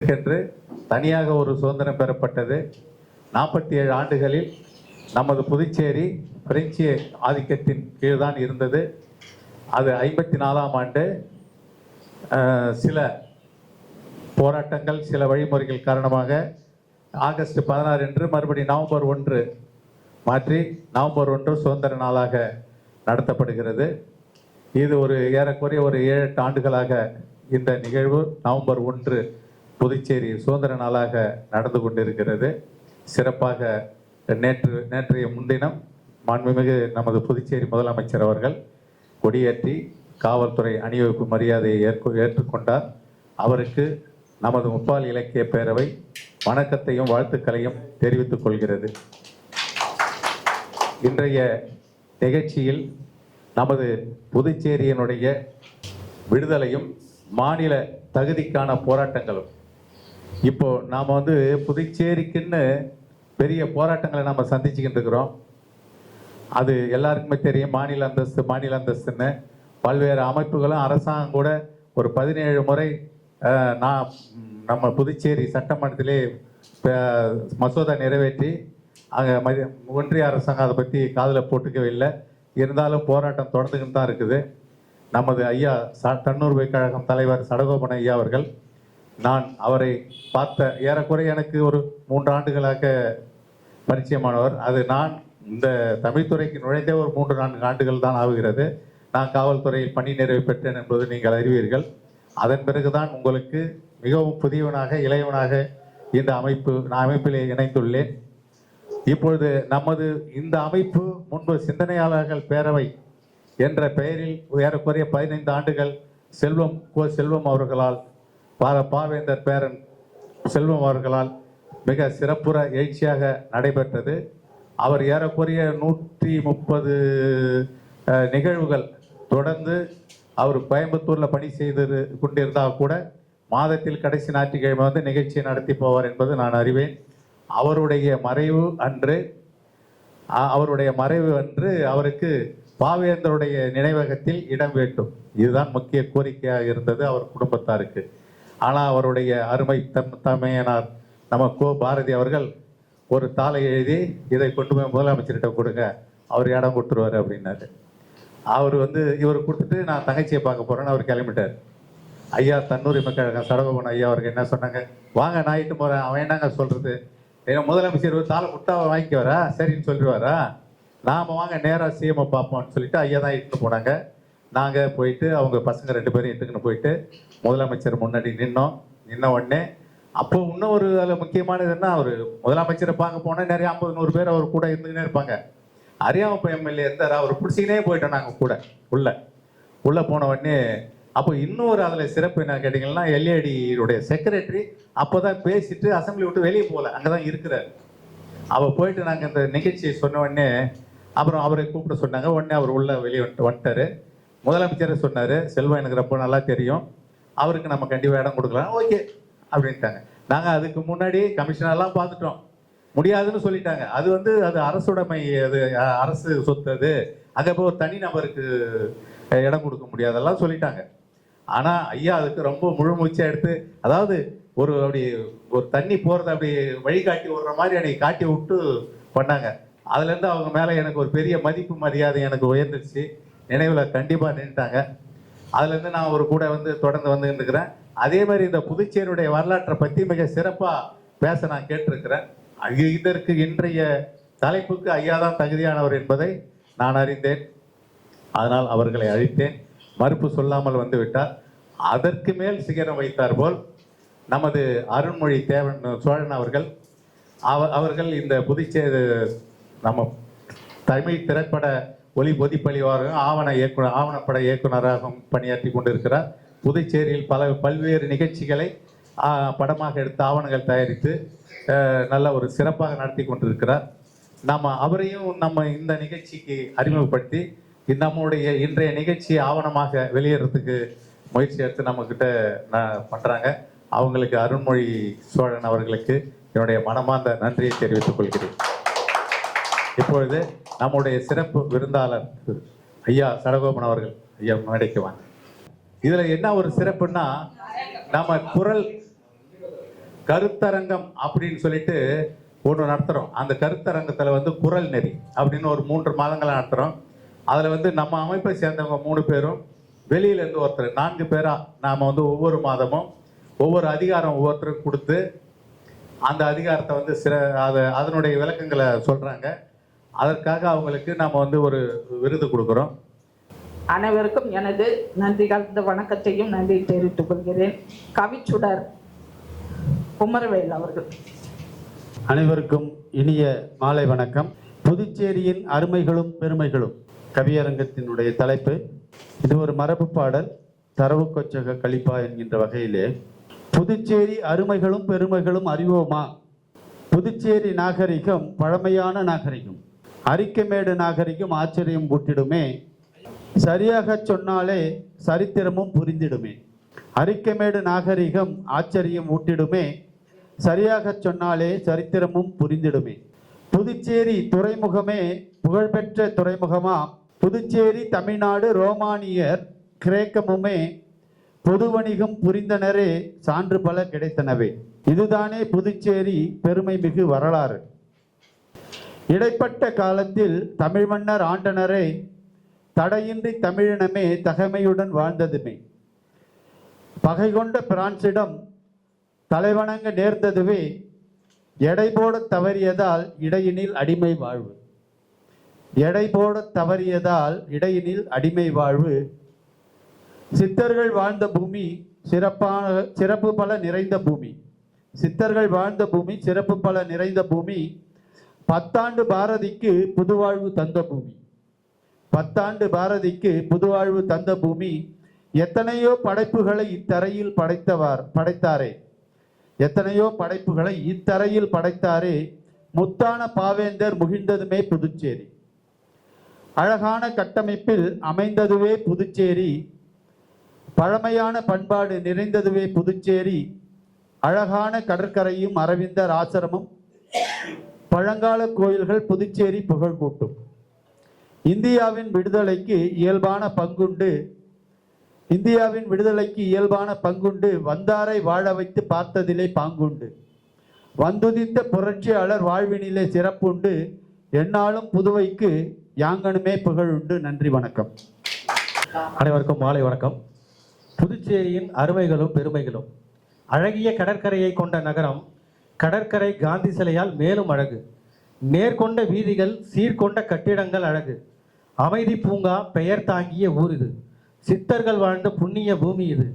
என்று தனியாக ஒரு சுதந்திரம் பெறப்பட்டது. 47 ஆண்டுகளில் நமது புதுச்சேரி பிரெஞ்சு ஆதிக்கத்தின் கீழ்தான் இருந்தது. அது 54ஆம் ஆண்டு சில போராட்டங்கள், சில வழிமுறைகள் காரணமாக ஆகஸ்ட் 16 என்று மறுபடி நவம்பர் 1 மாற்றி நவம்பர் 1 சுதந்திர நாளாக நடத்தப்படுகிறது. இது ஏறக்குறைய 7-8 ஆண்டுகளாக இந்த நிகழ்வு நவம்பர் 1 புதுச்சேரி சுதந்திர நாளாக நடந்து கொண்டிருக்கிறது. சிறப்பாக நேற்றைய முன்தினம் மாண்புமிகு நமது புதுச்சேரி முதலமைச்சர் அவர்கள் கொடியேற்றி காவல்துறை அணிவகுப்பு மரியாதையை ஏற்றுக்கொண்டார். அவருக்கு நமது முப்பால் இலக்கிய பேரவை வணக்கத்தையும் வாழ்த்துக்களையும் தெரிவித்துக் கொள்கிறது. இன்றைய நிகழ்ச்சியில் நமது புதுச்சேரியினுடைய விடுதலையும் மாநில தகுதிக்கான போராட்டங்களும், இப்போ நாம் புதுச்சேரிக்குன்னு பெரிய போராட்டங்களை நம்ம சந்திச்சுக்கிட்டு இருக்கிறோம். அது எல்லாருக்குமே தெரியும். மாநில அந்தஸ்துன்னு பல்வேறு அமைப்புகளும் அரசாங்கம் கூட ஒரு 17 முறை நம்ம புதுச்சேரி சட்டமன்றத்திலே மசோதா நிறைவேற்றி அங்கே ஒன்றிய அரசாங்கம் அதை பற்றி காதில் போட்டுக்கவே இல்லை. இருந்தாலும் போராட்டம் தொடர்ந்துக்கிட்டு தான் இருக்குது. நமது ஐயா தன்னூர்வை கழகம் தலைவர் சடகோபன் ஐயா அவர்கள், நான் அவரை பார்த்த ஏறக்குறைய எனக்கு ஒரு 3 ஆண்டுகளாக பரிச்சயமானவர். அது நான் இந்த தமிழ்துறைக்கு நுழைந்தே ஒரு 3-4 ஆண்டுகள் தான் ஆகுகிறது. நான் காவல்துறையில் பணி நிறைவு பெற்றேன் என்பது நீங்கள் அறிவீர்கள். அதன் பிறகுதான் உங்களுக்கு மிகவும் புதியவனாக இளையவனாக இந்த அமைப்பிலே இணைந்துள்ளேன். இப்பொழுது நமது இந்த அமைப்பு முன்பு சிந்தனையாளர்கள் பேரவை என்ற பெயரில் ஏறக்குறைய 15 ஆண்டுகள் செல்வம் அவர்களால் பாவேந்தர் பேரன் செல்வம் அவர்களால் மிக சிறப்புற எழுச்சியாக நடைபெற்றது. அவர் ஏறக்குறைய 130 நிகழ்வுகள் தொடர்ந்து அவர் கோயம்புத்தூரில் பணி செய்து கொண்டிருந்தால் கூட மாதத்தில் கடைசி ஞாயிற்றுக்கிழமை நிகழ்ச்சியை நடத்தி போவார் என்பது நான் அறிவேன். அவருடைய மறைவு அன்று அவருக்கு பாவேந்தருடைய நினைவகத்தில் இடம் வேண்டும். இதுதான் முக்கிய கோரிக்கையாக இருந்தது அவர் குடும்பத்தாருக்கு. ஆனால் அவருடைய அருமை தமையனார் நம்ம பாரதி அவர்கள் ஒரு தாளை எழுதி இதை கொண்டு போய் முதலமைச்சர்கிட்ட கொடுங்க, அவர் இடம் கொடுத்துருவார் அப்படின்னாரு. அவர் இவர் கொடுத்துட்டு நான் தங்கச்சியை பார்க்க போகிறேன்னு அவர் கிளம்பிட்டார். ஐயா தன்னூரிமை கழகம் சடகோபன் ஐயா அவருக்கு என்ன சொன்னாங்க, வாங்க நான் இட்டு போகிறேன். அவன் என்னங்க சொல்கிறது, முதலமைச்சர் ஒரு தாளை கொடுத்தா வாங்கிக்க வரா, சரின்னு சொல்லிடுவாரா, நாம் வாங்க நேராக சிஎம்ஐ பார்ப்போம்னு சொல்லிட்டு ஐயா தான் இட்டுன்னு போனாங்க. நாங்கள் போயிட்டு அவங்க பசங்க 2 பேரும் இட்டுக்குன்னு போயிட்டு முதலமைச்சர் முன்னாடி நின்ன உடனே அப்போ இன்னும் ஒரு அதில் முக்கியமானது என்ன, அவர் முதலமைச்சரை பார்க்க போனால் நிறைய 50-100 பேர் அவர் கூட இருந்துக்கினே இருப்பாங்க. அரியாமப்ப எம்எல்ஏ இருந்தார், அவர் பிடிச்சிக்கினே போயிட்டோம் நாங்கள் கூட உள்ளே போன உடனே. அப்போ இன்னொரு அதில் சிறப்பு என்ன கேட்டிங்கன்னா, எல்ஏடியுடைய செக்ரட்டரி அப்போ தான் பேசிட்டு அசம்பிளி விட்டு வெளியே போகல, அங்கே தான் இருக்கிறார். அவள் போயிட்டு நாங்கள் இந்த நிகழ்ச்சியை சொன்ன உடனே அப்புறம் அவரை கூப்பிட சொன்னாங்க. உடனே அவர் வெளியே வந்துட்டார். முதலமைச்சரை சொன்னார், செல்வம் எனக்கு ரொம்ப நல்லா தெரியும், அவருக்கு நம்ம கண்டிப்பாக இடம் கொடுக்கலாம், ஓகே அப்படின்ட்டாங்க. நாங்கள் அதுக்கு முன்னாடி கமிஷனர்லாம் பார்த்துட்டோம், முடியாதுன்னு சொல்லிட்டாங்க. அது அரசுடைமை, அது அரசு சொத்து, அது அங்கே போய் ஒரு தனி நபருக்கு இடம் கொடுக்க முடியாதெல்லாம் சொல்லிட்டாங்க. ஆனால் ஐயா அதுக்கு ரொம்ப முழு மூச்சா எடுத்து, அதாவது அப்படி ஒரு தண்ணி போகிறத அப்படி வழிகாட்டி விடுற மாதிரி அன்னைக்கு காட்டி விட்டு பண்ணாங்க. அதுலேருந்து அவங்க மேலே எனக்கு ஒரு பெரிய மதிப்பு மரியாதை எனக்கு உயர்ந்துருச்சு. நினைவில் கண்டிப்பாக நின்றுட்டாங்க. அதுலேருந்து நான் ஒரு கூட தொடர்ந்து வந்துட்டு இருக்கிறேன். அதே மாதிரி இந்த புதுச்சேரியுடைய வரலாற்றை பற்றி மிக சிறப்பாக பேச நான் கேட்டிருக்கிறேன். இதற்கு இன்றைய தலைப்புக்கு ஐயா தான் தகுதியானவர் என்பதை நான் அறிந்தேன். அதனால் அவர்களை அழைத்தேன். மறுப்பு சொல்லாமல் வந்துவிட்டார். அதற்கு மேல் சிகரம் வைத்தார் போல் நமது அருண்மொழி தேவன் சோழன் அவர்கள் இந்த புதுச்சேரி நம்ம தமிழ் திரைப்பட ஒளிப்பதிப்பளிவாகவும் ஆவணப்பட இயக்குநராகவும் பணியாற்றி கொண்டிருக்கிறார். புதுச்சேரியில் பல்வேறு நிகழ்ச்சிகளை படமாக எடுத்து ஆவணங்கள் தயாரித்து நல்ல ஒரு சிறப்பாக நடத்தி கொண்டிருக்கிறார். அவரையும் நம்ம இந்த நிகழ்ச்சிக்கு அறிமுகப்படுத்தி நம்முடைய இன்றைய நிகழ்ச்சியை ஆவணமாக வெளியேறதுக்கு முயற்சி எடுத்து நம்மக்கிட்ட பண்ணுறாங்க. அவங்களுக்கு அருண்மொழி சோழன் அவர்களுக்கு என்னுடைய மனமார்ந்த நன்றியை தெரிவித்துக் கொள்கிறேன். இப்பொழுது நம்முடைய சிறப்பு விருந்தாளர் ஐயா சடகோபன் அவர்கள் ஐயா மேடைக்கு வாங்க. இதுல என்ன ஒரு சிறப்புன்னா, நம்ம குரல் கருத்தரங்கம் அப்படின்னு சொல்லிட்டு ஒன்று நடத்துகிறோம். அந்த கருத்தரங்கத்தில் வந்து குரல் நெறி அப்படின்னு ஒரு 3 மாதங்களாக நடத்துகிறோம். அதில் வந்து நம்ம அமைப்பை சேர்ந்தவங்க 3 பேரும், வெளியிலேருந்து ஒருத்தர், 4 பேராக நாம் வந்து ஒவ்வொரு மாதமும் ஒவ்வொரு அதிகாரம் ஒவ்வொருத்தருக்கு கொடுத்து அந்த அதிகாரத்தை வந்து அதனுடைய விளக்கங்களை சொல்கிறாங்க. அதற்காக அவங்களுக்கு நாம் வந்து ஒரு விருது கொடுக்குறோம். அனைவருக்கும் எனது நன்றி கலந்த வணக்கத்தையும் நன்றி தெரிவித்துக் கொள்கிறேன். கவிச்சுடர் குமரவேல் அவர்கள். அனைவருக்கும் இனிய மாலை வணக்கம். புதுச்சேரியின் அருமைகளும் பெருமைகளும் கவியரங்கத்தினுடைய தலைப்பு. இது ஒரு மரபு பாடல், தரவு கொச்சக கலிப்பா என்கின்ற வகையிலே. புதுச்சேரி அருமைகளும் பெருமைகளும் அறிவோமா? புதுச்சேரி நாகரிகம் பழமையான நாகரிகம், அரிக்கமேடு நாகரிகம் ஆச்சரியம் ஊட்டிடுமே. சரியாக சொன்னாலே சரித்திரமும் புரிந்திடுமே. அரிக்கமேடு நாகரிகம் ஆச்சரியம் ஊட்டிடுமே, சரியாக சொன்னாலே சரித்திரமும் புரிந்திடுமே. புதுச்சேரி துறைமுகமே புகழ்பெற்ற துறைமுகமா? புதுச்சேரி தமிழ்நாடு ரோமானியர் கிரேக்கமுமே பொது வணிகம் புரிந்தனரே, சான்று பல கிடைத்தனவே. இதுதானே புதுச்சேரி பெருமை மிகு வரலாறு. இடைப்பட்ட காலத்தில் தமிழ் மன்னர் ஆண்டனரே, தடையின்றி தமிழினமே தகைமையுடன் வாழ்ந்ததுமே. பகை கொண்ட பிரான்சிடம் தலைவணங்க நேர்ந்ததுவே, எடை போட தவறியதால் இடையினில் அடிமை வாழ்வு. எடை போட தவறியதால் இடையினில் அடிமை வாழ்வு. சித்தர்கள் வாழ்ந்த பூமி சிறப்பு பல நிறைந்த பூமி. சித்தர்கள் வாழ்ந்த பூமி சிறப்பு பல நிறைந்த பூமி. 10 ஆண்டு பாரதிக்கு புதுவாழ்வு தந்த பூமி. 10 ஆண்டு பாரதிக்கு புதுவாழ்வு தந்த பூமி. எத்தனையோ படைப்புகளை இத்தரையில் படைத்தாரே. எத்தனையோ படைப்புகளை இத்தரையில் படைத்தாரே. முத்தான பாவேந்தர் முகிழ்ந்ததுமே புதுச்சேரி. அழகான கட்டமைப்பில் அமைந்ததுவே புதுச்சேரி. பழமையான பண்பாடு நிறைந்ததுவே புதுச்சேரி. அழகான கடற்கரையும் அரவிந்தர் ஆசிரமும் பழங்கால கோயில்கள் புதுச்சேரி புகழ் கூட்டும். இந்தியாவின் விடுதலைக்கு இயல்பான பங்குண்டு. இந்தியாவின் விடுதலைக்கு இயல்பான பங்குண்டு. வந்தாரை வாழ வைத்து பார்த்ததிலே பாங்குண்டு. வந்துதித்த புரட்சியாளர் வாழ்வினிலே சிறப்புண்டு. எந்நாளும் புதுவைக்கு யாங்கனுமே புகழுண்டு. நன்றி, வணக்கம். அனைவருக்கும் மாலை வணக்கம். புதுச்சேரியின் அருமைகளும் பெருமைகளும். அழகிய கடற்கரையை கொண்ட நகரம். கடற்கரை காந்தி சிலையால் மேலும் அழகு. நேர்கொண்ட வீதிகள், சீர்கொண்ட கட்டிடங்கள் அழகு. அமைதி பூங்கா பெயர் தாங்கிய ஊர் இது. சித்தர்கள் வாழ்ந்த புண்ணிய பூமி இது.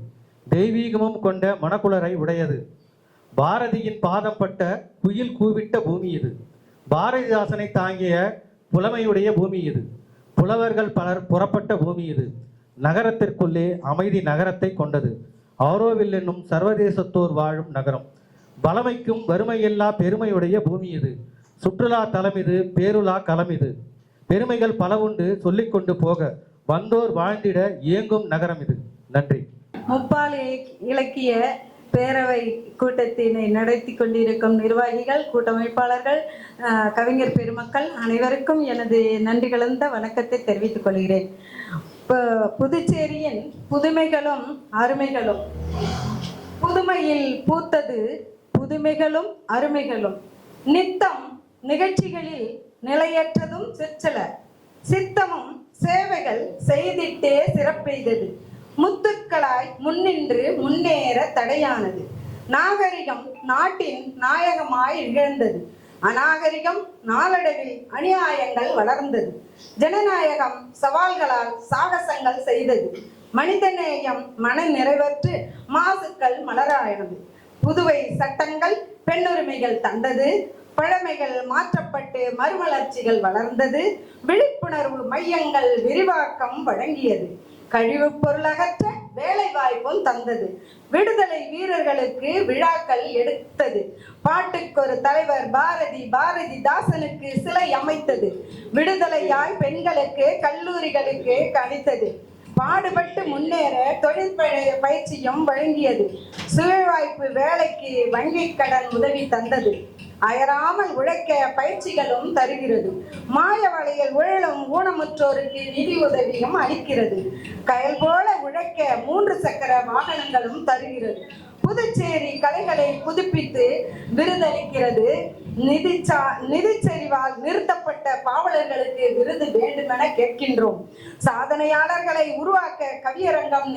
தெய்வீகமும் கொண்ட மணக்குளரை உடையது. பாரதியின் பாதம் பட்ட குயில் கூவிட்ட பூமி இது. பாரதிதாசனை தாங்கிய புலமையுடைய பூமி இது. புலவர்கள் பலர் புறப்பட்ட பூமி இது. நகரத்திற்குள்ளே அமைதி நகரத்தை கொண்டது. ஆரோவில் என்னும் சர்வதேசத்தோர் வாழும் நகரம். பலமைக்கும் வறுமையில்லா பெருமையுடைய பூமி இது. சுற்றுலா தலம் இது, பேருலா களம் இது. பெருமைகள் பல உண்டு சொல்லிக்கொண்டு போக, வந்தோர் வாழ்ந்திட இயங்கும் நகரம் இது. நன்றி. முப்பால் இலக்கிய பேரவை கூட்டத்தினை நடத்தி கொண்டிருக்கும் நிர்வாகிகள், கூட்டமைப்பாளர்கள், கவிஞர் பெருமக்கள் அனைவருக்கும் எனது நன்றி கலந்த வணக்கத்தை தெரிவித்துக் கொள்கிறேன். புதுச்சேரியின் புதுமைகளும் அருமைகளும். புதுமையில் பூத்தது புதுமைகளும் அருமைகளும். நித்தம் நிகழ்ச்சிகளில் நிலையற்றதும் சிற்சில. சித்தமும் சேவைகள் செய்திட்டே சிறப்பெய்தது. முத்துக்களாய் முன்னின்று முன்னேற தடையானது. நாகரிகம் நாட்டின் நாயகமாய் இழந்தது. அநாகரிகம் நாளடைவில் அநியாயங்கள் வளர்ந்தது. ஜனநாயகம் சவால்களால் சாகசங்கள் செய்தது. மனிதநேயம் மன நிறைவற்று மாசுக்கள் மலராயினது. புதுவை சட்டங்கள் பெண்ணுரிமைகள் தந்தது. பழமைகள் மாற்றப்பட்டு மறுமலர்ச்சிகள் வளர்ந்தது. விழிப்புணர்வு மையங்கள் விரிவாக்கம் வழங்கியது. கழிவுப் பொருளகற்ற வேலை வாய்ப்பும் தந்தது. விடுதலை வீரர்களுக்கு விழாக்கள் எடுத்தது. பாட்டுக்கு ஒரு தலைவர் பாரதி, பாரதிதாசனுக்கு சிலை அமைத்தது. விடுதலையாய் பெண்களுக்கு கல்லூரிகளுக்கு கணித்தது. பாடுபட்டு முன்னேற தொழில் பயிற்சியும் வழங்கியது. சுயவாய்ப்பு வேலைக்கு வங்கி கடன் உதவி தந்தது. அயராமல் உழைக்க பயிற்சிகளும் தருகிறது. மாய வலையில் உழலும் ஊனமுற்றோருக்கு நிதி உதவியும் அளிக்கிறது. கயல் போல உழைக்க 3 சக்கர வாகனங்களும் தருகிறது. புதுச்சேரி கலைகளை புதுப்பித்து விருதளிக்கிறது. நிதிச்சரிவால் நிறுத்தப்பட்ட பாவலர்களுக்கு விருது வேண்டுமென கேட்கின்றோம். சாதனையாளர்களை உருவாக்க கவியரங்கம்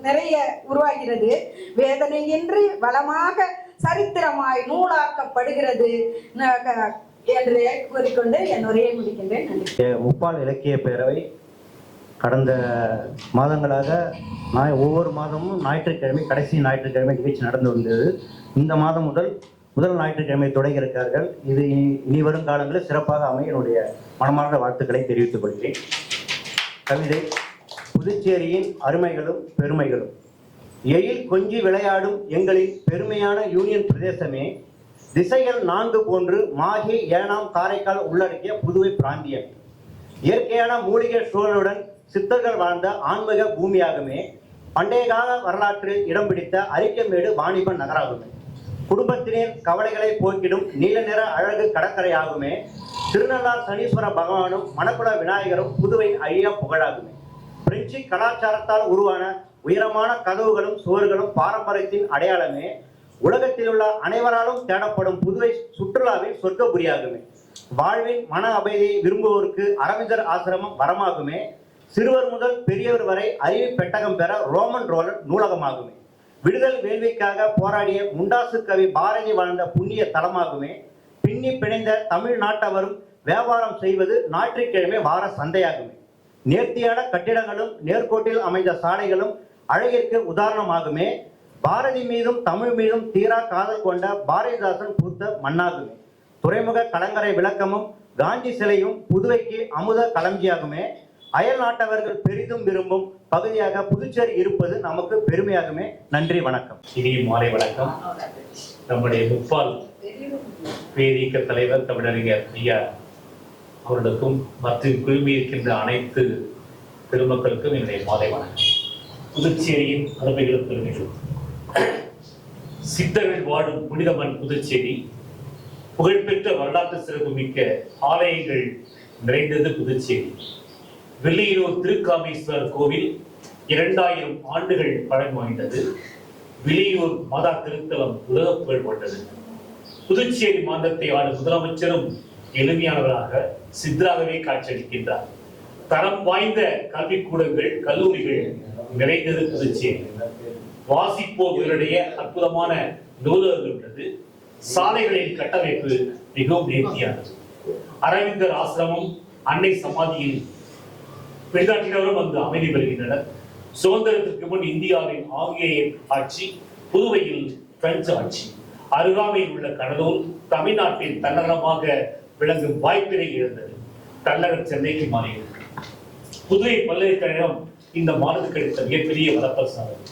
நிறைய உருவாகிறது. வேதனையின்றி வளமாக சரித்திரமாய் நூலாக்கப்படுகிறது என்று கூறிக்கொண்டு என் உரையை முடிக்கின்றேன். நன்றி. முப்பால் இலக்கிய பேரவை கடந்த மாதங்களாக ஒவ்வொரு மாதமும் ஞாயிற்றுக்கிழமை கடைசி ஞாயிற்றுக்கிழமை நிகழ்ச்சி நடந்து வந்தது. இந்த மாதம் முதல் ஞாயிற்றுக்கிழமை தொடங்கி இருக்கிறார்கள். இது இனி வரும் காலங்களில் சிறப்பாக அமைய என்னுடைய மனமார்ந்த வாழ்த்துக்களை தெரிவித்துக் கொள்கிறேன். கவிதை: புதுச்சேரியின் அருமைகளும் பெருமைகளும். எழில் கொஞ்சி விளையாடும் எங்களின் பெருமையான யூனியன் பிரதேசமே, திசைகள் 4 போன்று மாஹே, ஏனாம், காரைக்கால் உள்ளடக்கிய புதுவை பிராந்தியம். இயற்கையான மூலிகை சூழலுடன் சித்தர்கள் வாழ்ந்த ஆன்மீக பூமியாகுமே. பண்டைய கால வரலாற்றில் இடம் பிடித்த அரிக்கமேடு வாணிப நகராகுமே. குடும்பத்தினர் கவலைகளை போக்கிடும் நீல நிற அழகு கடற்கரையாகுமே. திருநள்ளார் சனீஸ்வர பகவானும் மணக்குள விநாயகரும் புதுவையின் அழியா புகழாகுமே. பிரெஞ்சு கலாச்சாரத்தால் உருவான உயரமான கதவுகளும் சுவர்களும் பாரம்பரியத்தின் அடையாளமே. உலகத்தில் உள்ள அனைவராலும் தேடப்படும் புதுவை சுற்றுலாவின் சொர்க்கபுரியாகுமே. வாழ்வின் மன அமைதியை விரும்புவோருக்கு அரவிந்தர் ஆசிரமம் வரமாகுமே. சிறுவர் முதல் பெரியவர் வரை அறிவு பெட்டகம் பெற ரோமன் ரோலர் நூலகமாகுமே. விடுதல் வேள்விக்காக போராடிய முண்டாசு கவி பாரதி வாழ்ந்த புண்ணிய தலமாகுமே. பின்னி பிணைந்த தமிழ்நாட்டவரும் வியாபாரம் செய்வது ஞாயிற்றுக்கிழமை வார சந்தையாகுமே. நேர்த்தியான கட்டிடங்களும் நேர்கோட்டில் அமைந்த சாலைகளும் அழகிற்கு உதாரணமாகுமே. பாரதி மீதும் தமிழ் மீதும் தீரா காதல் கொண்ட பாரதிதாசன் பூத்த மண்ணாகுமே. துறைமுக கலங்கரை விளக்கமும் காந்தி சிலையும் புதுவைக்கு அமுத களஞ்சியாகுமே. அயல் நாட்டவர்கள் பெரிதும் விரும்பும் பகுதியாக புதுச்சேரி இருப்பது நமக்கு பெருமையாகுமே. நன்றி, வணக்கம். இனிய மாலை வணக்கம். நம்முடைய முப்பால் பேரியக்க தலைவர் தமிழறிஞர் ஐயா அவர்களுக்கும் மற்றும் குழுமி இருக்கின்ற அனைத்து பெருமக்களுக்கும் என்னுடைய மாலை வணக்கம். புதுச்சேரியின் அருமைகளும் பெருமைகளும். சித்தர்கள் வாழும் புனிதமன் புதுச்சேரி, புகழ்பெற்ற வரலாற்று சிறப்புமிக்க ஆலயங்கள் நிறைந்தது புதுச்சேரி. வெள்ளியூர் திருக்காமேஸ்வரர் கோவில் 2000 ஆண்டுகள் பழமை வாய்ந்தது. வெளியூர் மாதா திருத்தலம் உலக புகழ் கொண்டது. புதுச்சேரி மாநிலத்தை ஆளும் முதலமைச்சரும் எளிமையானவராக சித்தராகவே காட்சியளிக்கின்றார். தரம் வாய்ந்த கல்விக்கூடங்கள், கல்லூரிகள் நிறைந்தது புதுச்சேரி. வாசிப்போர்களுடைய அற்புதமான நூலகங்கள் உள்ளது. சாலைகளின் கட்டமைப்பு மிகவும் நேர்த்தியானது. அரவிந்தர் ஆசிரமம், அன்னை சமாதியில் வெளிநாட்டினரும் வந்து அமைதி பெறுகின்றனர். சுதந்திரத்திற்கு முன் இந்தியாவின் ஆங்கிலேய ஆட்சி, புதுவையில் பிரெஞ்சு ஆட்சி. அருகாமையில் உள்ள கடலூர் தமிழ்நாட்டின் தன்னகரமாக விளங்கும் வாய்ப்பினை இழந்தது. தலைநகர் சென்னைக்கு மாறியது. புதுவை பல்கலைக்கழகம் இந்த மாநிலத்துக்கு கிடைத்த மிகப்பெரிய வரப்பிரசாதம்.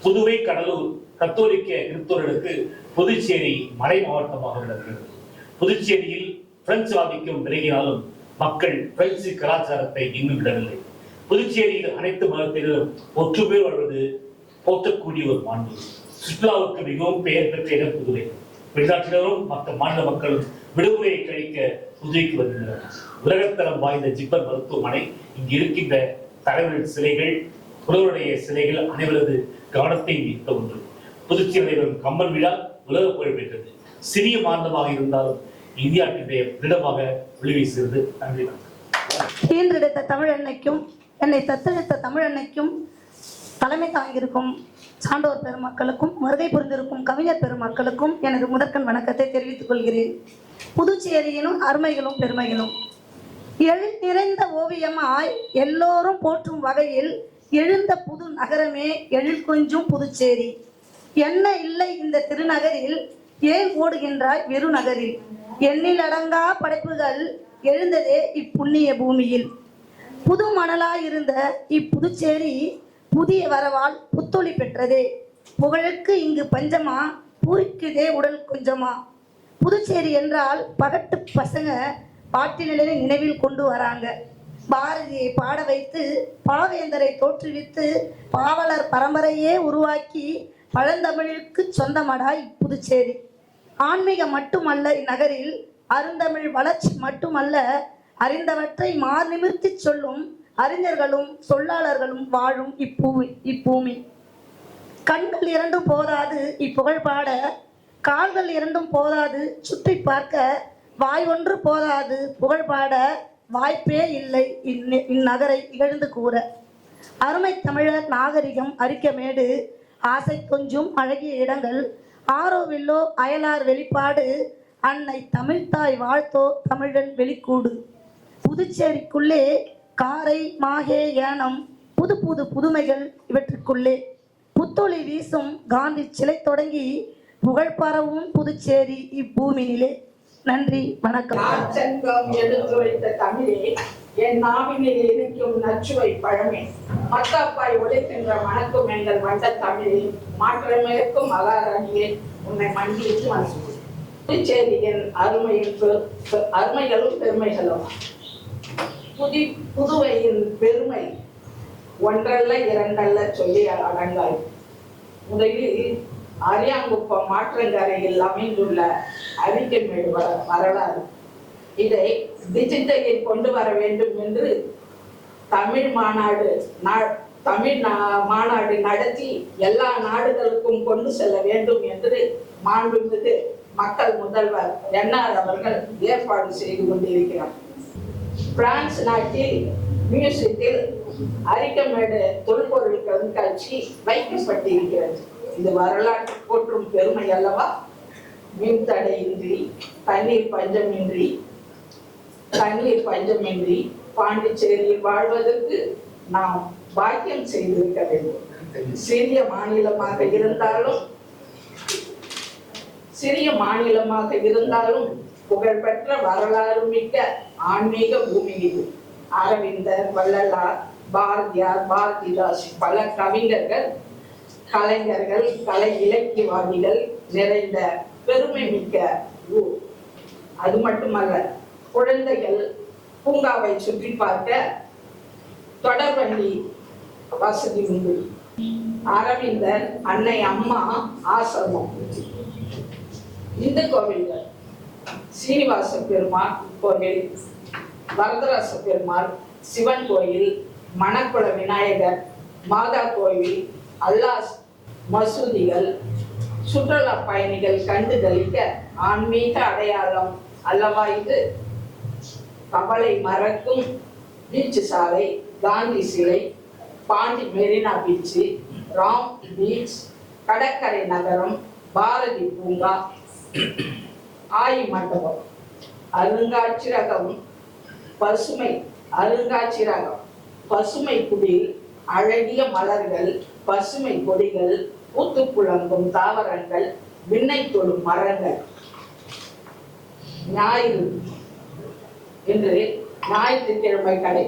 புதுவை கடலூர் கத்தோலிக்க கிறிஸ்தவர்களுக்கு புதுச்சேரி மறை மாவட்டமாக விளங்குகிறது. புதுச்சேரியில் பிரெஞ்சு ஆதிக்கம் விலகினாலும் மக்கள் பிரெஞ்சு கலாச்சாரத்தை இன்னும் விடவில்லை. புதுச்சேரியில் அனைத்து மதத்தினரும் ஒற்றுமை வாழ்வது போற்றக்கூடிய ஒரு மாண்பு. சுற்றுலாவுக்கு மிகவும் பெயர் பெற்ற இடம் புதுவை. வெளிநாட்டினரும் மற்ற மாநில மக்களும் விடுமுறையை கழிக்க புதுவைக்கு வருகின்றனர். உலகத்தரம் வாய்ந்த ஜிப்மர் மருத்துவமனை, இங்கு இருக்கின்ற தலைவர்கள் சிலைகள், புலவருடைய சிலைகள் அனைவரது கவனத்தை ஈர்த்த ஒன்று. புதுச்சேரி நடைபெறும் கம்பன் விழா உலக புகழ் பெற்றது. சிறிய மாநிலமாக இருந்தாலும் இந்தியாவுடைய திடமாக விளைவீசுகிறது. நன்றி. ஈன்றெடுத்த தமிழன்னைக்கும் என்னை தத்தெடுத்த தமிழன்னைக்கும் தலைமை தாங்கியிருக்கும் சான்றோர் பெருமக்களுக்கும் வருகை புரிந்திருக்கும் கவிஞர் பெருமக்களுக்கும் எனது முதற்கண் வணக்கத்தை தெரிவித்துக் கொள்கிறேன். புதுச்சேரியினும் அருமைகளும் பெருமைகளும். எழில் நிறைந்த ஓவியமாய் எல்லோரும் போற்றும் வகையில் எழுந்த புது நகரமே எழில் கொஞ்சும் புதுச்சேரி. என்ன இல்லை இந்த திருநகரில், ஏன் ஓடுகின்றாய் வெறு நகரில்? எண்ணிலடங்கா படைப்புகள் எழுந்ததே இப்புண்ணிய பூமியில். புது மணலாயிருந்த இப்புதுச்சேரி புதிய வரவால் புத்தொளி பெற்றதே. புகழுக்கு இங்கு பஞ்சமா, பூரிக்குதே உடல் கொஞ்சமா. புதுச்சேரி என்றால் பகட்டு பசங்க பாட்டினிலே நினைவில் கொண்டு வராங்க. பாரதியை பாட வைத்து பாவேந்தரை தோற்றுவித்து பாவலர் பரம்பரையே உருவாக்கி பழந்தமிழுக்கு சொந்தமடா இப்புதுச்சேரி. ஆன்மீகம் மட்டுமல்ல இந்நகரில், அருந்தமிழ் வளர்ச்சி மட்டுமல்ல, அறிந்தவற்றை மார்நிமிர்த்தி சொல்லும் அறிஞர்களும் சொல்லாளர்களும் வாழும் இப்பூமி. கண்கள் இரண்டும் போதாது இப்புகழ் பாட, கால்கள் இரண்டும் போதாது சுற்றி பார்க்க, வாய் ஒன்று போதாது புகழ் பாட, வாய்ப்பே இல்லை இந்நகரை இகழ்ந்து கூற. அருமை தமிழர் நாகரிகம் அரிக்கமேடு, ஆசை கொஞ்சும் அழகிய இடங்கள், ஆரோவில்லோ அயலார் வெளிப்பாடு, அன்னை தமிழ்த்தாய் வாழ்த்தோ தமிழன் வெளிக்கூடு. புதுச்சேரிக்குள்ளே காரை மாஹே ஏனம், புது புது புதுமைகள் இவற்றுக்குள்ளே, புத்தொளி வீசும் காந்தி சிலை தொடங்கி புகழ் பரவும் புதுச்சேரி இப்பூமியிலே. நன்றி, வணக்கம். நாற்சங்கம் எடுத்து வைத்த தமிழே, என் நாவினில் இருக்கும் நச்சுவை பழமே, மத்தாப்பாய் ஒழிக்கின்ற மணக்கும் எங்கள் வந்த தமிழே, மாற்றமேற்கும் மகாராணியே, உன்னை மண்டியிட்டு வணங்குகிறேன். புதுச்சேரியின் அருமைகளும் பெருமைகளும். புதுவையின் பெருமை ஒன்றல்ல இரண்டல்ல சொல்லி அடங்காய். முதலில் அரியாங்குப்பம் மாற்றங்கரையில் அமைந்துள்ள அரிக்கமேடு வரலாறு. இதை டிஜிட்டலில் கொண்டு வர வேண்டும் என்று தமிழ் மாநாடு நடத்தி எல்லா நாடுகளுக்கும் கொண்டு செல்ல வேண்டும் என்று மாண்புமிகு மக்கள் முதல்வர் என்ஆர் அவர்கள் ஏற்பாடு செய்து கொண்டிருக்கிறார். பிரான்ஸ் நாட்டில் மியூசியத்தில் அரிக்கமேடு தொல்பொருள் கண்காட்சி வைக்கப்பட்டிருக்கிறது. இது வரலாற்று போற்றும் பெருமை அல்லவா? மின்தடையின்றி, தண்ணீர் பஞ்சமின்றி பாண்டிச்சேரியில் வாழ்வதற்கு நாம் பாக்கியம் செய்திருக்க வேண்டும். சிறிய மாநிலமாக இருந்தாலும் புகழ்பெற்ற வரலாறு மிக்க ஆன்மீக பூமி இது. அரவிந்தர், வள்ளலார், பாரதியார், பாரதிதாஸ், பல கவிஞர்கள், கலைஞர்கள், கலை இலக்கியவாதிகள் நிறைந்த பெருமை மிக்க ஊர். அது மட்டுமல்ல, குழந்தைகள் பூங்காவை சுற்றி பார்க்க தொடர்வண்டி வசதி உண்டு. அரவிந்தர், அன்னை அம்மா ஆசிரமம், இந்து கோவில்கள், சீனிவாச பெருமாள் கோவில், வரதராச பெருமாள், சிவன் கோயில், மணக்குள விநாயகர், மாதா கோவில், அல்லாஹ் மசூதிகள், சுற்றுலா பயணிகள் கண்டு களிக்க ஆன்மீக அடையாளம் அல்லவா இது? கவலை மறக்கும் பீச் சாலை, காந்தி சிலை, பாண்டி மெரினா பீச், ராம் பீச், கடற்கரை நகரம், பாரதி பூங்கா, ஆயி மண்டபம், அருங்காட்சியகம், பசுமை குடில், அழகிய மலர்கள், பசுமை கொடிகள், பூத்து குழங்கும் தாவரங்கள், விண்ணை தொடும் மரங்கள். இன்று ஞாயிற்றுக்கிழமை கடை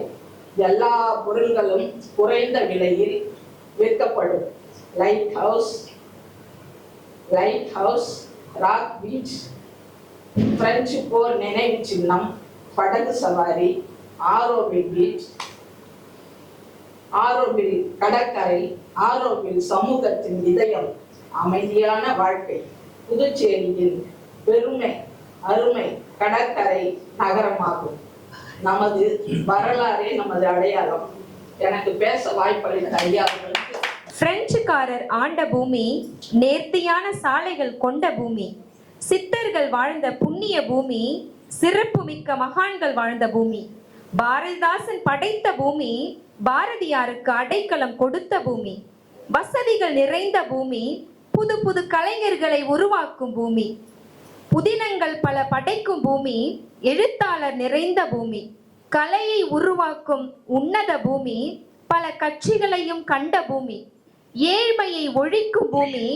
எல்லா பொருள்களும் குறைந்த விலையில் விற்கப்படும். Lighthouse, rock beach, French போர் நினைவு சின்னம், படகு சவாரி, ஆரோவில் பீச், ஆரோவில் கடற்கரை, ஆரோவில் சமூகத்தின் இதயம், அமைதியான வாழ்க்கை. புதுச்சேரியின் பெருமை அருமை கடற்கரை நகரமாகும். நமது வரலாறே நமது அடையாளம். எனக்கு பேச வாய்ப்பளித்த ஐயா அவர்களுக்கு. பிரெஞ்சுக்காரர் ஆண்ட பூமி, நேர்த்தியான சாலைகள் கொண்ட பூமி, சித்தர்கள் வாழ்ந்த புண்ணிய பூமி, சிறப்பு மிக்க மகான்கள் வாழ்ந்த பூமி, பாரதிதாசன் படைத்த பூமி, பாரதியாருக்கு அடைக்கலம் கொடுத்த பூமி, வசதிகள் நிறைந்த பூமி, புது புது கலைஞர்களை உருவாக்கும் பூமி, புதினங்கள் பல படைக்கும் பூமி, எழுத்தாளர் நிறைந்த பூமி, கலையை உருவாக்கும் உன்னத பூமி, பல கட்சிகளையும் கண்ட பூமி, ஏழ்மையை ஒழிக்கும் பூமி,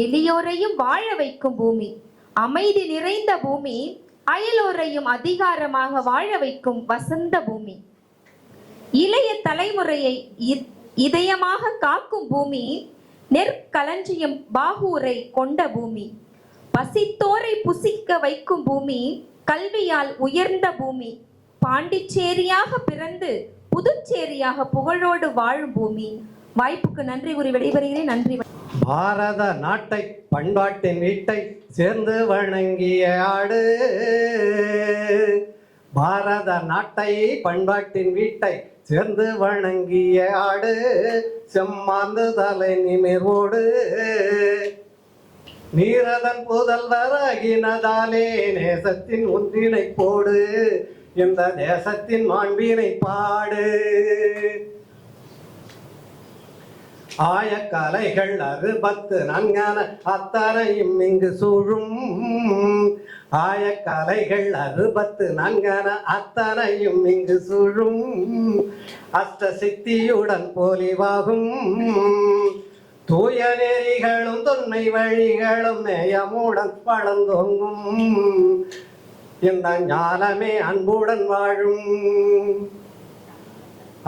எளியோரையும் வாழ வைக்கும் பூமி, அமைதி நிறைந்த பூமி, அயலோரையும் அதிகாரமாக வாழ வைக்கும் வசந்த பூமி, இளைய தலைமுறையை இதயமாக காக்கும் பூமி, நெற்களஞ்சியம் பாகூரை கொண்ட பூமி, பசித்தோரை புசிக்க வைக்கும் பூமி, கல்வியால் உயர்ந்த பூமி, பாண்டிச்சேரியாக பிறந்து புதுச்சேரியாக புகழோடு வாழும் பூமி. வாய்ப்புக்கு நன்றி கூறி விடைபெறுகிறேன். நன்றி. பாரத நாட்டை பண்பாட்டின் வீட்டை சேர்ந்து வணங்கிய ஆடு, பாரத நாட்டை பண்பாட்டின் வீட்டை சேர்ந்து வணங்கிய ஆடு செம்மாந்து தலை நிமிர்வோடு நீரதன் புதல்வராகினதாலே நேசத்தின் ஒன்றினை போடு இந்த தேசத்தின் மாண்பினை பாடு. ஆயக்கலைகள் 60 நன்கான அத்தனையும் இங்கு சூழும். ஆயக்கலைகள் 60 நன்கான அத்தனையும் இங்கு சூழும். அஷ்ட சித்தியுடன் போலிவாகும் தூய நெறிகளும் தொன்மை வழிகளும் நேயமுடன் பழந்தோங்கும். இந்த ஞானமே அன்புடன் வாழும்.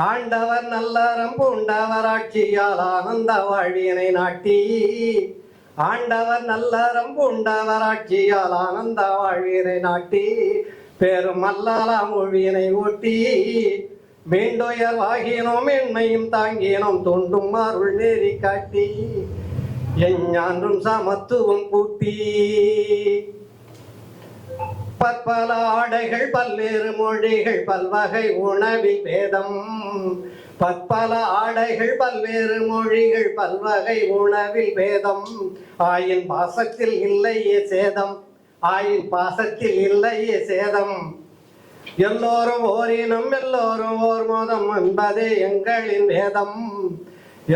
ஆண்டவர் நல்லறம் பூண்டவர் ஆட்சியால் ஆனந்த வாழ்வினை நாட்டி. ஆண்டவர் நல்லறம் பூண்டவர் ஆட்சியால் ஆனந்த வாழ்வினை நாட்டி. பெரும் அல்லலா மொழியினை ஓட்டி மீண்டுயர் வாகினோம் எண்மையும் தாங்கினோம் தோண்டும் அருள் நெறி காட்டி. எஞ்ஞான்றும் சமத்துவம் கூட்டி பற்பல ஆடைகள் பல்வேறு மொழிகள் பல்வகை உணவில் பேதம். பற்பல ஆடைகள் பல்வேறு மொழிகள் பல்வகை உணவில் பேதம். ஆயின் பாசத்தில் இல்லையே சேதம். ஆயின் பாசத்தில் இல்லையே சேதம். எல்லோரும் ஓரினம் எல்லோரும் ஓர் மதம் என்பதே எங்களின் வேதம்.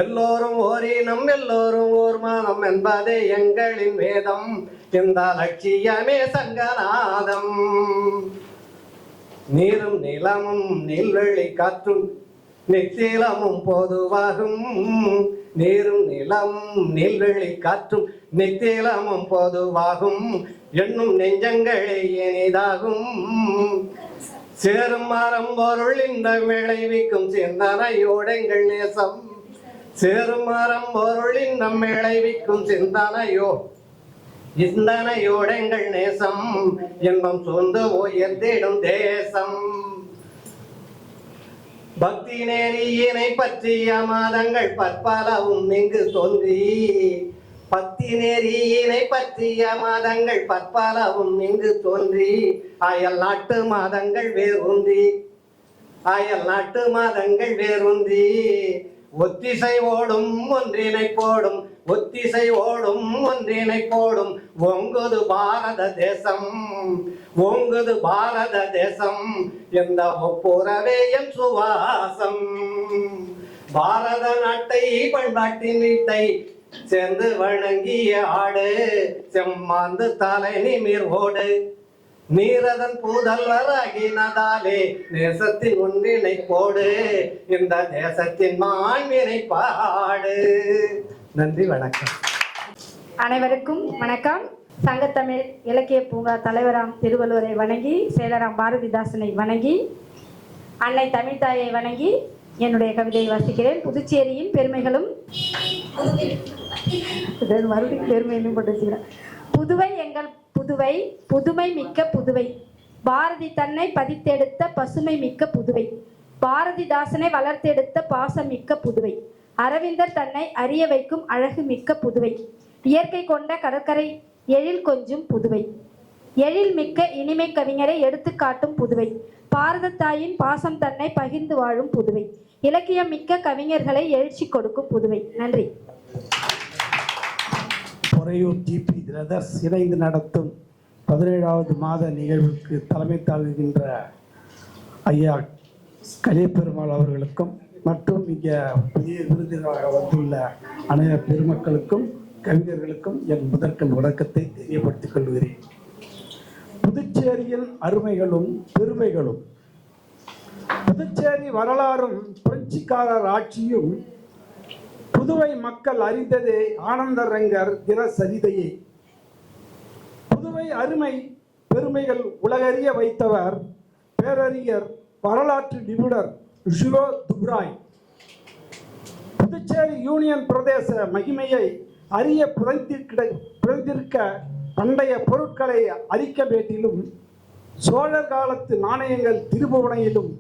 எல்லோரும் ஓரினம் எல்லோரும் ஓர் மதம் என்பதே எங்களின் வேதம். இந்த லட்சியமே சங்கநாதம். நீரும் நிலமும் நீள்வெளி காற்றும் நித்திலமும் பொதுவாகும். நீரும் நிலமும் நீள்வெளி காற்றும் நித்திலமும் பொதுவாகும். எண்ணும் நெஞ்சங்களே இனிதாகும். சேரும் மரம் பொருள் இந்த விளைவிக்கும் சிந்தனையோடெங்கள் நேசம். சேரும் மரம் பொருள் இந்த விளைவிக்கும் சிந்தனையோடெங்கள் நேசம். இன்பம் சூழ்ந்து உயர்ந்திடும் தேசம். பக்தி நெறியினை பற்றிய மதங்கள் பற்பலவும் இங்கு தோன்றி. பக்தி நெறியினை பற்றிய மதங்கள் பற்பலவும் இங்கு தோன்றி. அயல் நாட்டு மதங்கள் வேரூன்றி. அயல் நாட்டு மதங்கள் வேரூன்றி. ஒத்திசை ஓடும் ஒன்றினை போடும். ஒத்திசை ஓடும் ஒன்றினை போடும். ஓங்குது பாரத தேசம். ஓங்குது பாரத தேசம். எந்த ஒப்புரவே என் சுவாசம். பாரத நாட்டை பண்பாட்டின் வீட்டை சேர்ந்து வணங்கிய ஆடு செம்மாந்து தலை நிமிர்வோடு நீரதன் புதல்வராகினதாலே தேசத்தின் ஒன்றினை போடு இந்த தேசத்தின் மாண்பினை பாடு. நன்றி, வணக்கம். அனைவருக்கும் வணக்கம். சங்கத்தமிழ் இலக்கிய பூங்கா தலைவராம் திருவள்ளுவரை வணங்கி, செயலராம் பாரதிதாசனை வணங்கி, அன்னை தமிழ்தாயை வணங்கி என்னுடைய கவிதையை வாசிக்கிறேன். புதுச்சேரியின் பெருமைகளும் மறுபடியும் பெருமையிலும் போட்டு வச்சுக்கிறேன். புதுவை எங்கள் புதுவை, புதுமை மிக்க புதுவை. பாரதி தன்னை பதித்தெடுத்த பசுமை மிக்க புதுவை. பாரதிதாசனை வளர்த்தெடுத்த பாசம் மிக்க புதுவை. அரவிந்தர் தன்னை அறிய வைக்கும் அழகு மிக்க புதுவை. இயற்கை கொண்ட கடற்கரை எழில் கொஞ்சும் புதுவை. எழில் மிக்க இனிமை கவிஞரை எடுத்து காட்டும் புதுவை. பாரத தாயின் பாசம் தன்னை பகிர்ந்து வாழும் புதுவை. இலக்கியம் மிக்க கவிஞர்களை எழுச்சி கொடுக்கும் புதுவை. நன்றி. பொறையூர் ஜிபி பிரதர்ஸ் இணைந்து நடத்தும் 17வது மாத நிகழ்வுக்கு தலைமை தாங்குகின்ற ஐயா கலியபெருமாள் அவர்களுக்கும் மற்றும் இங்கே புதிய விருந்தினராக வந்துள்ள அனைத்து பெருமக்களுக்கும் கவிஞர்களுக்கும் என் முதற்கண் வணக்கத்தை தெரியப்படுத்திக் கொள்கிறேன். புதுச்சேரியின் அருமைகளும் பெருமைகளும். புதுச்சேரி வரலாறும் புரட்சிக்காரர் ஆட்சியும் புதுவை மக்கள் அறிந்ததே ஆனந்தரங்கர் தினசரிதையே. புதுவை அருமை பெருமைகள் உலகறிய வைத்தவர் பேரறிஞர் வரலாற்று நிபுணர் ஷுரோ துப்ராய். புதுச்சேரி யூனியன் பிரதேச மகிமையை அறிய புரிந்திருக்க பண்டைய பொருட்களை அழிக்க வேண்டிலும் சோழர் காலத்து நாணயங்கள் திருபுவனையிலும்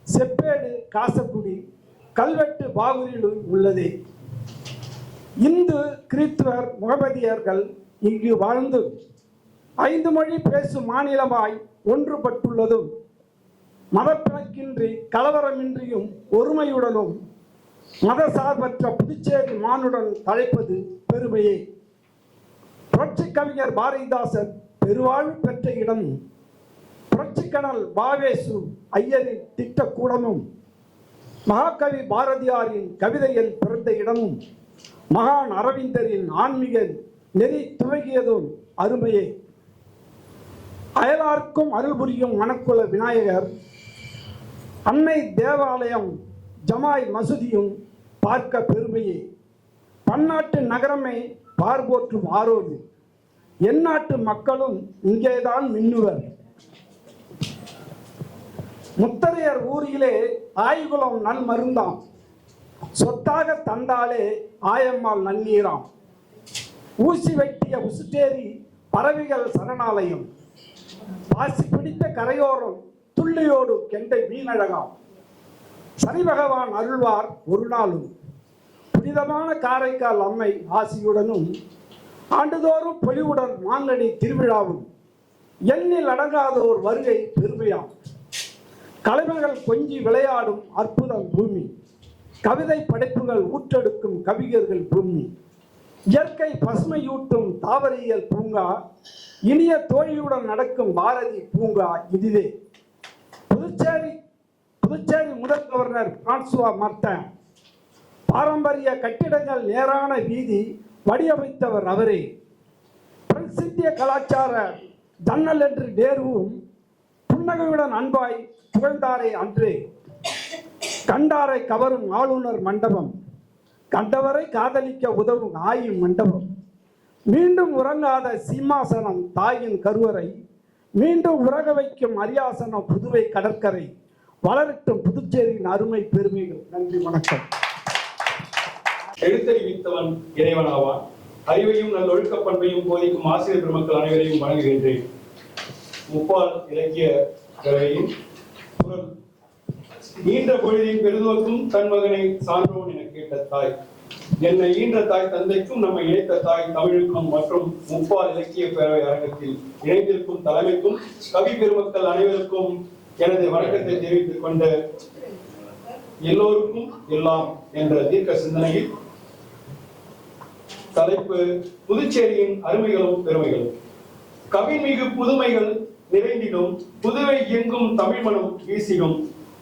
செப்பேடு காசக்குடி கல்வெட்டு பாகூரிலும் உள்ளது. இந்து கிறிஸ்துவர் முகமதியர்கள் இங்கு வாழ்ந்து 5 மொழி பேசும் மாநிலமாய் ஒன்றுபட்டுள்ளதும் மதப்பிணக்கின்றி கலவரமின்றியும் ஒருமையுடனும் மதசார்பற்ற புதுச்சேரி மானுடன் தழைப்பது பெருமையே. புரட்சி கவிஞர் பாரதிதாசன் பெருவாழ்வு பெற்ற இடமும், புரட்சிக்கணல் வாவேசு ஐயரின் திட்டக்கூடமும், மகாகவி பாரதியாரின் கவிதையில் பிறந்த இடமும், மகான் அரவிந்தரின் ஆன்மீக நெறி துவங்கியதும் அருமையே. அயலார்க்கும் அருள் புரியும் மணக்குல விநாயகர், அன்னை தேவாலயம், ஜமாய் மசூதியும் பார்க்க பெருமையே. பன்னாட்டு நகரமே பார்போற்றும் ஆரோடு, எந்நாட்டு மக்களும் இங்கேதான் மின்னுவர். முத்தரையர் ஊரிலே ஆய்குளம் நல் மருந்தாம், சொத்தாக தந்தாலே ஆயம்மாள் நன்னீராம். ஊசி வெட்டிய உசுட்டேரி பறவைகள் சரணாலயம், பாசி பிடித்த கரையோரம் துள்ளியோடு கெண்டை மீனழகாம். சனி பகவான் அருள்வார் ஒரு நாளும், புனிதமான காரைக்கால் அம்மை ஆசியுடனும், ஆண்டுதோறும் பொலிவுடன் மாங்கனி திருவிழாவும், எண்ணில் அடங்காதோர் வருகை பெருமையாம். கலைஞர்கள் கொஞ்சி விளையாடும் அற்புதம் பூமி, கவிதை படைப்புகள் ஊற்றெடுக்கும் கவிஞர்கள் பூமி, இயற்கை பசுமையூட்டும் தாவரியல் பூங்கா, இனிய தோழியுடன் நடக்கும் பாரதி பூங்கா இதுவே. புதுச்சேரி முதல் கவர்னர் பிரான்சுவா மார்டின் பாரம்பரிய கட்டிடங்கள் நேரான வீதி வடிவமைத்தவர் அவரே. பிரசித்திய கலாச்சார ஜன்னல் என்று நேருவும் புன்னகையுடன் அன்பாய் புகழ்ந்தாரே அன்றே. கண்டாரை கவரும் ஆளுநர் மண்டபம், கண்டவரை காதலிக்க உதவும் ஆயும் மண்டபம், மீண்டும் உறங்காத சிம்மாசனம் தாயின் கருவறை, மீண்டும் உறக வைக்கும் அரியாசனம் புதுவை கடற்கரை, வளரட்டும் புதுச்சேரியின் அருமை பெருமைகள். நன்றி, வணக்கம். எழுத்தறிவித்தவன் இறைவனாவான். அறிவையும் நல்லொழுக்க பண்பையும் போதிக்கும் ஆசிரியர் பெருமக்கள் அனைவரையும் வணங்குகின்றேன். முப்பால் இலக்கிய கலையின் குரல். ஈன்ற பொழுதின் பெருதோக்கும் தன் மகனை சான்றோன் என கேட்ட தாய், என்னை ஈன்ற தாய் தந்தைக்கும் நம்மை இணைத்த தாய் தமிழுக்கும் மற்றும் முப்பால் இலக்கிய பேரவை அரங்கத்தில் இணைந்திருக்கும் தலைமைக்கும் கவி பெருமக்கள் அனைவருக்கும் எனது வணக்கத்தை தெரிவித்துக் கொண்ட எல்லோருக்கும் எல்லாம் என்ற தீர்க்க சிந்தனையில் தலைப்பு புதுச்சேரியின் அருமைகளும் பெருமைகளும். கவின்மிகு புதுமைகள் நிறைந்திடும், புதுவை எங்கும் தமிழ் மனம் வீசிடும்,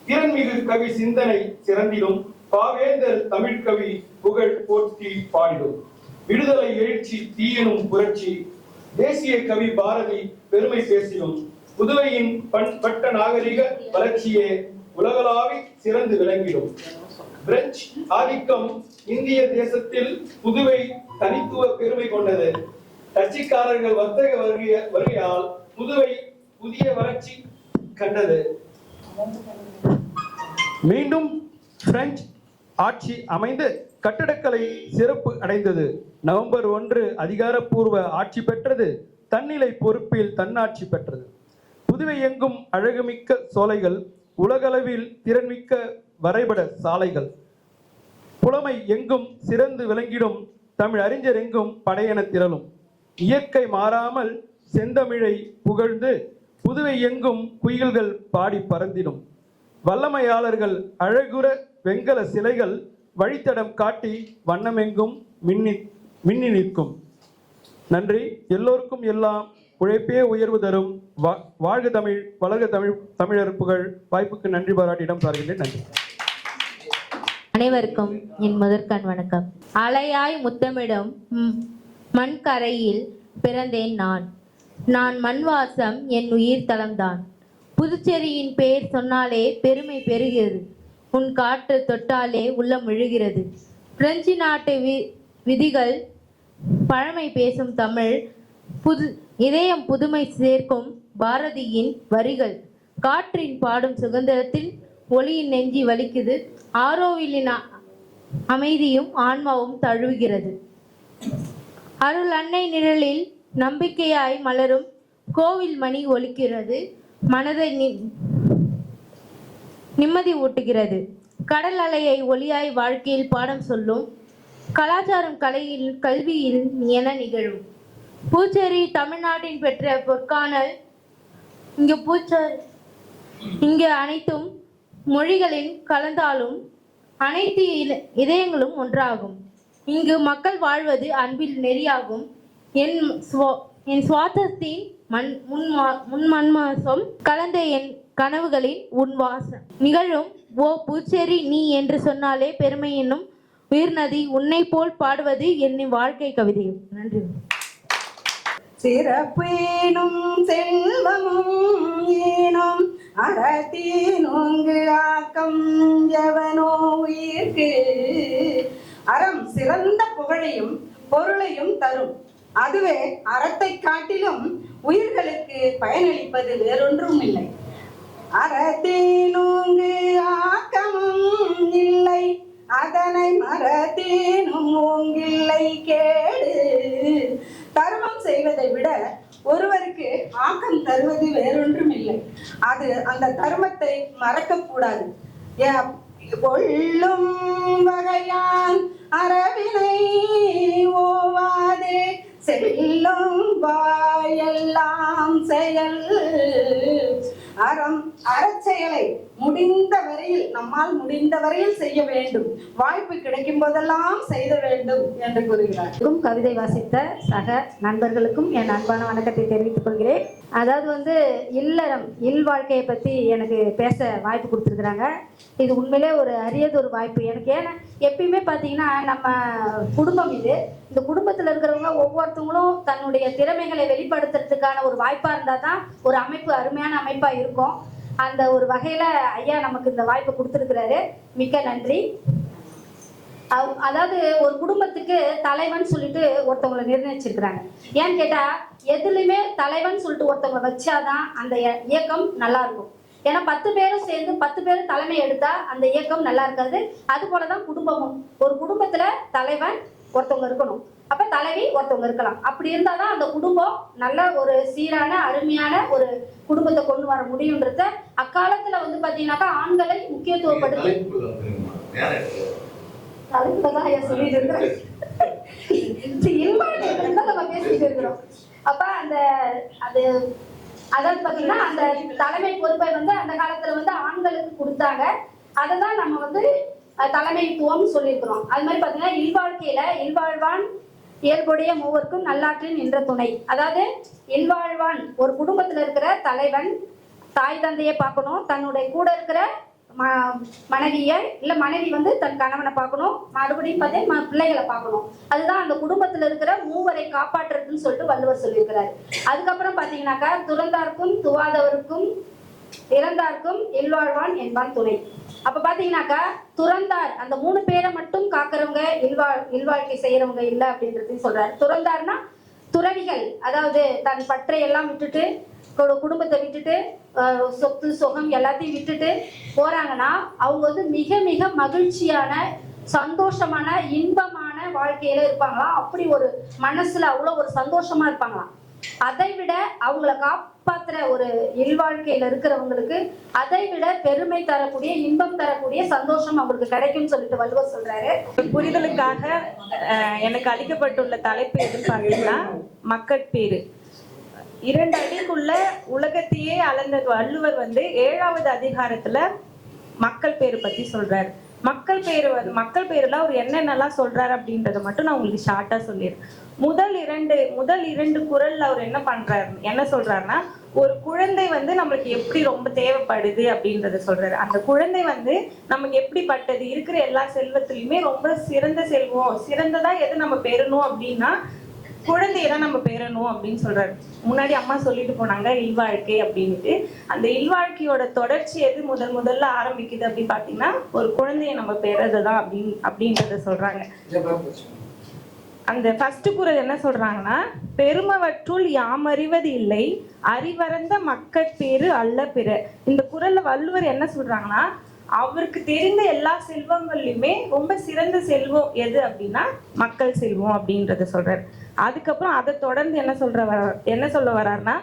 திறன்மிகு கவி சிந்தனை சிறந்திடும், பாவேந்தர் தமிழ் கவி புகழ் போற்றி பாடிடும், விடுதலை எழுச்சி தீயனும் புரட்சி தேசிய கவி பாரதி பெருமை பேசிடும், புதுவையின் பண்பட்ட நாகரிக வளர்ச்சியே உலகளாவி சிறந்து விளங்கிடும். பிரெஞ்சு ஆதிக்கம் இந்திய தேசத்தில் புதுவை தனித்துவ பெருமை கொண்டது. டச்சுக்காரர்கள் வர்த்தக வருகையால் புதுவை புதிய வளர்ச்சி கண்டது. மீண்டும் பிரெஞ்சு ஆட்சி அமைந்து கட்டடக்கலை சிறப்பு அடைந்தது. நவம்பர் 1 அதிகாரப்பூர்வ ஆட்சி பெற்றது. தன்னிலை பொறுப்பில் தன்னாட்சி பெற்றது. புதுவை எங்கும் அழகுமிக்க சோலைகள், உலகளவில் திறன்மிக்க வரைபட சாலைகள், புலமை எங்கும் சிறந்து விளங்கிடும், தமிழ் அறிஞர் எங்கும் படையென திரளும், இயற்கை மாறாமல் செந்தமிழை புகழ்ந்து புதுவை எங்கும் குயில்கள் பாடி பறந்திடும், வல்லமையாளர்கள் அழகுற வெங்கல சிலைகள் வழித்தடம் காட்டி வண்ணமெங்கும் மின்னி நிற்கும். நன்றி. எல்லோருக்கும் எல்லாம் உழைப்பே உயர்வு தரும். வாழ்க தமிழ், வளர்க தமிழ், தமிழர் புகழ். வாய்ப்புக்கு நன்றி பாராட்டி இடம் சார்கின்றேன். நன்றி. அனைவருக்கும் என் முதற்கண் வணக்கம். அலையாய் முத்தமிடும் மண்கரையில் பிறந்தேன் நான். நான் மண்வாசம் என் உயிர் தளம்தான். புதுச்சேரியின் பெயர் சொன்னாலே பெருமை பெறுகிறது. உன் காற்று தொட்டாலே உள்ளம் விழுகிறது. பிரெஞ்சு நாட்டு விதிகள் பழமை பேசும் தமிழ், இதயம் புதுமை சேர்க்கும் பாரதியின் வரிகள், காற்றின் பாடும் சுதந்திரத்தில் ஒளியின் நெஞ்சி வலிக்குது, ஆரோவிலின் அமைதியும் ஆன்மாவும் தழுவுகிறது. அருள் அன்னை நிழலில் நம்பிக்கையாய் மலரும் கோவில் மணி ஒலிக்கிறது, மனதை நிம்மதி ஊட்டுகிறது. கடல் அலையை ஒளியாய் வாழ்க்கையில் பாடம் சொல்லும், கலாச்சாரம் கலையில் கல்வியில் என நிகழும். பூச்சேரி தமிழ்நாட்டின் பெற்ற பொற்கானல். இங்கு இங்கு அனைத்தும் மொழிகளின் கலந்தாலும் அனைத்து இதயங்களும் ஒன்றாகும். இங்கு மக்கள் வாழ்வது அன்பில் நெறியாகும். என் சுவாசத்தின் முன்மன்மாசம் கலந்த என் கனவுகளின் உன்வாசம் நிகழும். ஓ புதுச்சேரி நீ என்று சொன்னாலே பெருமை என்னும் உயிர் நதி உன்னை போல் பாடுவது என் வாழ்க்கை கவிதை. நன்றி. சிறப்பேனும் செல்வமும் ஏனும் அறத்தீனுங்கு ஆக்கம் எவனோ உயிர்க்கு அறம் சிறந்த புகழையும் பொருளையும் தரும். அதுவே அறத்தை காட்டிலும் உயிர்களுக்கு பயனளிப்பது வேறொன்றும் இல்லை. அறத்தீனுங்கு ஆக்கமும் இல்லை, அதனை மறத்தீனும் ஓங்கில்லை கேடு. தர்மம் செய்வதை விட ஒருவருக்கு ஆக்கம் தருவது வேறொன்றும் இல்லை. அது அந்த தர்மத்தை மறக்க கூடாது. கொள்ளும் வகையான் அறவினை ஓவாதே செல்லும் வாயெல்லாம் செயல். அறச்செயலை முடிந்த வரையில் நம்மால் முடிந்த வரையில் செய்ய வேண்டும். வாய்ப்பு கிடைக்கும் போதெல்லாம் செய்த வேண்டும் என்று கூறுகிறார். கவிதை வாசித்த சக நண்பர்களுக்கும் என் அன்பான வணக்கத்தை தெரிவித்துக் கொள்கிறேன். அதாவது இல்லறம் வாழ்க்கையை பற்றி எனக்கு பேச வாய்ப்பு கொடுத்துருக்குறாங்க. இது உண்மையிலே ஒரு அரியதொரு வாய்ப்பு எனக்கு. ஏன்னா எப்பயுமே பார்த்தீங்கன்னா நம்ம குடும்பம் இந்த குடும்பத்தில் இருக்கிறவங்க ஒவ்வொருத்தவங்களும் தன்னுடைய திறமைகளை வெளிப்படுத்துறதுக்கான ஒரு வாய்ப்பாக இருந்தால் தான் ஒரு அமைப்பு அருமையான அமைப்பாக இருக்கும். அந்த ஒரு வகையில் ஐயா நமக்கு இந்த வாய்ப்பை கொடுத்துருக்கிறாரு. மிக்க நன்றி. அதாவது ஒரு குடும்பத்துக்கு தலைவன் சொல்லிட்டு ஒருத்தவங்களை நிர்ணயிச்சிருக்கிறாங்க. ஏன்னு கேட்டால் எதுலையுமே தலைவன் சொல்லிட்டு ஒருத்தவங்களை வச்சாதான் அந்த இயக்கம் நல்லா இருக்கும். ஏன்னா 10 பேரும் சேர்ந்து 10 பேரும் தலைமை எடுத்தா அந்த இயக்கம் நல்லா இருக்காது. அது போலதான் குடும்பமும். ஒரு குடும்பத்துல தலைவன் ஒருத்தவங்க இருக்கணும், அப்ப தலைவி ஒருத்தவங்க இருக்கலாம். அப்படி இருந்தாதான் அந்த குடும்பம் நல்ல ஒரு சீரான அருமையான ஒரு குடும்பத்தை கொண்டு வர முடியும்ன்றத அக்காலத்துல பாத்தீங்கன்னாக்கா ஆண்களை முக்கியத்துவப்படுத்தி தலைப்புதான் ஐயா சொல்லிட்டு இருக்கிறேன். நம்ம பேசிட்டு இருக்கிறோம். அப்ப அது அதாவது பாத்தீங்கன்னா அந்த தலைமை பொறுப்பை அந்த காலத்துல ஆண்களுக்கு கொடுத்தாங்க. அதை தான் நம்ம தலைமைத்துவம் சொல்லியிருக்கிறோம். அது மாதிரி பாத்தீங்கன்னா இல்வாழ்க்கையில இல்வாழ்வான் இயல்புடைய மூவருக்கும் நல்லாற்றின் என்ற துணை. அதாவது இல்வாழ்வான் ஒரு குடும்பத்துல இருக்கிற தலைவன் தாய் தந்தையை பார்க்கணும், தன்னுடைய கூட இருக்கிற மனைவியை இல்ல மனைவி தன் கணவனை பார்க்கணும், மறுபடியும் பார்த்தா பிள்ளைகளை பார்க்கணும். அதுதான் அந்த குடும்பத்துல இருக்கிற மூவரை காப்பாற்றுறதுன்னு சொல்லிட்டு வள்ளுவர் சொல்லியிருக்கிறாரு. அதுக்கப்புறம் பாத்தீங்கன்னாக்கா துறந்தார்க்கும் துவாதவருக்கும் இறந்தார்க்கும் இல்வாழ்வான் என்பான் துணை. அப்ப பாத்தீங்கன்னாக்கா துறந்தார் அந்த 3 பேரை மட்டும் காக்கிறவங்க இல்வாழ்க்கை செய்யறவங்க இல்லை அப்படின்றதையும் சொல்றாரு. துறந்தார்னா துறவிகள், அதாவது தன் பற்றை எல்லாம் விட்டுட்டு குடும்பத்தை விட்டுட்டு சொத்து சுகம் எல்லாத்தையும் விட்டுட்டு போறாங்கன்னா அவங்க மிக மிக மகிழ்ச்சியான சந்தோஷமான இன்பமான வாழ்க்கையில இருப்பாங்களாம். அப்படி ஒரு மனசுல அவ்வளவு ஒரு சந்தோஷமா இருப்பாங்களாம். அதை விட அவங்கள காப்பாத்துற ஒரு இல்வாழ்க்கையில இருக்கிறவங்களுக்கு அதை விட பெருமை தரக்கூடிய இன்பம் தரக்கூடிய சந்தோஷம் அவங்களுக்கு கிடைக்கும்னு சொல்லிட்டு வள்ளுவர் சொல்றாரு. புரிதலுக்காக எனக்கு அளிக்கப்பட்டுள்ள தலைப்பு எதுன்னு பாத்தீங்கன்னா மக்கட்பேறு. 2 அடிக்குள்ள உலகத்தையே அளந்த வள்ளுவர் 7வது அதிகாரத்துல மக்கள் பேரு பத்தி சொல்றாரு. மக்கள் பேருல அவர் என்னென்னலாம் சொல்றாரு அப்படின்றத மட்டும் நான் உங்களுக்கு ஷார்ட்டா சொல்லிடுறேன். முதல் இரண்டு குறள்ல அவர் என்ன சொல்றாருன்னா, ஒரு குழந்தை நம்மளுக்கு எப்படி ரொம்ப தேவைப்படுது அப்படின்றத சொல்றாரு. அந்த குழந்தை நமக்கு எப்படிப்பட்டது, இருக்கிற எல்லா செல்வத்திலுமே ரொம்ப சிறந்த செல்வம், சிறந்ததா எது நம்ம பெறணும் அப்படின்னா குழந்தையதான் நம்ம பெறணும் அப்படின்னு சொல்றாரு. முன்னாடி அம்மா சொல்லிட்டு போனாங்க இல்வாழ்க்கை அப்படின்ட்டு. அந்த இல்வாழ்க்கையோட தொடர்ச்சி எது முதல்ல ஆரம்பிக்குது அப்படின்னு பாத்தீங்கன்னா ஒரு குழந்தைய நம்ம பெறதுதான் அப்படின்றத சொல்றாங்க. அந்த ஃபர்ஸ்ட் குறள் என்ன சொல்றாங்கன்னா, பெருமவற்றுள் யாமறிவது இல்லை அறிவறந்த மக்கட்பேறு அல்ல பிற. இந்த குறள்ல வள்ளுவர் என்ன சொல்றாங்கன்னா, அவருக்கு தெரிந்த எல்லா செல்வங்கள்லையுமே ரொம்ப சிறந்த செல்வம் எது அப்படின்னா மக்கள் செல்வம் அப்படின்றத சொல்றாரு. அதுக்கப்புறம் அதை தொடர்ந்து என்ன சொல்ல வர்றாருன்னா,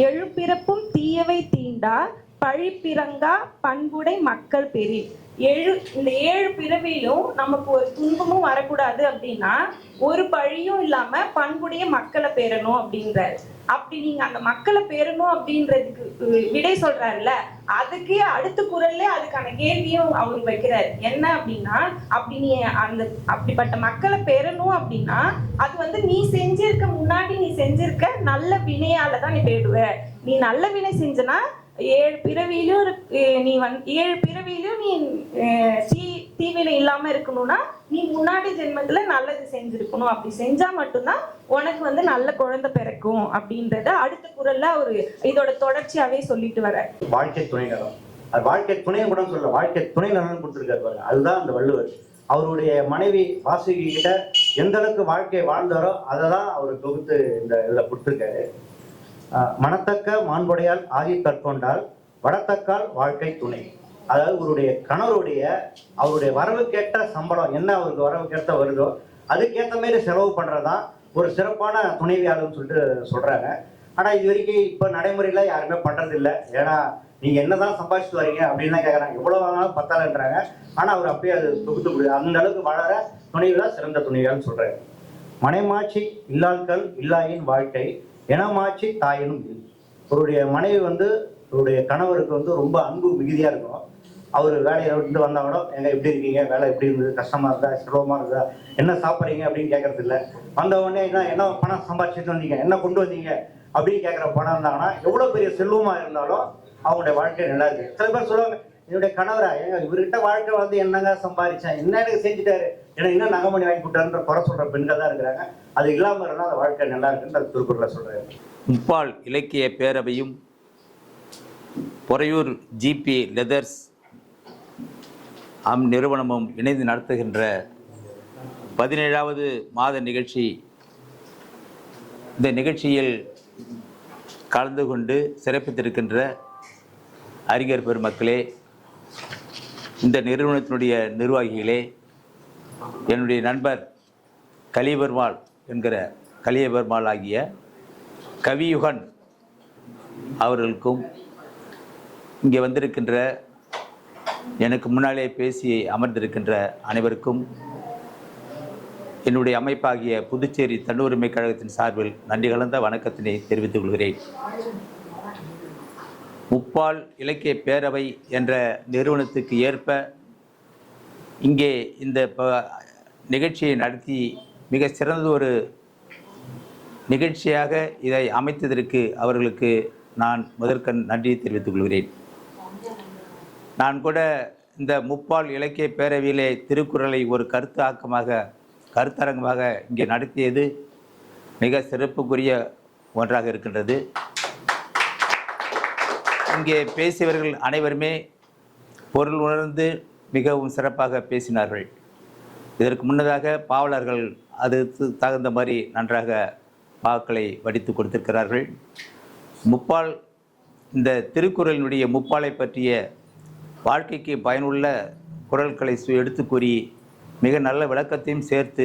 எழுப்பிறப்பும் தீயவை தீண்டா பழிப்பிறங்கா பண்புடை மக்கள் பெரிய. இந்த 7 பிறவியிலும் நமக்கு ஒரு துன்பமும் வரக்கூடாது அப்படின்னா ஒரு பழியும் இல்லாம பண்புடைய மக்களை பெறணும் அப்படின்றாரு. அப்படி நீங்க அந்த மக்களை பெறணும் அப்படின்றதுக்கு விடை சொல்றாருல்ல, அதுக்கு அடுத்த குறள்ல அதுக்கான கேள்வியும் அவர் வைக்கிறாரு. என்ன அப்படின்னா, அப்படி நீ அப்படிப்பட்ட மக்களை பெறணும் அப்படின்னா அது வந்து நீ முன்னாடி நீ செஞ்சிருக்க நல்ல வினையால தான் நீ பெறுவ. நீ நல்ல வினை செஞ்சனா 7 பிறவியிலும் நீ 7 பிறவியிலும் நீ தீவினை இல்லாம இருக்கணும்னா நீ முன்னாடி ஜென்மத்துல நல்லது செஞ்சிருக்கணும். அப்படி செஞ்சா மட்டும்தான் உனக்கு வந்து நல்ல குழந்தை பிறக்கும் அப்படின்றத அடுத்த குறள்ல அவரு இதோட தொடர்ச்சியாவே சொல்லிட்டு வர. வாழ்க்கை துணை நலம், அது வாழ்க்கை துணையை கூட சொல்ல, வாழ்க்கை துணை நலன் கொடுத்துருக்காரு பாருங்க. அதுதான் அந்த வள்ளுவர். அவருடைய மனைவி வாசுகி கிட்ட எந்த அளவுக்கு வாழ்க்கையை வாழ்ந்தாரோ அதை தான் அவர் தொகுத்து இந்த இதில் கொடுத்துருக்காரு. மனத்தக்க மாண்புடையால் ஆகி கற்கொண்டால் வடத்தக்கால் வாழ்க்கை துணை. அதாவது அவருடைய கணவருடைய அவருடைய வரவுக்கேற்ற சம்பளம் என்ன அவருக்கு வரவுக்கேற்ற வருதோ அதுக்கேற்ற மாதிரி செலவு பண்ணுறதான் ஒரு சிறப்பான துணைவியாளர்னு சொல்லிட்டு சொல்கிறாங்க. ஆனால் இது வரைக்கும் இப்போ நடைமுறையில் யாருமே பண்ணுறதில்ல. ஏன்னா நீங்கள் என்ன தான் சம்பாதிச்சுட்டு வரீங்க அப்படின்னு தான் கேட்குறாங்க. எவ்வளோ வாங்கினாலும் பத்தாலன்றாங்க. ஆனால் அவர் அப்படியே அது தொகுத்து கொடுக்குது. அந்த அளவுக்கு வளர துணைவியா சிறந்த துணைவியான்னு சொல்கிறாரு. மனைமாட்சி இல்லாள்கள் இல்லாயின் வாழ்க்கை எனமாட்சி தாயினும். அவருடைய மனைவி வந்து அவருடைய கணவருக்கு வந்து ரொம்ப அன்பு மிகுதியாக இருக்கும். அவர் வேலையை விட்டு வந்தாங்களோ எங்க எப்படி இருக்கீங்க, வேலை எப்படி இருந்தது, கஷ்டமா இருந்தா சிரமமா இருந்தா, என்ன சாப்பிட்றீங்க அப்படின்னு கேட்கறது இல்லை. வந்த உடனே என்ன பணம் சம்பாதிச்சுட்டு வந்தீங்க, என்ன கொண்டு வந்தீங்க அப்படின்னு கேட்குற பணம் இருந்தாங்கன்னா எவ்வளோ பெரிய செல்வமாக இருந்தாலும் அவங்களுடைய வாழ்க்கை நல்லா இருக்கு. சில பேர் சொல்லுவாங்க, என்னுடைய கணவரா இவர்கிட்ட வாழ்க்கை வந்து என்னங்க சம்பாதிச்சேன், என்ன எனக்கு செஞ்சுட்டாரு, ஏன்னா இன்னும் நகைமணி வாங்கி கொடுத்தாருன்ற குறை சொல்ற பெண்கள் தான் இருக்கிறாங்க. அது இல்லாமல் இருந்தால் அந்த வாழ்க்கை நல்லா இருக்குன்னு அது திருக்குறளை சொல்றாரு. முப்பால் இலக்கிய பேரவையும் பொறையூர் ஜிபி லெதர்ஸ் நிறுவனமும் இணைந்து நடத்துகின்ற 17வது மாத நிகழ்ச்சி. இந்த நிகழ்ச்சியில் கலந்து கொண்டு சிறப்பித்திருக்கின்ற அறிஞர் பெருமக்களே, இந்த நிறுவனத்தினுடைய நிர்வாகிகளே, என்னுடைய நண்பர் கலியபெருமாள் என்கிற கலியபெருமாள் ஆகிய கவியுகன் அவர்களுக்கும், இங்கே வந்திருக்கின்ற எனக்கு முன்னாலே பேசி அமர்ந்திருக்கின்ற அனைவருக்கும் என்னுடைய அமைப்பாகிய புதுச்சேரி தன்னுரிமை கழகத்தின் சார்பில் நன்றி கலந்த வணக்கத்தினை தெரிவித்துக் கொள்கிறேன். முப்பால் இலக்கிய பேரவை என்ற நிறுவனத்துக்கு ஏற்ப இங்கே இந்த நிகழ்ச்சியை நடத்தி மிக சிறந்த ஒரு நிகழ்ச்சியாக இதை அமைத்ததற்கு அவர்களுக்கு நான் முதற்கண் நன்றியை தெரிவித்துக் கொள்கிறேன். நான் கூட இந்த முப்பால் இலக்கிய பேரவையிலே திருக்குறளை ஒரு கருத்தரங்கமாக இங்கே நடத்தியது மிக சிறப்புக்குரிய ஒன்றாக இருக்கின்றது. இங்கே பேசியவர்கள் அனைவருமே பொருள் உணர்ந்து மிகவும் சிறப்பாக பேசினார்கள். இதற்கு முன்னதாக பாவலர்கள் அது தகுந்த மாதிரி நன்றாக பாக்களை வடித்து கொடுத்திருக்கிறார்கள். முப்பால் இந்த திருக்குறளினுடைய முப்பாலை பற்றிய வாழ்க்கைக்கு பயனுள்ள குறள்களை எடுத்து கூறி மிக நல்ல விளக்கத்தையும் சேர்த்து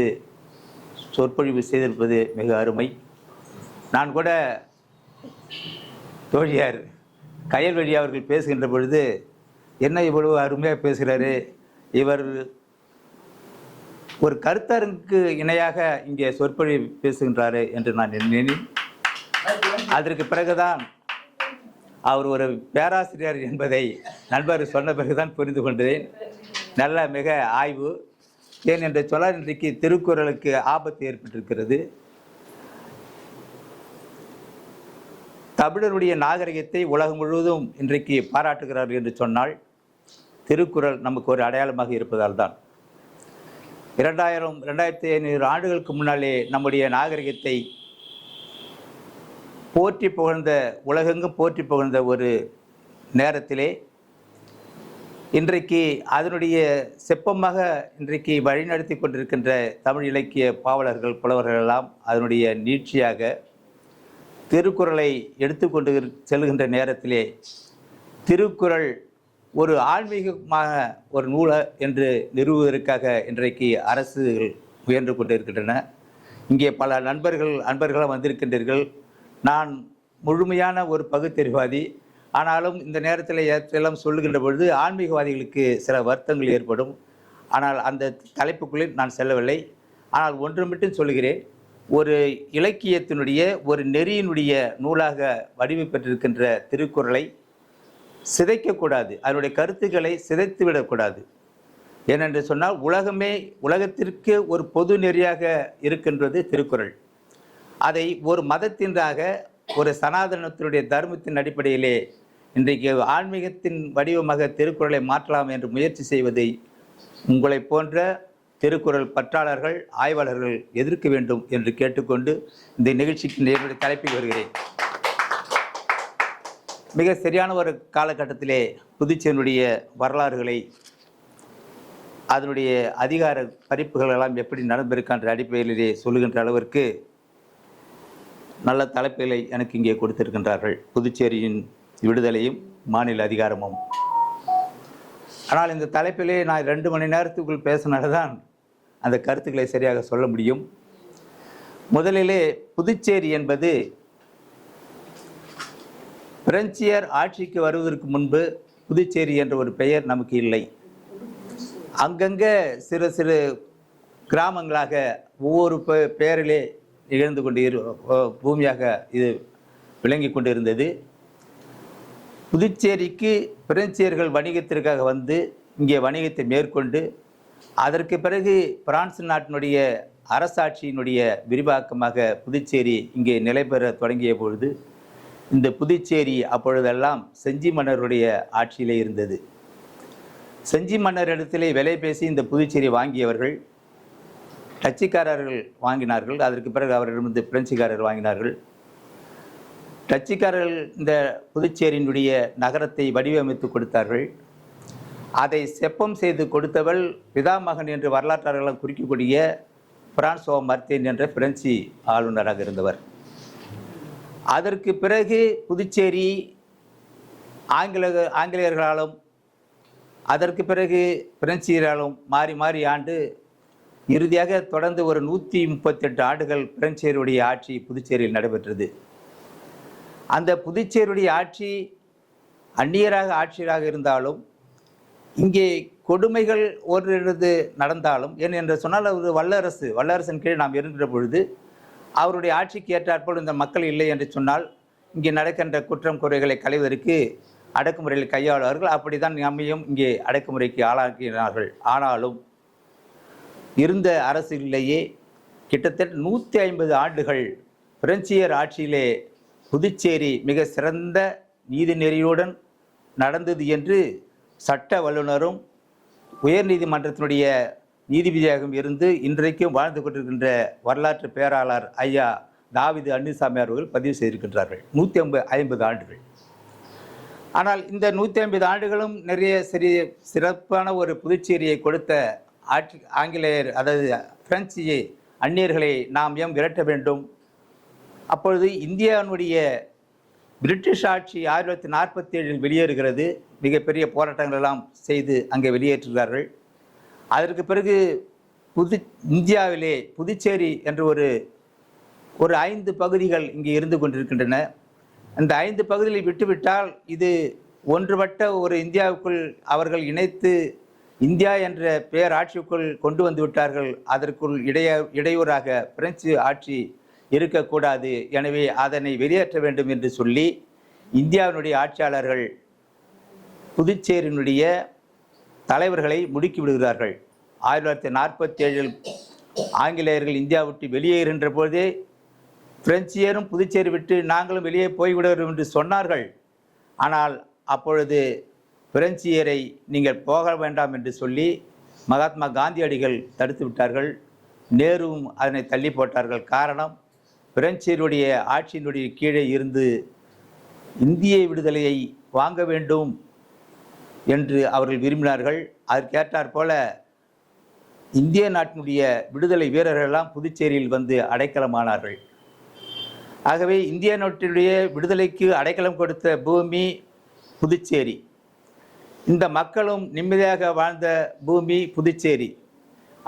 சொற்பொழிவு செய்திருப்பது மிக அருமை. நான் கூட தோழியார் கயல்வழி அவர்கள் பேசுகின்ற பொழுது என்ன இவ்வளவு அருமையாக பேசுகிறாரு, இவர் ஒரு கருத்தரங்குக்கு இணையாக இங்கே சொற்பொழிவு பேசுகின்றாரு என்று நான் எண்ணினேன். அதற்கு பிறகுதான் அவர் ஒரு பேராசிரியர் என்பதை நண்பர் சொன்ன பிறகுதான் புரிந்து கொண்டேன். நல்ல மிக ஆய்வு. ஏன் என்று சொன்னால் இன்றைக்கு திருக்குறளுக்கு ஆபத்து ஏற்பட்டிருக்கிறது. தமிழருடைய நாகரிகத்தை உலகம் முழுவதும் இன்றைக்கு பாராட்டுகிறார்கள் என்று சொன்னால் திருக்குறள் நமக்கு ஒரு அடையாளமாக இருப்பதால் தான். 2500 ஆண்டுகளுக்கு முன்னாலே நம்முடைய நாகரிகத்தை போற்றி புகழ்ந்த, உலகெங்கும் போற்றி புகழ்ந்த ஒரு நேரத்திலே இன்றைக்கு அதனுடைய செப்பமாக இன்றைக்கு வழிநடத்தி கொண்டிருக்கின்ற தமிழ் இலக்கிய பாவலர்கள் புலவர்கள் எல்லாம் அதனுடைய நீட்சியாக திருக்குறளை எடுத்துக்கொண்டு செல்கின்ற நேரத்திலே திருக்குறள் ஒரு ஆன்மீகமாக ஒரு நூல் என்று நிறுவுவதற்காக இன்றைக்கு அரசுகள் முயன்று கொண்டிருக்கின்றன. இங்கே பல அன்பர்களாக வந்திருக்கின்றீர்கள். நான் முழுமையான ஒரு பகுத்தறிவாதி. ஆனாலும் இந்த நேரத்தில் எல்லாம் சொல்லுகின்ற பொழுது ஆன்மீகவாதிகளுக்கு சில வருத்தங்கள் ஏற்படும். ஆனால் அந்த தலைப்புக்குள்ளே நான் செல்லவில்லை. ஆனால் ஒன்று மட்டும் சொல்லுகிறேன், ஒரு இலக்கியத்தினுடைய ஒரு நெறியினுடைய நூலாக வடிவமைப்பெற்றிருக்கின்ற திருக்குறளை சிதைக்கக்கூடாது, அதனுடைய கருத்துக்களை சிதைத்து விடக்கூடாது. ஏனென்று சொன்னால் உலகத்திற்கு ஒரு பொது நெறியாக இருக்கின்றது திருக்குறள். அதை ஒரு மதத்தின்றாக, ஒரு சனாதனத்தினுடைய தர்மத்தின் அடிப்படையிலே இன்றைக்கு ஆன்மீகத்தின் வடிவமாக திருக்குறளை மாற்றலாம் என்று முயற்சி செய்வதை உங்களை போன்ற திருக்குறள் பற்றாளர்கள், ஆய்வாளர்கள் எதிர்க்க வேண்டும் என்று கேட்டுக்கொண்டு இந்த நிகழ்ச்சிக்கு என்னுடைய தலைப்பில் வருகிறேன். மிக சரியான ஒரு காலகட்டத்திலே புதுச்சேரியினுடைய வரலாறுகளை, அதனுடைய அதிகார பறிப்புகள் எல்லாம் எப்படி நடந்திருக்கின்ற அடிப்படையிலே சொல்லுகின்ற அளவிற்கு நல்ல தலைப்புகளை எனக்கு இங்கே கொடுத்திருக்கின்றார்கள். புதுச்சேரியின் விடுதலையும் மாநில அதிகாரமும். ஆனால் இந்த தலைப்பிலே நான் 2 மணி நேரத்துக்குள் பேசினால்தான் அந்த கருத்துக்களை சரியாக சொல்ல முடியும். முதலிலே புதுச்சேரி என்பது பிரெஞ்சியர் ஆட்சிக்கு வருவதற்கு முன்பு புதுச்சேரி என்ற ஒரு பெயர் நமக்கு இல்லை. அங்கங்கே சிறு சிறு கிராமங்களாக ஒவ்வொரு பெயரிலே நிகழ்ந்து கொண்டு பூமியாக இது விளங்கி கொண்டிருந்தது. புதுச்சேரிக்கு பிரெஞ்சியர்கள் வணிகத்திற்காக வந்து இங்கே வணிகத்தை மேற்கொண்டு அதற்கு பிறகு பிரான்ஸ் நாட்டினுடைய அரசாட்சியினுடைய விரிவாக்கமாக புதுச்சேரி இங்கே நிலை பெற தொடங்கிய பொழுது இந்த புதுச்சேரி அப்பொழுதெல்லாம் செஞ்சி மன்னருடைய ஆட்சியிலே இருந்தது. செஞ்சி மன்னரிடத்திலே விலை பேசி இந்த புதுச்சேரி வாங்கியவர்கள் டச்சுக்காரர்கள் வாங்கினார்கள். அதற்கு பிறகு அவரிடமிருந்து பிரெஞ்சுக்காரர்கள் வாங்கினார்கள். டச்சுக்காரர்கள் இந்த புதுச்சேரியினுடைய நகரத்தை வடிவமைத்து கொடுத்தார்கள். அதை செப்பம் செய்து கொடுத்தவள் பிதாமகன் என்று வரலாற்றாளர்கள் குறிக்கக்கூடிய பிரான்சுவா மார்டின் என்ற பிரெஞ்சு ஆளுநராக இருந்தவர். அதற்கு பிறகு புதுச்சேரி ஆங்கிலேயர்களாலும் அதற்கு பிறகு பிரெஞ்சியராலும் மாறி மாறி ஆண்டு இறுதியாக தொடர்ந்து ஒரு 138 ஆண்டுகள் பிரெஞ்சியருடைய ஆட்சி புதுச்சேரியில் நடைபெற்றது. அந்த புதுச்சேரியுடைய ஆட்சி அந்நியராக ஆட்சியராக இருந்தாலும் இங்கே கொடுமைகள் ஓரிடது நடந்தாலும் என்று சொன்னால் ஒரு வல்லரசன் கீழ் நாம் இருக்கின்ற பொழுது அவருடைய ஆட்சிக்கு ஏற்றாற்போல் இந்த மக்கள் இல்லை என்று சொன்னால் இங்கே நடக்கின்ற குற்றம் குறைகளை களைவதற்கு அடக்குமுறையில் கையாளுவார்கள். அப்படி தான் நம்மையும் இங்கே அடக்குமுறைக்கு ஆளாக்கினார்கள். ஆனாலும் இருந்த அரசிலேயே கிட்டத்தட்ட 150 ஆண்டுகள் பிரெஞ்சியர் ஆட்சியிலே புதுச்சேரி மிக சிறந்த நீதி நெறியுடன் நடந்தது என்று சட்ட வல்லுநரும் உயர்நீதிமன்றத்தினுடைய நீதிபதியாகவும் இருந்து இன்றைக்கும் வாழ்ந்து கொண்டிருக்கின்ற வரலாற்று பேராளர் ஐயா தாவீது அன்னிசாமி அவர்கள் பதிவு செய்திருக்கின்றார்கள். 150 ஆண்டுகள். ஆனால் இந்த 150 ஆண்டுகளும் நிறைய சிறப்பான ஒரு புதுச்சேரியை கொடுத்த ஆங்கிலேயர், அதாவது பிரெஞ்சு அந்நியர்களை நாம் ஏன் விரட்ட வேண்டும்? அப்பொழுது இந்தியாவினுடைய பிரிட்டிஷ் ஆட்சி 1947 வெளியேறுகிறது. மிகப்பெரிய போராட்டங்கள் எல்லாம் செய்து அங்கே வெளியேற்றுகிறார்கள். அதற்கு பிறகு இந்தியாவிலே புதுச்சேரி என்ற ஒரு 5 பகுதிகள் இங்கே இருந்து கொண்டிருக்கின்றன. அந்த 5 பகுதிகளை விட்டுவிட்டால் இது ஒன்றுபட்ட ஒரு இந்தியாவுக்குள் அவர்கள் இணைத்து இந்தியா என்ற பேராட்சிக்குள் கொண்டு வந்து விட்டார்கள். அதற்குள் இடையூறாக பிரெஞ்சு ஆட்சி இருக்கக்கூடாது, எனவே அதனை வெளியேற்ற வேண்டும் என்று சொல்லி இந்தியாவினுடைய ஆட்சியாளர்கள் புதுச்சேரியினுடைய தலைவர்களை முடுக்கி விடுகிறார்கள். 1947 ஆங்கிலேயர்கள் இந்தியா விட்டு வெளியேறுகின்ற போதே பிரெஞ்சியரும் புதுச்சேரி விட்டு நாங்களும் வெளியே போய்விடுகிறோம் என்று சொன்னார்கள். ஆனால் அப்பொழுது பிரெஞ்சியரை நீங்கள் போக வேண்டாம் என்று சொல்லி மகாத்மா காந்தியடிகள் தடுத்து விட்டார்கள். நேருவும் அதனை தள்ளி போட்டார்கள். காரணம், பிரெஞ்சியருடைய ஆட்சியினுடைய கீழே இருந்து இந்திய விடுதலையை வாங்க வேண்டும் என்று அவர்கள் விரும்பினார்கள். அதற்கேற்றாற் போல இந்திய நாட்டினுடைய விடுதலை வீரர்களெல்லாம் புதுச்சேரியில் வந்து அடைக்கலமானார்கள். ஆகவே இந்திய நாட்டினுடைய விடுதலைக்கு அடைக்கலம் கொடுத்த பூமி புதுச்சேரி. இந்த மக்களும் நிம்மதியாக வாழ்ந்த பூமி புதுச்சேரி.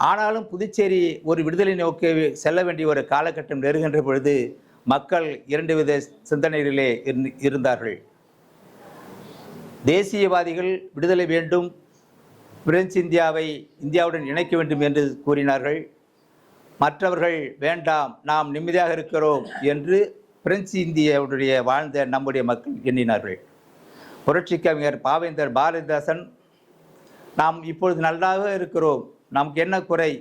ஆனாலும் புதுச்சேரி ஒரு விடுதலை நோக்கி செல்ல வேண்டிய ஒரு காலகட்டம் நெருங்கின்ற பொழுது மக்கள் 2 வித சிந்தனைகளிலே இருந்தார்கள். தேசியவாதிகள் விடுதலை வேண்டும், பிரெஞ்சு இந்தியாவை இந்தியாவுடன் இணைக்க வேண்டும் என்று கூறினார்கள். மற்றவர்கள் வேண்டாம், நாம் நிம்மதியாக இருக்கிறோம் என்று பிரெஞ்சு இந்தியாவுடைய வாழ்ந்த நம்முடைய மக்கள் எண்ணினார்கள். புரட்சி கவிஞர் பாவேந்தர் பாரதிதாசன், நாம் இப்பொழுது நல்லாக இருக்கிறோம், நமக்கு என்ன குறை,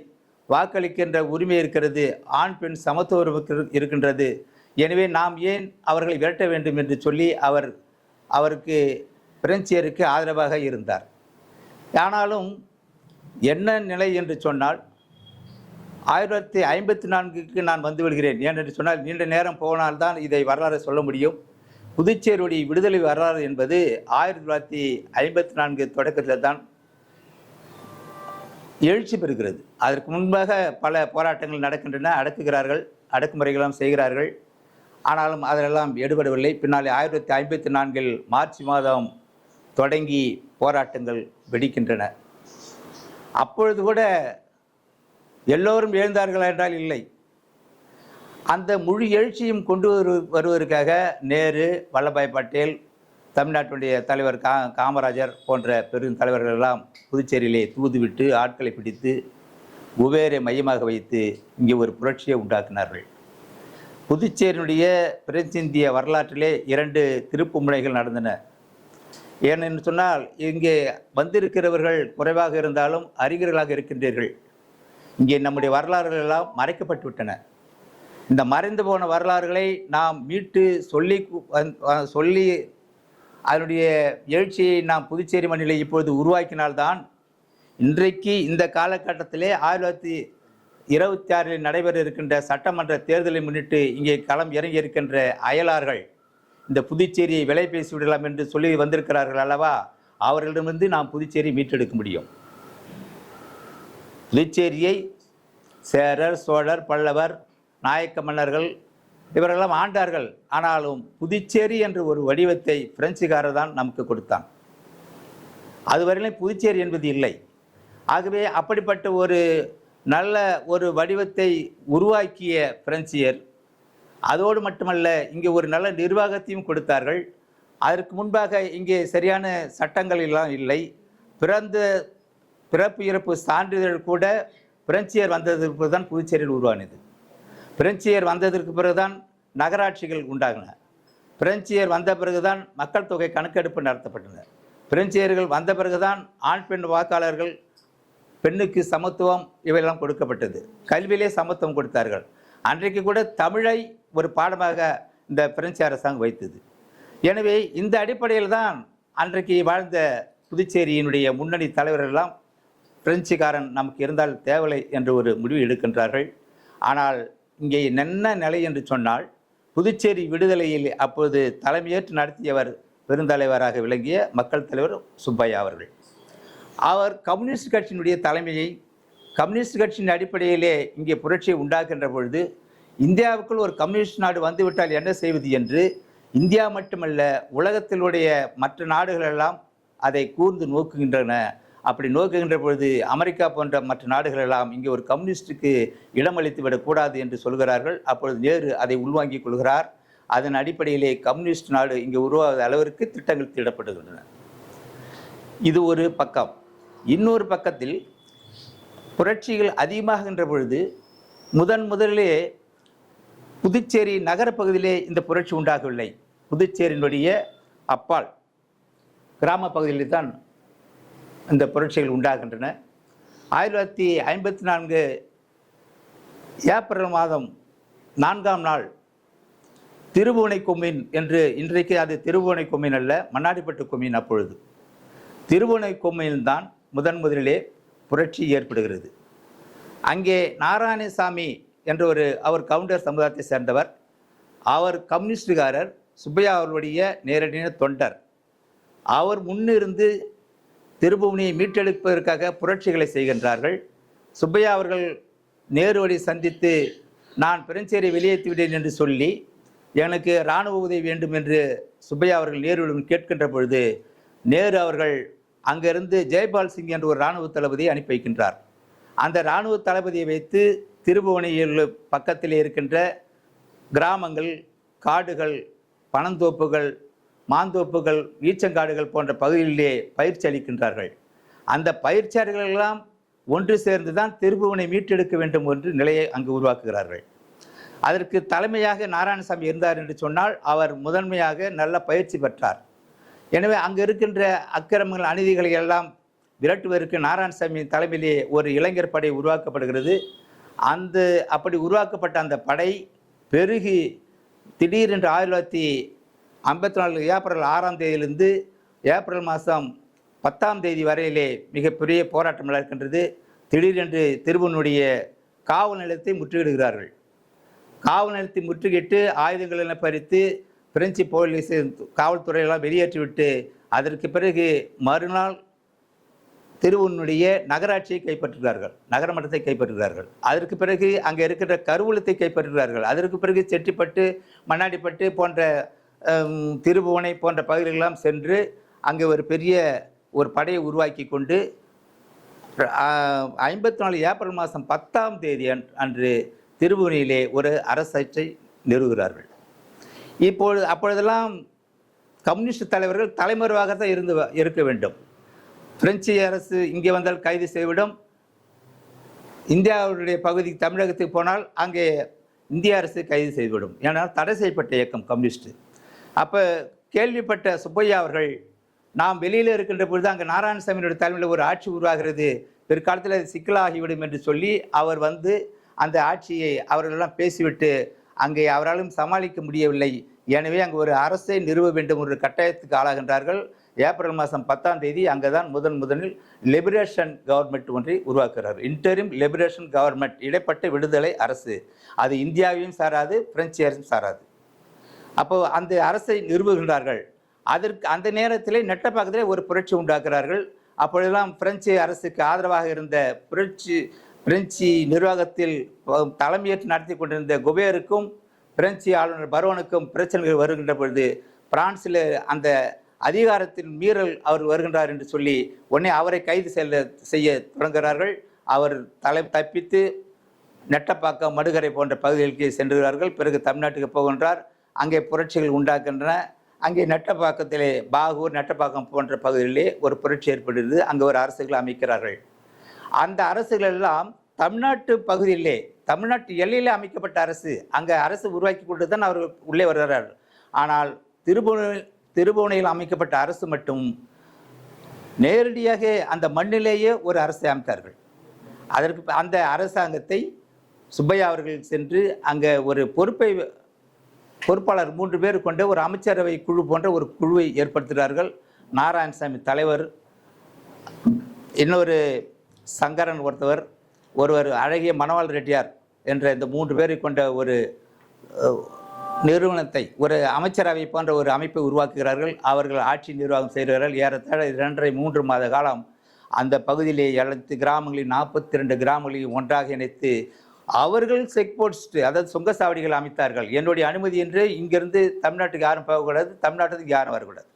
வாக்களிக்கின்ற உரிமை இருக்கிறது, ஆண் பெண் சமத்துவம் இருக்கின்றது, எனவே நாம் ஏன் அவர்களை விரட்ட வேண்டும் என்று சொல்லி அவருக்கு பிரெஞ்சியருக்கு ஆதரவாக இருந்தார். ஆனாலும் என்ன நிலை என்று சொன்னால், 1954க்கு நான் வந்து விடுகிறேன். ஏனென்று சொன்னால் நீண்ட நேரம் போனால்தான் இதை வரலாறு சொல்ல முடியும். புதுச்சேரியுடைய விடுதலை வரலாறு என்பது 1954 தொடக்கத்தில் தான் எழுச்சி பெறுகிறது. அதற்கு முன்பாக பல போராட்டங்கள் நடக்கின்றன, அடக்குமுறைகளும் செய்கிறார்கள். ஆனாலும் அதெல்லாம் எடுபடவில்லை. பின்னாலே 1954 மார்ச் மாதம் தொடங்கி போராட்டங்கள் வெடிக்கின்றன. அப்பொழுது கூட எல்லோரும் எழுந்தார்கள் என்றால் இல்லை. அந்த முழு எழுச்சியும் கொண்டு வருவதற்காக நேரு, வல்லபாய் பட்டேல், தமிழ்நாட்டுடைய தலைவர் காமராஜர் போன்ற பெரும் தலைவர்கள் எல்லாம் புதுச்சேரியிலே தூதுவிட்டு ஆட்களை பிடித்து குபேரை மையமாக வைத்து இங்கே ஒரு புரட்சியை உண்டாக்கினார்கள். புதுச்சேரியினுடைய பிரெஞ்சு இந்திய வரலாற்றிலே 2 திருப்பு முனைகள் நடந்தன. ஏனென்று சொன்னால், இங்கே வந்திருக்கிறவர்கள் குறைவாக இருந்தாலும் அறிஞர்களாக இருக்கின்றீர்கள். இங்கே நம்முடைய வரலாறுகள் எல்லாம் மறைக்கப்பட்டு விட்டன. இந்த மறைந்து போன வரலாறுகளை நாம் மீட்டு சொல்லி அதனுடைய எழுச்சியை நாம் புதுச்சேரி மண்ணிலே இப்பொழுது உருவாக்கினால்தான் இன்றைக்கு இந்த காலகட்டத்திலே 1926 நடைபெற இருக்கின்ற சட்டமன்ற தேர்தலை முன்னிட்டு இங்கே களம் இறங்கி இருக்கின்ற அயலார்கள் இந்த புதுச்சேரியை விலை பேசி விடலாம் என்று சொல்லி வந்திருக்கிறார்கள் அல்லவா, அவர்களிடமிருந்து நாம் புதுச்சேரி மீட்டெடுக்க முடியும். புதுச்சேரியை சேரர், சோழர், பல்லவர், நாயக்க மன்னர்கள் இவரெல்லாம் ஆண்டார்கள். ஆனாலும் புதுச்சேரி என்ற ஒரு வடிவத்தை பிரெஞ்சுக்காரர் தான் நமக்கு கொடுத்தான். அதுவரையிலும் புதுச்சேரி என்பது இல்லை. ஆகவே அப்படிப்பட்ட ஒரு நல்ல ஒரு வடிவத்தை உருவாக்கிய பிரெஞ்சியர் அதோடு மட்டுமல்ல, இங்கே ஒரு நல்ல நிர்வாகத்தையும் கொடுத்தார்கள். அதற்கு முன்பாக இங்கே சரியான சட்டங்கள் எல்லாம் இல்லை. பிறப்பு இறப்பு சான்றிதழ் கூட பிரெஞ்சியர் வந்ததற்கு தான் புதுச்சேரியில் உருவானது. பிரெஞ்சியர் வந்ததற்கு பிறகுதான் நகராட்சிகள் உண்டாகின. பிரெஞ்சியர் வந்த பிறகுதான் மக்கள் தொகை கணக்கெடுப்பு நடத்தப்பட்டன. பிரெஞ்சியர்கள் வந்த பிறகுதான் ஆண் பெண் வாக்காளர்கள், பெண்ணுக்கு சமத்துவம் இவையெல்லாம் கொடுக்கப்பட்டது. கல்வியிலே சமத்துவம் கொடுத்தார்கள். அன்றைக்கு கூட தமிழை ஒரு பாடமாக இந்த பிரெஞ்சு அரசாங்கம் வைத்தது. எனவே இந்த அடிப்படையில் தான் அன்றைக்கு வாழ்ந்த புதுச்சேரியினுடைய முன்னணி தலைவர்களெல்லாம் பிரெஞ்சுக்காரன் நமக்கு இருந்தால் தேவலை என்று ஒரு முடிவு எடுக்கின்றார்கள். ஆனால் இங்கே என்ன நிலை என்று சொன்னால், புதுச்சேரி விடுதலையில் அப்போது தலைமையேற்று நடத்தியவர் பெருந்தலைவராக விளங்கிய மக்கள் தலைவர் சுப்பையா அவர்கள். அவர் கம்யூனிஸ்ட் கட்சியினுடைய தலைமையை, கம்யூனிஸ்ட் கட்சியின் அடிப்படையிலே இங்கே புரட்சியை உண்டாக்குகின்ற பொழுது, இந்தியாவுக்குள் ஒரு கம்யூனிஸ்ட் நாடு வந்துவிட்டால் என்ன செய்வது என்று இந்தியா மட்டுமல்ல உலகத்தினுடைய மற்ற நாடுகளெல்லாம் அதை கூர்ந்து நோக்குகின்றன. அப்படி நோக்குகின்ற பொழுது அமெரிக்கா போன்ற மற்ற நாடுகளெல்லாம் இங்கே ஒரு கம்யூனிஸ்டுக்கு இடமளித்து விடக்கூடாது என்று சொல்கிறார்கள். அப்பொழுது நேரு அதை உள்வாங்கிக் கொள்கிறார். அதன் அடிப்படையிலே கம்யூனிஸ்ட் நாடு இங்கே உருவாகாத அளவிற்கு திட்டங்கள் தீட்டப்படுகின்றன. இது ஒரு பக்கம். இன்னொரு பக்கத்தில் புரட்சிகள் அதிகமாகின்ற பொழுது முதலிலே புதுச்சேரி நகரப்பகுதியிலே இந்த புரட்சி உண்டாகவில்லை. புதுச்சேரியினுடைய அப்பால் கிராம பகுதியில் தான் இந்த புரட்சிகள் உண்டாகின்றன. 1954 ஏப்ரல் மாதம் 4ஆம் நாள் திருபுவனை கொம்யூன் என்று, இன்றைக்கு அது திருபுவனை கொம்யூன் அல்ல, மண்ணாடிப்பட்டு கொம்யூன். அப்பொழுது திருபுவனை கொம்யூன் தான் முதலிலே புரட்சி ஏற்படுகிறது. அங்கே நாராயணசாமி என்ற அவர் கவுண்டர் சமுதாயத்தை சேர்ந்தவர். அவர் கம்யூனிஸ்டுகாரர். சுப்பையா அவர்களுடைய நேரடியான தொண்டர். அவர் முன்னிருந்து திருபுவனியை மீட்டெடுப்பதற்காக புரட்சிகளை செய்கின்றார்கள். சுப்பையா அவர்கள் நேருவை சந்தித்து, நான் பிரெஞ்சேரியை வெளியேற்றிவிட்டேன் என்று சொல்லி எனக்கு இராணுவ உதவி வேண்டும் என்று சுப்பையா அவர்கள் நேருவிடம் கேட்கின்ற பொழுது, நேரு அவர்கள் அங்கிருந்து ஜெய்பால் சிங் என்ற ஒரு இராணுவ தளபதியை அனுப்பி வைக்கின்றார். அந்த இராணுவ தளபதியை வைத்து திருபுவனையில் பக்கத்தில் இருக்கின்ற கிராமங்கள், காடுகள், பனந்தோப்புகள், மாந்தோப்புகள், ஈச்சங்காடுகள் போன்ற பகுதிகளிலே பயிற்சி அளிக்கின்றார்கள். அந்த பயிற்சியாளர்களெல்லாம் ஒன்று சேர்ந்து தான் திருபுவனை மீட்டெடுக்க வேண்டும் என்று நிலையை அங்கு உருவாக்குகிறார்கள். அதற்கு தலைமையாக நாராயணசாமி இருந்தார் என்று சொன்னால் அவர் முதன்மையாக நல்ல பயிற்சி பெற்றார். எனவே அங்கு இருக்கின்ற அக்கிரமங்கள், அநீதிகளை எல்லாம் விரட்டுவதற்கு நாராயணசாமி தலைமையிலே ஒரு இளைஞர் படை உருவாக்கப்படுகிறது. அப்படி உருவாக்கப்பட்ட அந்த படை பெருகி திடீரென்று 1954 ஏப்ரல் 6ஆம் தேதியிலிருந்து ஏப்ரல் மாதம் 10ஆம் தேதி வரையிலே மிகப்பெரிய போராட்டம் நடக்கின்றது. திடீரென்று திருபுவனுடைய காவல் நிலையத்தை முற்றுகையிடுகிறார்கள். காவல் நிலையத்தை முற்றுகையிட்டு ஆயுதங்களை பறித்து பிரெஞ்சு போலீஸ் காவல்துறையெல்லாம் வெளியேற்றிவிட்டு அதற்கு பிறகு மறுநாள் திருபுவனுடைய நகராட்சியை கைப்பற்றுகிறார்கள், நகரமன்றத்தை கைப்பற்றுகிறார்கள். அதற்கு பிறகு அங்கே இருக்கின்ற கருவூலத்தை கைப்பற்றுகிறார்கள். அதற்கு பிறகு செட்டிப்பட்டு, மண்ணாடிப்பட்டு போன்ற திருபுவனை போன்ற பகுதிகளெல்லாம் சென்று அங்கே ஒரு பெரிய ஒரு படையை உருவாக்கி கொண்டு 54 ஏப்ரல் மாதம் 10ஆம் தேதி அன்று திருபுவனிலே ஒரு அரசை நிறுவுகிறார்கள். அப்பொழுதெல்லாம் கம்யூனிஸ்ட் தலைவர்கள் தலைமறைவாகத்தான் இருக்க வேண்டும். பிரெஞ்சு அரசு இங்கே வந்தால் கைது செய்துவிடும். இந்தியாவுடைய பகுதி தமிழகத்துக்கு போனால் அங்கே இந்திய அரசு கைது செய்துவிடும். ஏன்னால் தடை செய்யப்பட்ட இயக்கம் கம்யூனிஸ்ட். அப்போ கேள்விப்பட்ட சுப்பையா அவர்கள், நாம் வெளியில் இருக்கின்ற பொழுது அங்கே நாராயணசாமியோட தலைமையில் ஒரு ஆட்சி உருவாகிறது, பிற்காலத்தில் அது சிக்கலாகிவிடும் என்று சொல்லி அவர் வந்து அந்த ஆட்சியை அவர்களெல்லாம் பேசிவிட்டு அங்கே அவராலும் சமாளிக்க முடியவில்லை. எனவே அங்கே ஒரு அரசை நிறுவ வேண்டும் ஒரு கட்டாயத்துக்கு ஆளாகின்றார்கள். ஏப்ரல் மாதம் 10ஆம் தேதி அங்கே தான் முதலில் லிபரேஷன் கவர்மெண்ட் ஒன்றை உருவாக்குகிறார். இன்டரிம் லிபரேஷன் கவர்மெண்ட், இடைப்பட்ட விடுதலை அரசு. அது இந்தியாவையும் சாராது, பிரெஞ்சு அரசும் சாராது. அப்போது அந்த அரசை நிறுவுகின்றார்கள். அந்த நேரத்தில் நெட்டப்பாக்கத்திலே ஒரு புரட்சி உண்டாக்குறார்கள். அப்பொழுதெல்லாம் பிரெஞ்சு அரசுக்கு ஆதரவாக இருந்த பிரெஞ்சு நிர்வாகத்தில் தலைமையேற்று நடத்தி கொண்டிருந்த குபேருக்கும் பிரெஞ்சு ஆளுநர் பரோனுக்கும் பிரச்சனைகள் வருகின்ற பொழுது பிரான்சில் அந்த அதிகாரத்தின் மீறல் அவர் வருகின்றார் என்று சொல்லி உடனே அவரை கைது செய்ய தொடங்குகிறார்கள். அவர் தப்பித்து நெட்டப்பாக்கம், மடுகரை போன்ற பகுதிகளுக்கு சென்றுகிறார்கள். பிறகு தமிழ்நாட்டுக்கு போகின்றார். அங்கே புரட்சிகள் உண்டாக்குகின்றன. அங்கே நெட்டப்பாக்கத்திலே பாகூர், நெட்டப்பாக்கம் போன்ற பகுதிகளிலே ஒரு புரட்சி ஏற்படுகிறது. அங்கே ஒரு அரசுகளை அமைக்கிறார்கள். அந்த அரசுகள் எல்லாம் தமிழ்நாட்டு பகுதியிலே, தமிழ்நாட்டு எல்லையிலே அமைக்கப்பட்ட அரசு. அங்கே அரசு உருவாக்கி கொண்டு தான் அவர் உள்ளே வருகிறார்கள். ஆனால் திருபுவனையில் அமைக்கப்பட்ட அரசு மட்டும் நேரடியாக அந்த மண்ணிலேயே ஒரு அரசை அமைத்தார்கள். அதற்கு அந்த அரசாங்கத்தை சுப்பையா அவர்கள் சென்று அங்கே ஒரு பொறுப்பாளர் 3 பேர் கொண்ட ஒரு அமைச்சரவை குழு போன்ற ஒரு குழுவை ஏற்படுத்துகிறார்கள். நாராயணசாமி தலைவர், இன்னொரு சங்கரன் ஒருவர் அழகிய மணவாள் ரெட்டியார் என்ற இந்த 3 பேரை கொண்ட ஒரு நிறுவனத்தை, ஒரு அமைச்சரவை போன்ற ஒரு அமைப்பை உருவாக்குகிறார்கள். அவர்கள் ஆட்சி நிர்வாகம் செய்கிறார்கள். ஏறத்தாழ 2.5-3 மாத காலம் அந்த பகுதியிலே 7 கிராமங்களையும் 42 கிராமங்களையும் ஒன்றாக இணைத்து அவர்கள் செக் போஸ்ட், அதாவது சுங்கச்சாவடிகள் அமைத்தார்கள். என்னுடைய அனுமதி என்று இங்கிருந்து தமிழ்நாட்டுக்கு யாரும் போகக்கூடாது, தமிழ்நாட்டுக்கு யாரும் வரக்கூடாது.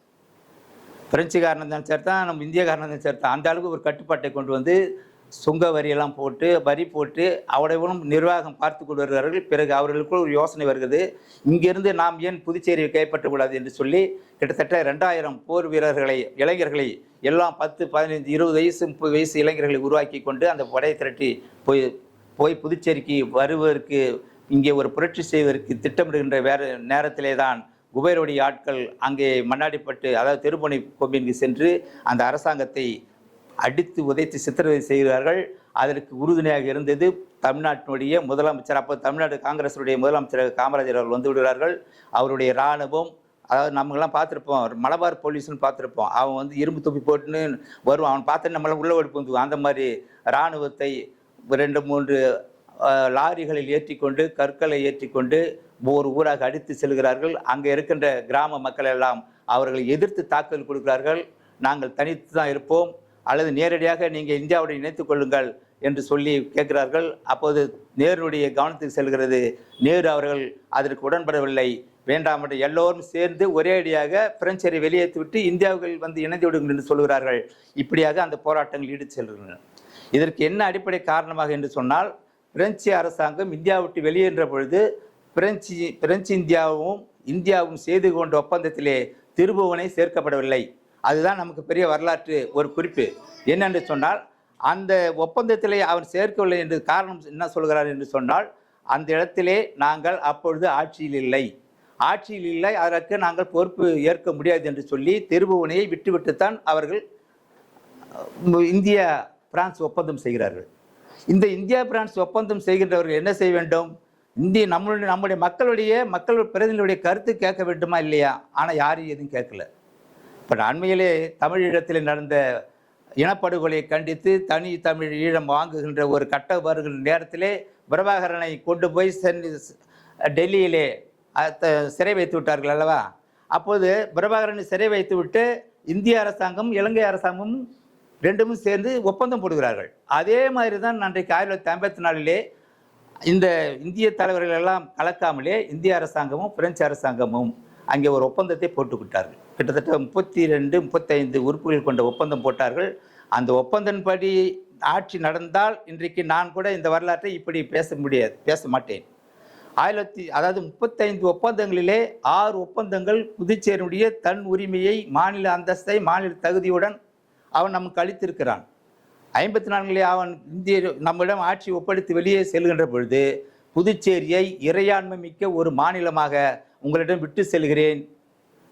பிரெஞ்சுக்காரன் தான் சேர்த்தான், நம்ம இந்தியக்காரன் தான் சேர்த்தான். அந்த அளவுக்கு ஒரு கட்டுப்பாட்டை கொண்டு வந்து சுங்க வரியெல்லாம் போட்டு, வரி போட்டு அவடையும் நிர்வாகம் பார்த்து கொண்டு வருகிறார்கள். பிறகு அவர்களுக்குள் ஒரு யோசனை வருகிறது, இங்கிருந்து நாம் ஏன் புதுச்சேரியை கைப்பற்றக்கூடாது என்று சொல்லி கிட்டத்தட்ட 2000 போர் வீரர்களை, இளைஞர்களை எல்லாம் 10, 15, 20 வயசு 30 வயசு இளைஞர்களை உருவாக்கி கொண்டு அந்த படையை திரட்டி போய் புதுச்சேரிக்கு வருவதற்கு, இங்கே ஒரு புரட்சி செய்வதற்கு திட்டமிடுகின்ற வேறு நேரத்திலே தான் குபேருடைய ஆட்கள் அங்கே மண்ணாடிப்பட்டு, அதாவது திருப்புவனை கோம்பிற்கு சென்று அந்த அரசாங்கத்தை அடித்து உதைத்து சித்திரவதை செய்கிறார்கள். அதற்கு உறுதுணையாக இருந்தது தமிழ்நாட்டினுடைய முதலமைச்சர், அப்போ தமிழ்நாடு காங்கிரஸுடைய முதலமைச்சர் காமராஜர் அவர்கள் வந்து விடுகிறார்கள். அவருடைய இராணுவம், அதாவது நம்மளாம் பார்த்துருப்போம், மலபார் போலீஸ்னு பார்த்துருப்போம், அவன் வந்து இரும்பு தொப்பி போட்டுன்னு வருவான், அவன் பார்த்து நம்மளாம் உள்ள ஓடி வந்து, அந்த மாதிரி இராணுவத்தை 2-3 லாரிகளில் ஏற்றிக்கொண்டு, கற்களை ஏற்றிக்கொண்டு ஒவ்வொரு ஊராக அடித்து செல்கிறார்கள். அங்கே இருக்கின்ற கிராம மக்கள் எல்லாம் அவர்களை எதிர்த்து தாக்குதல் கொடுக்கிறார்கள். நாங்கள் தனித்து தான் இருப்போம், அல்லது நேரடியாக நீங்கள் இந்தியாவுடன் இணைத்துக் கொள்ளுங்கள் என்று சொல்லி கேட்கிறார்கள். அப்போது நேருடைய கவனத்துக்கு செல்கிறது. நேரு அவர்கள் அதற்கு உடன்படவில்லை. வேண்டாம் என்று எல்லோரும் சேர்ந்து ஒரே அடியாக பிரெஞ்சரை வெளியேற்றிவிட்டு இந்தியாவுக்கு வந்து இணைந்து விடுங்கள் என்று சொல்கிறார்கள். இப்படியாக அந்த போராட்டங்கள் ஈடுபட்டு செல்கின்றன. இதற்கு என்ன அடிப்படை காரணமாக என்று சொன்னால், பிரெஞ்சு அரசாங்கம் இந்தியா விட்டு வெளியேற்ற பொழுது பிரெஞ்சு இந்தியாவும் செய்து கொண்ட ஒப்பந்தத்திலே திருபுவனை சேர்க்கப்படவில்லை. அதுதான் நமக்கு பெரிய வரலாற்று ஒரு குறிப்பு. என்னென்று சொன்னால், அந்த ஒப்பந்தத்திலே அவர் சேர்க்கவில்லை என்று காரணம் என்ன சொல்கிறார் என்று சொன்னால், அந்த இடத்திலே நாங்கள் அப்பொழுது ஆட்சியில் இல்லை, அதற்கு நாங்கள் பொறுப்பு ஏற்க முடியாது என்று சொல்லி திருபுவனையை விட்டுவிட்டுத்தான் அவர்கள் இந்தியா பிரான்ஸ் ஒப்பந்தம் செய்கிறார்கள். இந்த இந்தியா பிரான்ஸ் ஒப்பந்தம் செய்கின்றவர்கள் என்ன செய்ய வேண்டும்? நம்முடைய மக்கள் பிரதிநிதிகளுடைய கருத்து கேட்க வேண்டுமா இல்லையா? ஆனால் யாரும் எதுவும் கேட்கல. இப்போ அண்மையிலே தமிழீழத்தில் நடந்த இனப்படுகொலையை கண்டித்து தனி தமிழ் ஈழம் வாங்குகின்ற ஒரு கட்ட வருகின்ற நேரத்திலே பிரபாகரனை கொண்டு போய் டெல்லியிலே சிறை வைத்து விட்டார்கள் அல்லவா? அப்போது பிரபாகரனை சிறை வைத்து விட்டு இந்திய அரசாங்கம் இலங்கை அரசாங்கமும் ரெண்டும் சேர்ந்து ஒப்பந்தம் போடுகிறார்கள். அதே மாதிரி தான் அன்றைக்கு 1954 இந்த இந்திய தலைவர்கள் எல்லாம் கலக்காமலே இந்திய அரசாங்கமும் பிரெஞ்சு அரசாங்கமும் அங்கே ஒரு ஒப்பந்தத்தை போட்டுக்கிட்டார்கள். கிட்டத்தட்ட 32, 35 உறுப்புகள் கொண்ட ஒப்பந்தம் போட்டார்கள். அந்த ஒப்பந்தன்படி ஆட்சி நடந்தால் இன்றைக்கு நான் கூட இந்த வரலாற்றை இப்படி பேச மாட்டேன். 35 ஒப்பந்தங்களிலே 6 ஒப்பந்தங்கள் புதுச்சேரியுடைய தன் உரிமையை, மாநில அந்தஸ்தை, மாநில தகுதியுடன் அவன் நமக்கு அளித்திருக்கிறான். 54 அவன் நம்மிடம் ஆட்சி ஒப்படைத்து வெளியே செல்கின்ற பொழுது புதுச்சேரியை இறையாண்மை மிக்க ஒரு மாநிலமாக உங்களிடம் விட்டு செல்கிறேன்,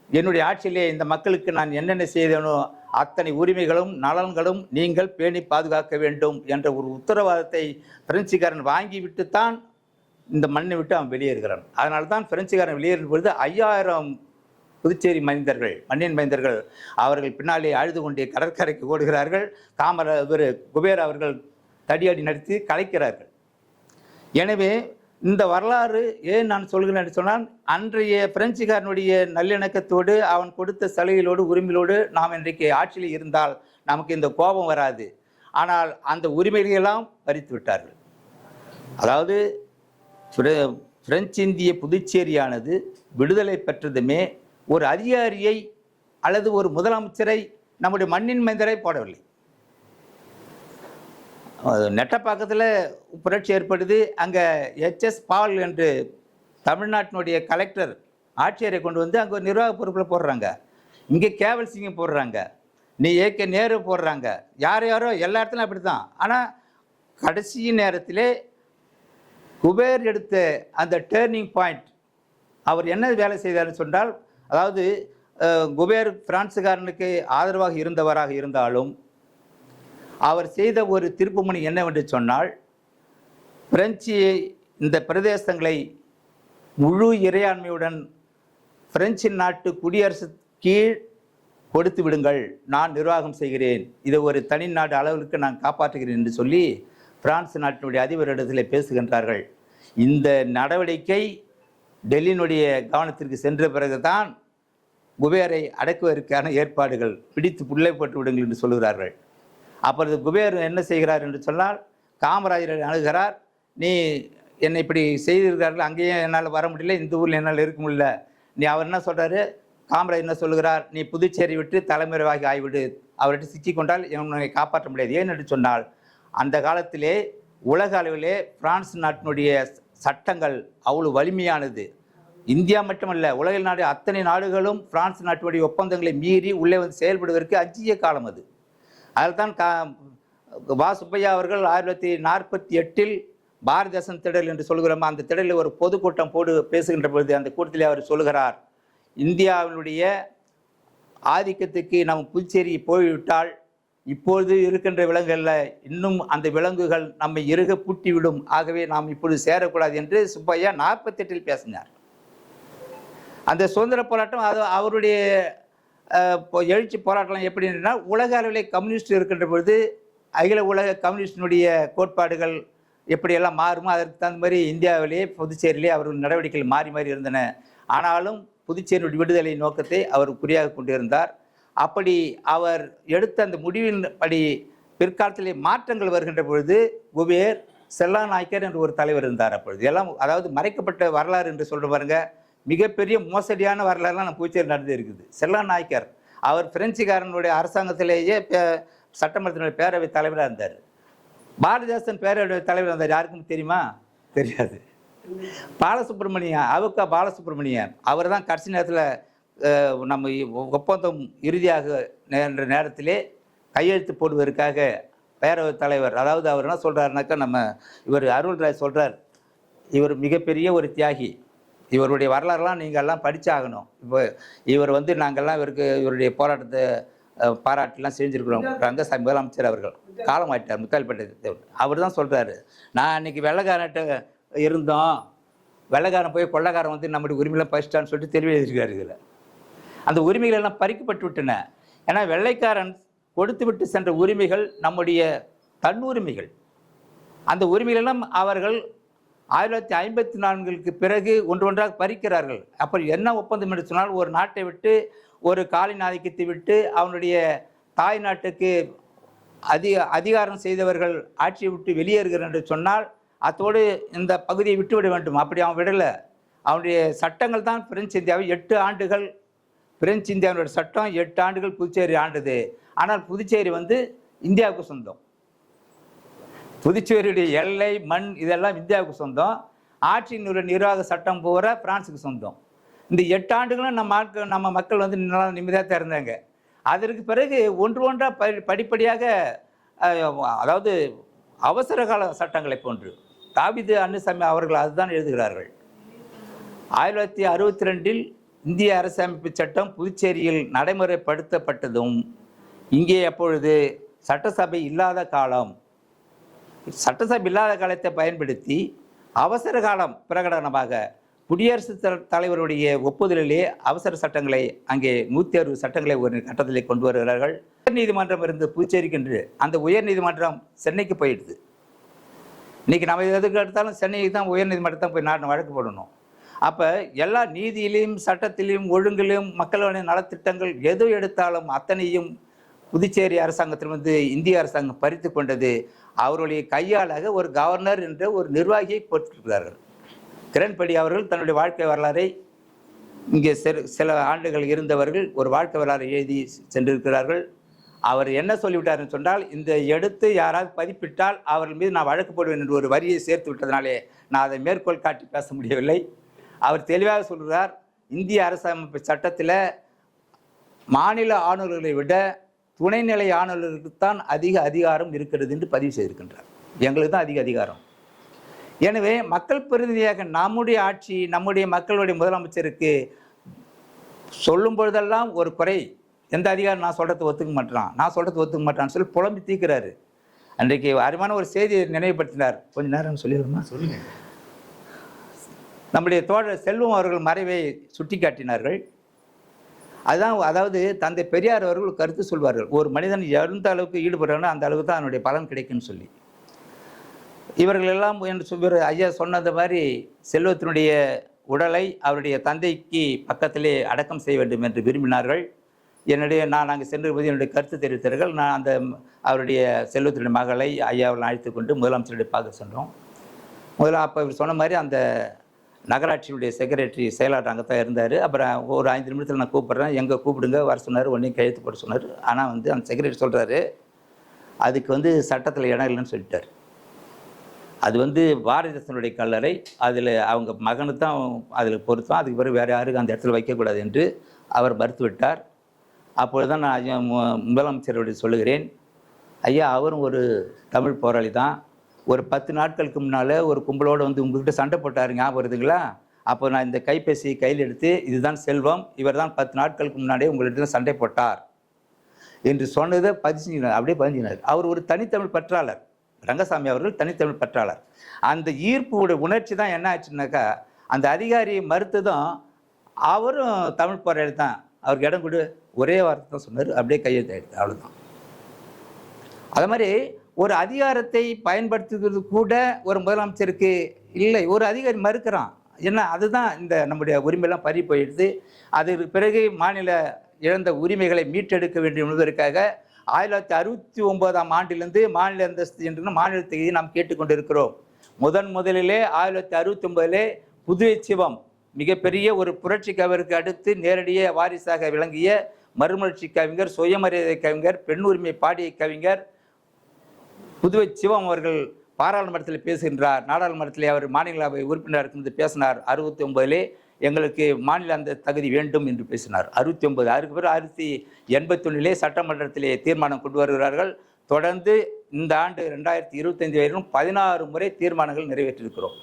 என்னுடைய ஆட்சியிலே இந்த மக்களுக்கு நான் என்னென்ன செய்தேனோ அத்தனை உரிமைகளும் நலன்களும் நீங்கள் பேணி பாதுகாக்க வேண்டும் என்ற ஒரு உத்தரவாதத்தை பிரெஞ்சுக்காரன் வாங்கிவிட்டுத்தான் இந்த மண்ணை விட்டு அவன் வெளியேறுகிறான். அதனால தான் பிரெஞ்சுக்காரன் வெளியேறும் பொழுது 5000 புதுச்சேரி மண்ணின் மைந்தர்கள் அவர்கள் பின்னாலே அழுது கொண்டே கடற்கரைக்கு ஓடுகிறார்கள். குபேர் அவர்கள் தடியடி நடத்தி கலைக்கிறார்கள். எனவே இந்த வரலாறு ஏன் நான் சொல்கிறேன் சொன்னால், அன்றைய பிரெஞ்சுக்காரனுடைய நல்லிணக்கத்தோடு அவன் கொடுத்த சலுகைகளோடு உரிமையோடு நாம் இன்றைக்கு ஆட்சியில் இருந்தால் நமக்கு இந்த கோபம் வராது. ஆனால் அந்த உரிமைகளெல்லாம் பறித்து விட்டார்கள். அதாவது பிரெஞ்சு இந்திய புதுச்சேரியானது விடுதலை பெற்றதுமே ஒரு அதிகாரியை அல்லது ஒரு முதலமைச்சரை நம்முடைய மண்ணின் மைந்தரை போடவில்லை. நெட்டப்பாக்கத்தில் புரட்சி ஏற்படுது. அங்கே HS பால் என்று தமிழ்நாட்டினுடைய கலெக்டர் ஆட்சியரை கொண்டு வந்து அங்கே ஒரு நிர்வாக பொறுப்பில் போடுறாங்க. இங்கே கேவல் சிங்கம் போடுறாங்க, நீ AK நேரு போடுறாங்க, யாரோ எல்லா இடத்துலையும் அப்படி தான். ஆனால் கடைசி நேரத்திலே குபேர் எடுத்த அந்த டேர்னிங் பாயிண்ட் அவர் என்ன வேலை செய்தார்னு சொன்னால், அதாவது குபேர் பிரான்சுக்காரனுக்கு ஆதரவாக இருந்தவராக இருந்தாலும் அவர் செய்த ஒரு திருப்புமுனை என்னவென்று சொன்னால், பிரெஞ்சு இந்த பிரதேசங்களை முழு இறையாண்மையுடன் பிரெஞ்சு நாட்டு குடியரசு கீழ் கொடுத்து விடுங்கள், நான் நிர்வாகம் செய்கிறேன், இதை ஒரு தனி நாடு அளவுக்கு நான் காப்பாற்றுகிறேன் என்று சொல்லி பிரான்ஸ் நாட்டினுடைய அதிபரிடத்தில் பேசுகின்றார்கள். இந்த நடவடிக்கை டெல்லியினுடைய கவனத்திற்கு சென்ற பிறகுதான் குபேரை அடக்குவதற்கான ஏற்பாடுகள் பிடித்து புள்ளை போட்டு விடுங்கள் என்று சொல்கிறார்கள். அப்பொழுது குபேர் என்ன செய்கிறார் என்று சொன்னால், காமராஜரை அணுகிறார். நீ என்னை இப்படி செய்திருக்கிறார்கள், அங்கேயும் என்னால் வர முடியல, இந்த ஊரில் என்னால் இருக்க முடியல. அவர் என்ன சொல்கிறாரு, காமராஜர் என்ன சொல்லுகிறார், நீ புதுச்சேரி விட்டு தலைமுறைவாகி ஆய்விடு, அவர்கிட்ட சிக்கிக்கொண்டால் என்னை காப்பாற்ற முடியாது. ஏன் என்று சொன்னால், அந்த காலத்திலே உலக அளவிலே பிரான்ஸ் நாட்டினுடைய சட்டங்கள் அவ்வளவு வலிமையானது. இந்தியா மட்டுமல்ல, உலக நாடு அத்தனை நாடுகளும் பிரான்ஸ் நாட்டினுடைய ஒப்பந்தங்களை மீறி உள்ளே வந்து செயல்படுவதற்கு அஞ்சிய காலம் அது. அதில் தான் வா சுப்பையா அவர்கள் 1948 பாரத தேசம் திடல் என்று சொல்கிறோம். அந்த திடலில் ஒரு பொதுக்கூட்டம் பேசுகின்ற பொழுது அந்த கூட்டத்தில் அவர் சொல்கிறார், இந்தியாவினுடைய ஆதிக்கத்துக்கு நம்ம புதுச்சேரி போய்விட்டால் இப்பொழுது இருக்கின்ற விலங்குகளில் இன்னும் அந்த விலங்குகள் நம்மை இறுக பூட்டிவிடும், ஆகவே நாம் இப்பொழுது சேரக்கூடாது என்று சுப்பையா 48 பேசினார். அந்த சுதந்திர போராட்டம் அது அவருடைய எழுச்சி போராட்டம் எப்படின்னா, உலக அளவில் கம்யூனிஸ்ட் இருக்கின்ற பொழுது அகில உலக கம்யூனிஸ்டினுடைய கோட்பாடுகள் எப்படியெல்லாம் மாறுமோ அதற்கு தகுந்த மாதிரி இந்தியாவிலேயே புதுச்சேரியிலே அவர்கள் நடவடிக்கைகள் மாறி மாறி இருந்தன. ஆனாலும் புதுச்சேரியுடைய விடுதலை நோக்கத்தை அவர் குறியாக கொண்டிருந்தார். அப்படி அவர் எடுத்த அந்த முடிவின் படி பிற்காலத்திலே மாற்றங்கள் வருகின்ற பொழுது குபேர் செல்லா நாயக்கர் என்று ஒரு தலைவர் இருந்தார். அப்பொழுது எல்லாம் அதாவது மறைக்கப்பட்ட வரலாறு என்று சொல்கிற பாருங்க, மிகப்பெரிய மோசடியான வரலாறுலாம் நம்ம புதுச்சேரி நடந்து இருக்குது. செல்லா நாயக்கர் அவர் பிரெஞ்சுக்காரனுடைய அரசாங்கத்திலேயே சட்டமன்றத்தினுடைய பேரவைத் தலைவராக இருந்தார். பாரத தேசம் பேரவையுடைய தலைவர் இருந்தார். யாருக்கும் தெரியுமா? தெரியாது. பாலசுப்ரமணியன், பாலசுப்ரமணியன் அவர் தான் கடைசி நேரத்தில் நம்ம ஒப்பந்தம் இறுதியாக என்ற நேரத்திலே கையெழுத்து போடுவதற்காக பேரவைத் தலைவர், அதாவது அவர் என்ன சொல்கிறாருனாக்கா, இவர் அருள்ராஜ் சொல்கிறார், இவர் மிகப்பெரிய ஒரு தியாகி, இவருடைய வரலாறுலாம் நீங்கள் எல்லாம் படித்தாகணும். இப்போ இவர் நாங்கள்லாம் இவருடைய போராட்டத்தை பாராட்டெலாம் செஞ்சுருக்கிறோம். ரங்கசாமி முதலமைச்சர் அவர்கள் காலமாயிட்டார், முத்தாலிப்பேட்டை தேவர். அவர் தான் சொல்கிறாரு, நான் அன்றைக்கி வெள்ளைக்காரன்ட்ட இருந்தோம், வெள்ளைக்காரன் போய் கொள்ளைக்காரன் நம்முடைய உரிமையெல்லாம் பறிச்சிட்டான்னு சொல்லிட்டு தெளிவு எழுதியிருக்காரு. இதில் அந்த உரிமைகள் எல்லாம் பறிக்கப்பட்டு விட்டன. ஏன்னா வெள்ளைக்காரன் கொடுத்து விட்டு சென்ற உரிமைகள் நம்முடைய தன்னுரிமைகள். அந்த உரிமைகளெல்லாம் அவர்கள் 1954க்கு பிறகு ஒன்றாக பறிக்கிறார்கள். அப்போ என்ன ஒப்பந்தம் என்று சொன்னால், ஒரு நாட்டை விட்டு ஒரு காலின் ஆதிக்கத்தை விட்டு அவனுடைய தாய் நாட்டுக்கு அதிகாரம் செய்தவர்கள் ஆட்சியை விட்டு வெளியேறுகிறார் என்று சொன்னால் அதோடு இந்த பகுதியை விட்டுவிட வேண்டும். அப்படி அவன் விடலை. அவனுடைய சட்டங்கள் தான் பிரெஞ்சு இந்தியாவை 8 ஆண்டுகள், பிரெஞ்சு இந்தியாவுடைய சட்டம் 8 ஆண்டுகள் புதுச்சேரி ஆண்டது. ஆனால் புதுச்சேரி இந்தியாவுக்கு சொந்தம். புதுச்சேரியுடைய எல்லை, மண் இதெல்லாம் இந்தியாவுக்கு சொந்தம். ஆட்சியினுடைய நிர்வாக சட்டம் பூரா பிரான்ஸுக்கு சொந்தம். இந்த 8 ஆண்டுகளும் நம்ம மக்கள் நல்லா நிம்மதியாக இருந்தாங்க. அதற்கு பிறகு ஒன்றாக படிப்படியாக, அதாவது அவசர கால சட்டங்களை போன்று தாவீது அன்னுசாமி அவர்கள் அதுதான் எழுதுகிறார்கள். 1962 இந்திய அரசமைப்பு சட்டம் புதுச்சேரியில் நடைமுறைப்படுத்தப்பட்டதும் இங்கே அப்பொழுது சட்டசபை இல்லாத காலம். சட்டசபை இல்லாத காலத்தை பயன்படுத்தி அவசர காலம் பிரகடனமாக குடியரசுத் தலைவருடைய ஒப்புதலிலே அவசர சட்டங்களை, அங்கே 160 சட்டங்களை ஒரு கட்டத்திலே கொண்டு வருகிறார்கள். உயர்நீதிமன்றம் இருந்து புதுச்சேரிக்கு என்று அந்த உயர்நீதிமன்றம் சென்னைக்கு போயிடுது. இன்றைக்கி நம்ம எதுக்கு எடுத்தாலும் சென்னைக்கு தான் உயர்நீதிமன்றம் தான் போய் வழக்கு போடணும். அப்போ எல்லா நீதியிலையும் சட்டத்திலையும் ஒழுங்கிலும் மக்களுடைய நலத்திட்டங்கள் எது எடுத்தாலும் அத்தனையும் புதுச்சேரி அரசாங்கத்திலிருந்து இந்திய அரசாங்கம் பறித்து கொண்டது. அவருடைய கையாளாக ஒரு கவர்னர் என்ற ஒரு நிர்வாகியை போட்டிருக்கிறார்கள். கிரண்பேடி அவர்கள் தன்னுடைய வாழ்க்கை வரலாறை, இங்கே சில ஆண்டுகள் இருந்தவர்கள் ஒரு வாழ்க்கை வரலாறை எழுதி சென்றிருக்கிறார்கள். அவர் என்ன சொல்லிவிட்டார்னு சொன்னால், இந்த எடுத்து யாராவது பதிப்பிட்டால் அவர்கள் மீது நான் வழக்கு போடுவேன் என்று ஒரு வரியை சேர்த்து விட்டதுனாலே நான் அதை மேற்கோள் காட்டி பேச முடியவில்லை. அவர் தெளிவாக சொல்கிறார், இந்திய அரசமைப்பு சட்டத்தில் மாநில ஆளுநர்களை விட துணைநிலை ஆளுநருக்குத்தான் அதிக அதிகாரம் இருக்கிறது என்று பதிவு செய்திருக்கின்றார். எங்களுக்கு தான் அதிக அதிகாரம். எனவே மக்கள் பிரதிநிதியாக நம்முடைய ஆட்சி, நம்முடைய மக்களுடைய முதலமைச்சருக்கு சொல்லும் பொழுதெல்லாம் ஒரு குறை, எந்த அதிகாரம் நான் சொல்கிறத ஒத்துக்க மாட்டான்னு சொல்லி புலம்பி தீர்க்கிறாரு. அன்றைக்கு அருமையான ஒரு செய்தியை நினைவுபடுத்தினார். கொஞ்ச நேரம் சொல்லிடுமா? சொல்லுங்க. நம்முடைய தோழர் செல்வம் அவர்கள் மறைவை சுட்டி காட்டினார்கள். அதுதான், அதாவது தந்தை பெரியார் அவர்கள் கருத்து சொல்வார்கள், ஒரு மனிதன் எந்த அளவுக்கு ஈடுபடுறானோ அந்த அளவுக்கு தான் அவனுடைய பலன் கிடைக்குன்னு சொல்லி. இவர்கள் எல்லாம் என்று சொல்வார். ஐயா சொன்னது மாதிரி செல்வத்தினுடைய உடலை அவருடைய தந்தைக்கு பக்கத்திலே அடக்கம் செய்ய வேண்டும் என்று விரும்பினார்கள். நான் அங்கே சென்றிருப்பது என்னுடைய கருத்து தெரிவித்தார்கள். நான் அந்த அவருடைய செல்வத்தினுடைய மகளை ஐயாவில் அழைத்து கொண்டு முதலமைச்சருடைய பார்க்க சென்றோம். அப்போ இவர் சொன்ன மாதிரி அந்த நகராட்சியுடைய செக்ரட்டரி செயலாளர் அங்கே தான் இருந்தார். அப்புறம் ஒரு 5 நிமிடத்தில் நான் கூப்பிட்றேன், எங்கே கூப்பிடுங்க வர சொன்னார். உடனே கையெழுத்து போட சொன்னார். ஆனால் அந்த செக்ரட்டரி சொல்கிறாரு, அதுக்கு சட்டத்தில் இடம் இல்லைன்னு சொல்லிட்டார். அது பாரதிதாசனுடைய கல்லறை, அதில் அவங்க மகனு தான் அதில் பொருத்தம், அதுக்கு பிறகு வேறு யாருக்கு அந்த இடத்துல வைக்கக்கூடாது என்று அவர் மறுத்து விட்டார். அப்பொழுது தான் நான் முதலமைச்சருடைய சொல்லுகிறேன், ஐயா அவரும் ஒரு தமிழ் போராளி தான். ஒரு 10 நாட்களுக்கு முன்னால் ஒரு கும்பலோடு உங்கள்கிட்ட சண்டை போட்டார், ஞாபகம் வருதுங்களா? அப்போ நான் இந்த கைபேசியை கையில் எடுத்து, இதுதான் செல்வம், இவர் தான் 10 நாட்களுக்கு முன்னாடியே உங்கள்கிட்ட சண்டை போட்டார் என்று சொன்னதை பதிஞ்சினார். அப்படியே பதிஞ்சினார். அவர் ஒரு தனித்தமிழ் பற்றாளர். ரங்கசாமி அவர்கள் தனித்தமிழ் பற்றாளர். அந்த ஈர்ப்புடைய உணர்ச்சி தான் என்ன ஆச்சுன்னாக்கா, அந்த அதிகாரியை மறுத்ததும் அவரும் தமிழ் போராளி தான், அவருக்கு இடம் கொடு, ஒரே வார்த்தை தான் சொன்னார். அப்படியே கையெழுத்தாயிடுது, அவ்வளோதான். அது மாதிரி ஒரு அதிகாரத்தை பயன்படுத்துவது கூட ஒரு முதலமைச்சருக்கு இல்லை. ஒரு அதிகாரி மறுக்கிறான், என்ன அதுதான் இந்த நம்முடைய உரிமையெல்லாம் பறி போயிடுது. அதுக்கு பிறகு மாநில இழந்த உரிமைகளை மீட்டெடுக்க வேண்டும் என்பதற்காக 1969ஆம் ஆண்டிலிருந்து மாநில அந்தஸ்து என்று மாநிலத்தை நாம் கேட்டுக்கொண்டிருக்கிறோம். முதலிலே 1969 புதுவை சிவம் மிகப்பெரிய ஒரு புரட்சி கவிஞருக்கு அடுத்து நேரடியே வாரிசாக விளங்கிய மறுமலர்ச்சி கவிஞர், சுயமரியாதை கவிஞர், பெண் உரிமை பாடிய கவிஞர் புதுவை சிவம் அவர்கள் பாராளுமன்றத்தில் பேசுகின்றார். நாடாளுமன்றத்தில் அவர் மாநிலங்களவை உறுப்பினர் இருக்கும்போது பேசினார். 69 எங்களுக்கு மாநில அந்த தகுதி வேண்டும் என்று பேசினார். 69 அதுக்கு பிறகு 1981 சட்டமன்றத்திலே தீர்மானம் கொண்டு வருகிறார்கள். தொடர்ந்து இந்த ஆண்டு 2025 வரையிலும் 16 முறை தீர்மானங்கள் நிறைவேற்றியிருக்கிறோம்.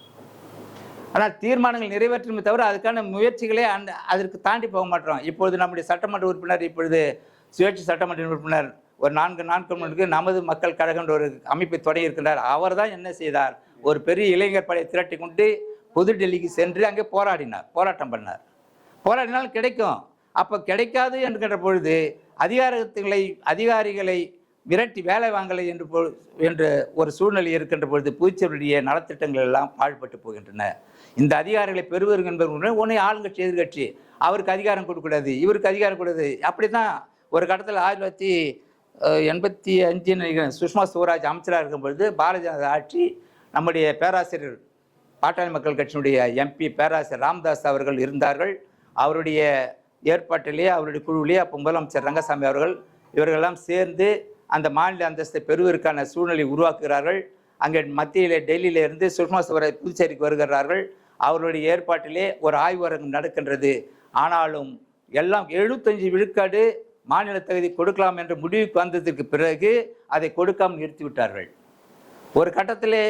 ஆனால் தீர்மானங்கள் நிறைவேற்றுமே தவிர அதுக்கான முயற்சிகளே அதற்கு தாண்டி போக மாட்டோம். இப்பொழுது நம்முடைய சட்டமன்ற உறுப்பினர், இப்பொழுது சுயேட்சை சட்டமன்ற உறுப்பினர் ஒரு 4 நாட்களுக்கு நமது மக்கள் கழகம் என்ற ஒரு அமைப்பை தொடங்கியிருக்கின்றார். அவர் தான் என்ன செய்தார், ஒரு பெரிய இளைஞர் படையை திரட்டி கொண்டு புது டெல்லிக்கு சென்று அங்கே போராட்டம் பண்ணார். போராடினால் கிடைக்கும். அப்போ கிடைக்காது என்கின்ற பொழுது அதிகாரிகளை விரட்டி வேலை வாங்கலை என்ற ஒரு சூழ்நிலை இருக்கின்ற பொழுது புதுச்சேரியுடைய நலத்திட்டங்கள் எல்லாம் பாழ்பட்டு போகின்றன. இந்த அதிகாரிகளை பெறுவர்கள் என்பவர்கள் ஒன்று ஆளுங்கட்சி எதிர்கட்சி, அவருக்கு அதிகாரம் கொடுக்கூடாது, இவருக்கு அதிகாரம் கொடுக்குது. அப்படி தான் ஒரு கட்டத்தில் 1985 சுஷ்மா ஸ்வராஜ் அமைச்சராக இருக்கும் பொழுது பாரதிய ஜனதா ஆட்சி, நம்முடைய பேராசிரியர் பாட்டாளி மக்கள் கட்சியினுடைய MP பேராசிரியர் ராமதாஸ் அவர்கள் இருந்தார்கள். அவருடைய ஏற்பாட்டிலேயே, அவருடைய குழுவிலேயே அப்போ முதலமைச்சர் ரங்கசாமி அவர்கள் இவர்களெல்லாம் சேர்ந்து அந்த மாநில அந்தஸ்தை பெறுவதற்கான சூழ்நிலை உருவாக்குகிறார்கள். அங்கே மத்தியில் டெல்லியில இருந்து சுஷ்மா ஸ்வராஜ் புதுச்சேரிக்கு வருகிறார்கள். அவருடைய ஏற்பாட்டிலே ஒரு ஆய்வரங்கம் நடக்கின்றது. ஆனாலும் எல்லாம் 75 விழுக்காடு மாநில தகுதி கொடுக்கலாம் என்ற முடிவுக்கு வந்ததற்கு பிறகு அதை கொடுக்காமல் நிறுத்திவிட்டார்கள். ஒரு கட்டத்திலே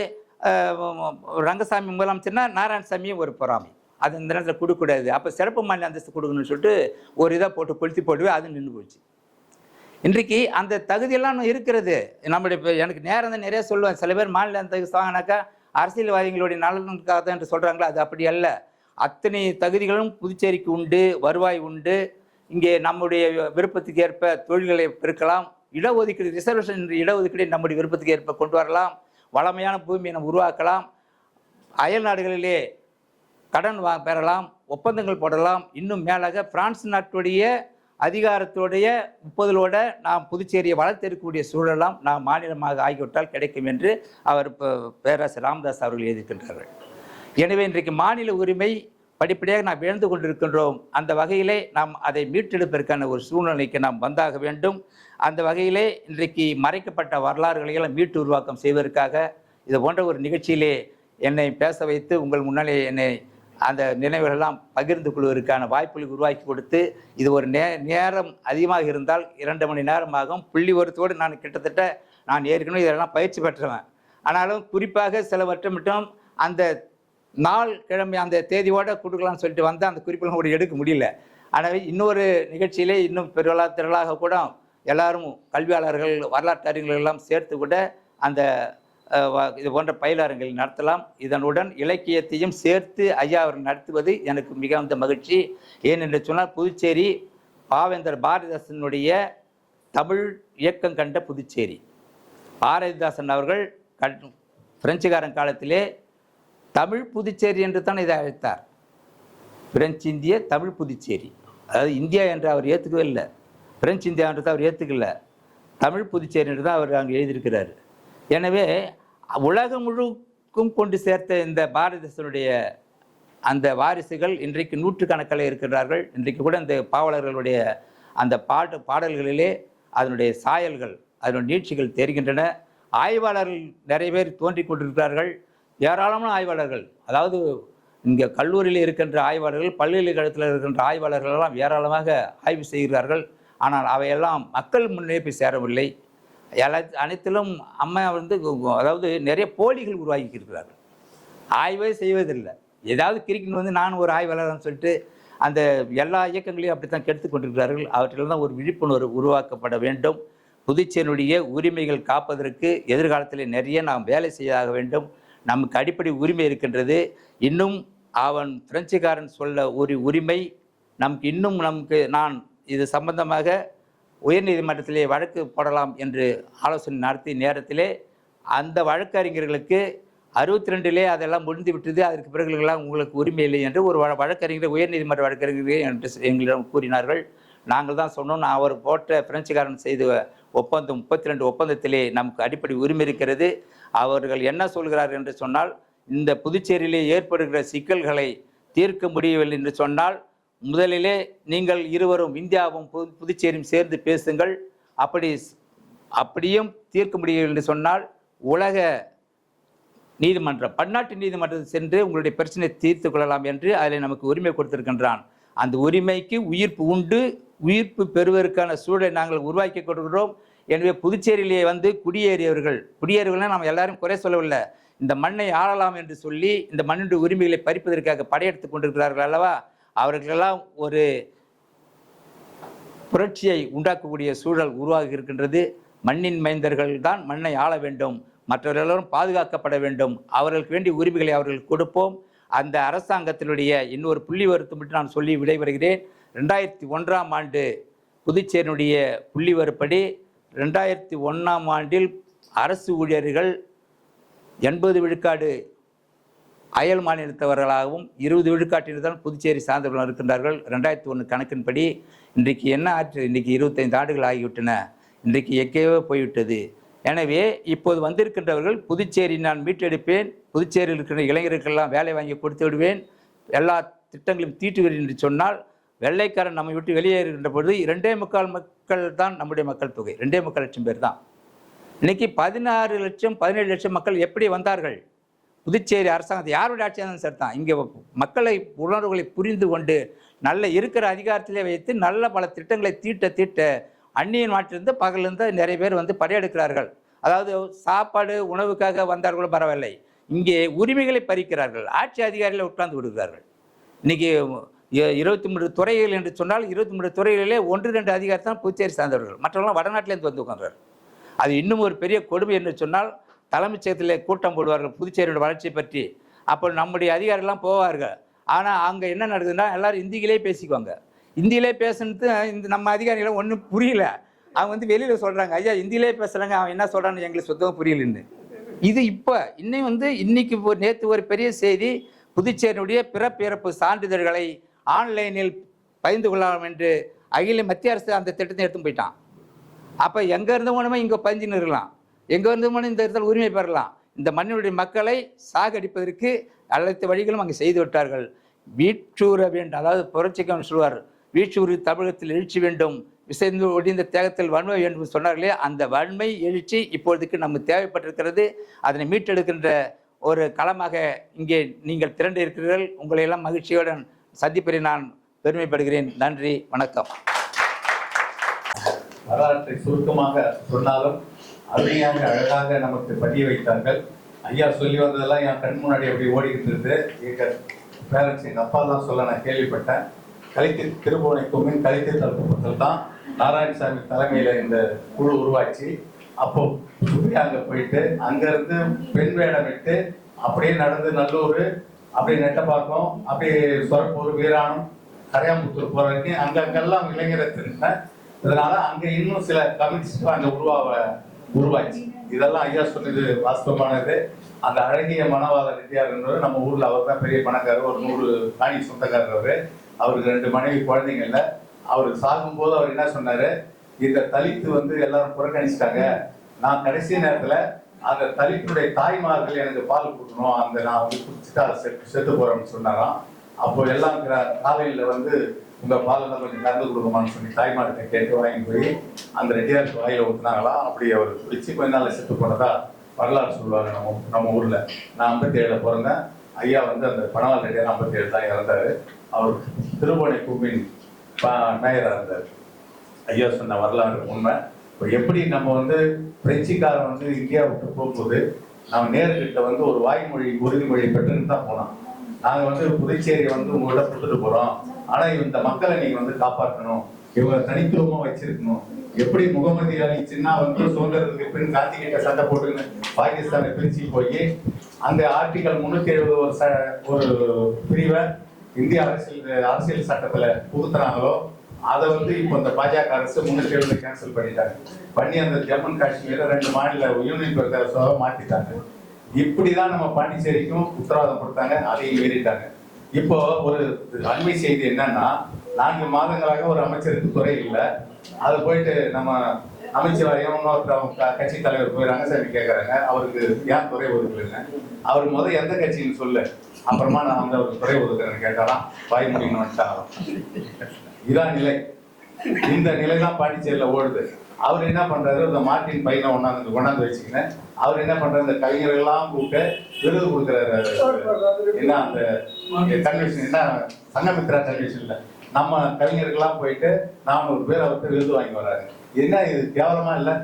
ரங்கசாமி முதலமைச்சர்னா நாராயணசாமியும் ஒரு பொறாமை, அது இந்த நேரத்தில் கொடுக்கக்கூடாது, அப்போ சிறப்பு மாநில அந்தஸ்து கொடுக்கணும்னு சொல்லிட்டு ஒரு இதாக போட்டு கொளுத்தி போட்டுவே அது நின்று போச்சு. இன்றைக்கு அந்த தகுதியெல்லாம் இருக்கிறது. நம்முடைய எனக்கு நேரம் தான் நிறைய சொல்லுவேன். சில பேர் மாநில அந்தஸ்து வாங்கினாக்கா அரசியல்வாதிகளுடைய நலனுக்காக தான் என்று சொல்கிறாங்களா, அது அப்படி அல்ல. அத்தனை தகுதிகளும் புதுச்சேரிக்கு உண்டு, வருவாய் உண்டு. இங்கே நம்முடைய விருப்பத்துக்கு ஏற்ப தொழில்களை பெருக்கலாம். இடஒதுக்கீடு, ரிசர்வேஷன் இடஒதுக்கீடு நம்முடைய விருப்பத்துக்கு ஏற்ப கொண்டு வரலாம். வளமையான பூமியை நம்ம உருவாக்கலாம். அயல் நாடுகளிலே கடன் பெறலாம், ஒப்பந்தங்கள் போடலாம். இன்னும் மேலாக பிரான்ஸ் நாட்டுடைய அதிகாரத்தோடைய ஒப்புதலோட நாம் புதுச்சேரியை வளர்த்திருக்கக்கூடிய சூழலாம் நாம் மாநிலமாக ஆகிவிட்டால் கிடைக்கும் என்று அவர் பேராசிரியர் ராமதாஸ் அவர்கள் எழுதியிருக்கின்றார்கள். எனவே இன்றைக்கு மாநில உரிமை படிப்படியாக நாம் இழந்து கொண்டிருக்கின்றோம். அந்த வகையிலே நாம் அதை மீட்டெடுப்பதற்கான ஒரு சூழ்நிலைக்கு நாம் வந்தாக வேண்டும். அந்த வகையிலே இன்றைக்கு மறைக்கப்பட்ட வரலாறுகளை மீட்டு உருவாக்கம் செய்வதற்காக இது போன்ற ஒரு நிகழ்ச்சியிலே என்னை பேச வைத்து உங்கள் முன்னாலே என்னை அந்த நினைவுகளெல்லாம் பகிர்ந்து கொள்வதற்கான வாய்ப்புகளை உருவாக்கி கொடுத்து, இது ஒரு நேரம் அதிகமாக இருந்தால் 2 மணி நேரம் ஆகும். புள்ளி ஒருத்தோடு நான் கிட்டத்தட்ட ஏற்கனவே இதெல்லாம் பயிற்சி பெற்றவன். ஆனாலும் குறிப்பாக சிலவற்றை மட்டும் அந்த நாள் கிழமை அந்த தேதியோடு கொடுக்கலாம்னு சொல்லிட்டு வந்து அந்த குறிப்பெல்லாம் கூட எடுக்க முடியல. ஆனால் இன்னொரு நிகழ்ச்சியிலே இன்னும் திரளாக கூட எல்லாரும் கல்வியாளர்கள், வரலாற்று அறிஞர்கள் எல்லாம் சேர்த்து கூட அந்த இது போன்ற பயிலரங்களை நடத்தலாம். இதனுடன் இலக்கியத்தையும் சேர்த்து ஐயா அவர்கள் நடத்துவது எனக்கு மிகுந்த மகிழ்ச்சி. ஏனென்று சொன்னால் புதுச்சேரி பாவேந்தர் பாரதிதாசனுடைய தமிழ் இயக்கம் கண்ட புதுச்சேரி. பாரதிதாசன் அவர்கள் பிரெஞ்சுக்காரன் காலத்திலே தமிழ் புதுச்சேரி என்று தான் இதை அழைத்தார். பிரெஞ்சு இந்திய தமிழ் புதுச்சேரி, அதாவது இந்தியா என்று அவர் ஏற்றுக்கவே இல்லை, பிரெஞ்சு இந்தியா என்று தான் அவர் ஏற்றுக்கல, தமிழ் புதுச்சேரி என்று தான் அவர் அங்கே எழுதியிருக்கிறார். எனவே உலகம் முழுக்கும் கொண்டு சேர்த்த இந்த பாரதிதாசனுடைய அந்த வாரிசுகள் இன்றைக்கு நூற்றுக்கணக்கில் இருக்கிறார்கள். இன்றைக்கு கூட இந்த பாவலர்களுடைய அந்த பாடல்களிலே அதனுடைய சாயல்கள், அதனுடைய நீட்சிகள் தெரிகின்றன. ஆய்வாளர்கள் நிறைய பேர் தோன்றி கொண்டிருக்கிறார்கள். ஏராளமான ஆய்வாளர்கள், அதாவது இங்கே கல்லூரியில் இருக்கின்ற ஆய்வாளர்கள், பல்கலைக்கழகத்தில் இருக்கின்ற ஆய்வாளர்கள் எல்லாம் ஏராளமாக ஆய்வு செய்கிறார்கள். ஆனால் அவையெல்லாம் மக்கள் முன்னே போய் சேரவில்லை. அனைத்திலும் அம்மா அதாவது நிறைய போலிகள் உருவாக்கி இருக்கிறார்கள். ஆய்வே செய்வதில்லை. ஏதாவது கிரிக்கெட் நான் ஒரு ஆய்வாளர்னு சொல்லிட்டு அந்த எல்லா இயக்கங்களையும் அப்படித்தான் கெடுத்து கொண்டிருக்கிறார்கள். அவற்றில் தான் ஒரு விழிப்புணர்வு உருவாக்கப்பட வேண்டும். புதுச்சேரியுடைய உரிமைகள் காப்பதற்கு எதிர்காலத்தில் நிறைய நாம் வேலை செய்தாக வேண்டும். நமக்கு அடிப்படை உரிமை இருக்கின்றது. இன்னும் அவன் பிரெஞ்சுக்காரன் சொல்ல ஒரு உரிமை நமக்கு நான் இது சம்பந்தமாக உயர்நீதிமன்றத்திலே வழக்கு போடலாம் என்று ஆலோசனை நடத்திய நேரத்திலே அந்த வழக்கறிஞர்களுக்கு 62 அதெல்லாம் முடிந்து விட்டது, அதற்கு பிறகுலாம் உங்களுக்கு உரிமை இல்லை என்று ஒரு வழக்கறிஞர், உயர்நீதிமன்ற வழக்கறிஞர்கள் என்று எங்களிடம் கூறினார்கள். நாங்கள் தான் சொன்னோம், நான் அவர் போட்ட பிரெஞ்சுக்காரன் செய்த ஒப்பந்தம் 32 ஒப்பந்தத்திலே நமக்கு அடிப்படை உரிமை இருக்கிறது. அவர்கள் என்ன சொல்கிறார்கள் என்று சொன்னால், இந்த புதுச்சேரியிலே ஏற்படுகிற சிக்கல்களை தீர்க்க முடியவில்லை என்று சொன்னால் முதலிலே நீங்கள் இருவரும் இந்தியாவும் புதுச்சேரியும் சேர்ந்து பேசுங்கள். அப்படியும் தீர்க்க முடியவில்லை என்று சொன்னால் உலக நீதிமன்றம், பன்னாட்டு நீதிமன்றத்தில் சென்று உங்களுடைய பிரச்சனையை தீர்த்து கொள்ளலாம் என்று அதில் நமக்கு உரிமை கொடுத்திருக்கின்றான். அந்த உரிமைக்கு உயிர்ப்பு உண்டு. உயிர்ப்பு பெறுவதற்கான சூழலை நாங்கள் உருவாக்கி கொடுக்கிறோம். எனவே புதுச்சேரியிலே வந்து குடியேறியவர்கள்னால் நாம் எல்லாரும் குறை சொல்லவில்லை, இந்த மண்ணை ஆளலாம் என்று சொல்லி இந்த மண்ணுடைய உரிமைகளை பறிப்பதற்காக படையெடுத்து கொண்டிருக்கிறார்கள் அல்லவா, அவர்களெல்லாம் ஒரு புரட்சியை உண்டாக்கக்கூடிய சூழல் உருவாகி இருக்கின்றது. மண்ணின் மைந்தர்கள் தான் மண்ணை ஆள வேண்டும், மற்றவர்களும் பாதுகாக்கப்பட வேண்டும். அவர்களுக்கு வேண்டிய உரிமைகளை அவர்களுக்கு கொடுப்போம். அந்த அரசாங்கத்தினுடைய இன்னொரு புள்ளி வருத்தம் நான் சொல்லி விடைபெறுகிறேன். 2001ஆம் ஆண்டு புதுச்சேரியினுடைய புள்ளி வருப்படி 2001ஆம் ஆண்டில் அரசு ஊழியர்கள் 80 விழுக்காடு அயல் மாநிலத்தவர்களாகவும் 20 விழுக்காட்டினர் தான் புதுச்சேரி சார்ந்தவர்கள் இருக்கின்றார்கள். 2001 கணக்கின்படி இன்றைக்கு என்ன ஆற்று, இன்றைக்கு 25 ஆண்டுகள் ஆகிவிட்டன, இன்றைக்கு எங்கேயோ போய்விட்டது. எனவே இப்போது வந்திருக்கின்றவர்கள் புதுச்சேரி நான் மீட்டெடுப்பேன், புதுச்சேரியில் இருக்கிற இளைஞர்களுக்கெல்லாம் வேலை வாங்கி கொடுத்து விடுவேன், எல்லா திட்டங்களையும் தீட்டுகிறேன் என்று சொன்னால் வெள்ளைக்காரன் நம்மை விட்டு வெளியேறுகின்ற பொழுது 2.25 மக்கள் தான் நம்முடைய மக்கள் தொகை, 2.25 லட்சம் பேர் தான். இன்னைக்கு 16 லட்சம் 17 லட்சம் மக்கள் எப்படி வந்தார்கள்? புதுச்சேரி அரசாங்கத்தை யாருடைய ஆட்சியாக சார் தான். இங்கே மக்களை உணர்வுகளை புரிந்து கொண்டு நல்ல இருக்கிற அதிகாரத்திலே வைத்து நல்ல பல திட்டங்களை தீட்ட அந்நிய நாட்டிலிருந்து பகலிருந்து நிறைய பேர் வந்து படையெடுக்கிறார்கள். அதாவது சாப்பாடு உணவுக்காக வந்தார்களும் பரவாயில்லை, இங்கே உரிமைகளை பறிக்கிறார்கள், ஆட்சி அதிகாரிகளை உட்கார்ந்து விடுகிறார்கள். இன்னைக்கு 23 துறைகள் என்று சொன்னால் 23 துறைகளிலே 1-2 அதிகாரி தான் புதுச்சேரி சார்ந்தவர்கள், மற்றவர்களாம் வடநாட்டிலேருந்து வந்து உட்கார்றார்கள். அது இன்னும் ஒரு பெரிய கொடுமை என்று சொன்னால் தலைமைச் செயலகத்திலே கூட்டம் போடுவார்கள் புதுச்சேரியோட வளர்ச்சியை பற்றி. அப்போ நம்முடைய அதிகாரிகள்லாம் போவார்கள். ஆனால் அங்கே என்ன நடக்குதுன்னா எல்லாரும் இந்தியிலே பேசிக்குவாங்க. இந்தியிலே பேசுனது இந்த நம்ம அதிகாரிகளை ஒன்றும் புரியல. அவங்க வந்து வெளியில் சொல்கிறாங்க, ஐயா இந்தியிலே பேசுகிறாங்க, அவன் என்ன சொல்கிறான்னு எங்களுக்கு சுத்தமாக புரியலன்னு. இது இப்போ இன்னும் வந்து இன்னைக்கு நேற்று ஒரு பெரிய செய்தி, புதுச்சேரியுடைய பிறப்பிறப்பு சான்றிதழ்களை ஆன்லைனில் பகிர்ந்து கொள்ளலாம் என்று அகில மத்திய அரசு அந்த திட்டத்தை எடுத்து போயிட்டான். அப்போ எங்கே இருந்து மூலமே இங்கே பதிஞ்சு நிறுலாம், எங்கே இருந்து மூலம் இந்த இடத்துல உரிமை பெறலாம். இந்த மண்ணினுடைய மக்களை சாகடிப்பதற்கு அனைத்து வழிகளும் அங்கே செய்து விட்டார்கள். வீற்றூற வேண்டும், அதாவது புரட்சிக்கம் சொல்வார், வீற்றூறு தமிழகத்தில் எழுச்சி வேண்டும், விசைந்து ஒடிந்த தேகத்தில் வன்மை வேண்டும் சொன்னார்களே, அந்த வன்மை எழுச்சி இப்பொழுதுக்கு நமக்கு தேவைப்பட்டிருக்கிறது. அதனை மீட்டெடுக்கின்ற ஒரு களமாக இங்கே நீங்கள் திரண்டு இருக்கிறீர்கள். உங்களை எல்லாம் மகிழ்ச்சியுடன் சந்திப்பதை நான் பெருமைப்படுகிறேன். நன்றி, வணக்கம். வரலாற்றை சுருக்கமாக சொன்னாலும் அருமையாக அழகாக நமக்கு பதிய வைத்தார்கள். ஐயா சொல்லி வந்ததெல்லாம் என் கண் முன்னாடி அப்படி ஓடிக்கிட்டு இருந்து எங்கள் பேரண்ட்ஸ், எங்கள் அப்பா தான் சொல்ல நான் கேள்விப்பட்டேன். கலித்தி திருபுவனை கும்மின் கலித்தி தரப்புப்பத்தில் தான் நாராயணசாமி தலைமையில் இந்த குழு உருவாச்சு. அப்போ அங்கே போயிட்டு அங்கேருந்து பெண் வேடம் விட்டு அப்படியே நடந்து நல்லூர், அப்படியே நெட்டப்பாக்கம், அப்படியே சொரப்பூர், வீராணம், கரையாம்புத்தூர் போகிற வரைக்கும் அங்கெல்லாம் இளைஞரை திருந்தேன். இதனால அங்கே இன்னும் சில கம்யூனிஸ்ட் அங்கே உருவாச்சு. இதெல்லாம் ஐயா சொன்னது வாஸ்தவமானது. அந்த அழகிய மனவாத ரெட்டியார் என்பவர் நம்ம ஊரில் அவர் தான் பெரிய பணக்காரர், ஒரு 100 காணி சொந்தக்காரர். அவருக்கு 2 மனைவி குழந்தைங்க இல்லை. அவர் சாகும்போது அவர் என்ன சொன்னார், இந்த தலித்து வந்து எல்லாரும் புறக்கணிச்சிட்டாங்க, நான் கடைசி நேரத்தில் அந்த தலித்துடைய தாய்மார்கள் எனக்கு பால் கொடுக்கணும், அந்த நான் வந்து குடிச்சுட்டு அதை செத்து போகிறேன்னு சொன்னாராம். அப்போ எல்லாம் காலையில் வந்து உங்கள் பாலெல்லாம் கொஞ்சம் கலந்து கொடுக்குமான்னு சொல்லி தாய்மார்கிட்ட கேட்டு வாங்கி போய் அந்த ரெட்டியாருக்கு வாயில ஊற்றினாங்களாம். அப்படி அவர் குடிச்சு கொஞ்ச நாள் செத்து போனதா வரலாறு சொல்லுவாங்க நம்ம ஊரில். நான் 57 பிறந்தேன். ஐயா வந்து அந்த பணவாள் ரெட்டியார் 57 தான் இறந்தார். அவர் திருபுவனை கும்மின் மேயராக இருந்தார். ஐயா சொன்ன வரலாறு உண்மை. இப்போ எப்படி நம்ம வந்து பிரெஞ்சுக்காரன் வந்து இந்தியா விட்டு போகும்போது நம்ம நேர்கிட்ட வந்து ஒரு வாய்மொழி உறுதிமொழி பெற்றுன்னு தான் போனோம். நாங்கள் வந்து புதுச்சேரி வந்து உங்கள்கிட்ட கொடுத்துட்டு போகிறோம், ஆனால் இந்த மக்களை நீங்கள் வந்து காப்பாற்றணும், இவங்க தனித்துவமாக வச்சிருக்கணும். எப்படி முகமது அலி சின்னா வந்து சுதந்திரத்துக்கு பின் காந்தி கிட்ட சண்டை போட்டுன்னு பாகிஸ்தானை பிரிச்சு போய் அந்த ஆர்டிகல் 370 ஒரு பிரிவை இந்திய அரசியல் சட்டத்தில் புகுத்துறாங்களோ, அதை வந்து இப்போ இந்த பாஜக அரசு 370 கேன்சல் பண்ணி அந்த ஜம்மு காஷ்மீரை 2 மாநில யூனியன் பிரதேசமாக மாற்றிட்டாங்க. இப்படிதான் நம்ம பாண்டிச்சேரிக்கும் உத்தரவாதம் கொடுத்தாங்க, அதையும் மீறிட்டாங்க. இப்போ ஒரு அண்மை செய்தி என்னன்னா, 4 மாதங்களாக ஒரு அமைச்சருக்கு துறை இல்லை. அது போயிட்டு நம்ம அமைச்சர் கட்சி தலைவர் போய் ரங்கசாமி கேட்கறாங்க, அவருக்கு ஏன் துறை ஒதுக்கலன்னு. அவர் முதல் எந்த கட்சின்னு சொல்லு, அப்புறமா நான் வந்து அவருக்கு துறை ஒதுக்குறேன்னு கேட்டாலாம், வாய் முடிக்கணும் வந்துட்டாங்களாம். இதான் நிலை. இந்த நிலை தான் பாண்டிச்சேரியில் ஓடுது. அவர் என்ன பண்றாரு, இந்த மார்ட்டின் பையனை கொண்டாந்து வச்சுக்கினேன். அவர் என்ன பண்றாரு, இந்த கவிஞர்கள்லாம் கூப்பிட்டு விருது கொடுக்குறாரு. என்ன அந்த கன்வென்ஷன், என்ன சங்கமித்ரா கன்வென்ஷன்ல நம்ம கவிஞர்கள்லாம் போயிட்டு 400 பேர் அவருக்கு விருது வாங்கி வர்றாரு. என்ன இது கேவலமா இல்லை?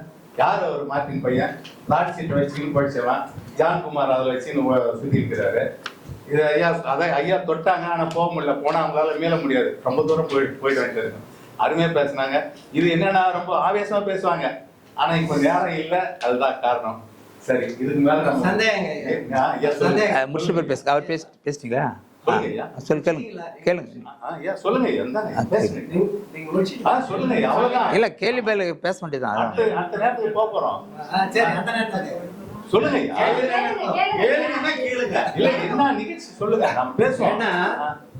யார் அவர் மார்ட்டின் பையன்? பிளாட் சீட் வச்சுக்கின்னு படிச்சவன். ஜான்குமார் அதில் வச்சுன்னு சுற்றி இருக்கிறாரு. இது ஐயா அதான் ஐயா தொட்டாங்க, ஆனால் போக முடியல. போனால் அவங்களால மீள முடியாது. ரொம்ப தூரம் போயிட்டு வேண்டியது. அருமையாக பேசினாங்க. இது என்னன்னா ரொம்ப ஆவேசமா பேசுவாங்க, ஆனா இப்ப நேரம் இல்லை, அதுதான் காரணம். சரி, இதுக்கு மேல நம்ம முடிச்சு பேர் பேசுங்க. அவர் பேசிட்டீங்களா? சொல்லுங்க. இல்ல கேள்வி பதில் பேச வேண்டியதான். அடுத்த நேரத்துக்கு போக போறோம். சொல்லுங்க. இல்ல என்ன நிகழ்ச்சி சொல்லுங்க, நம்ம பேசுவோம்.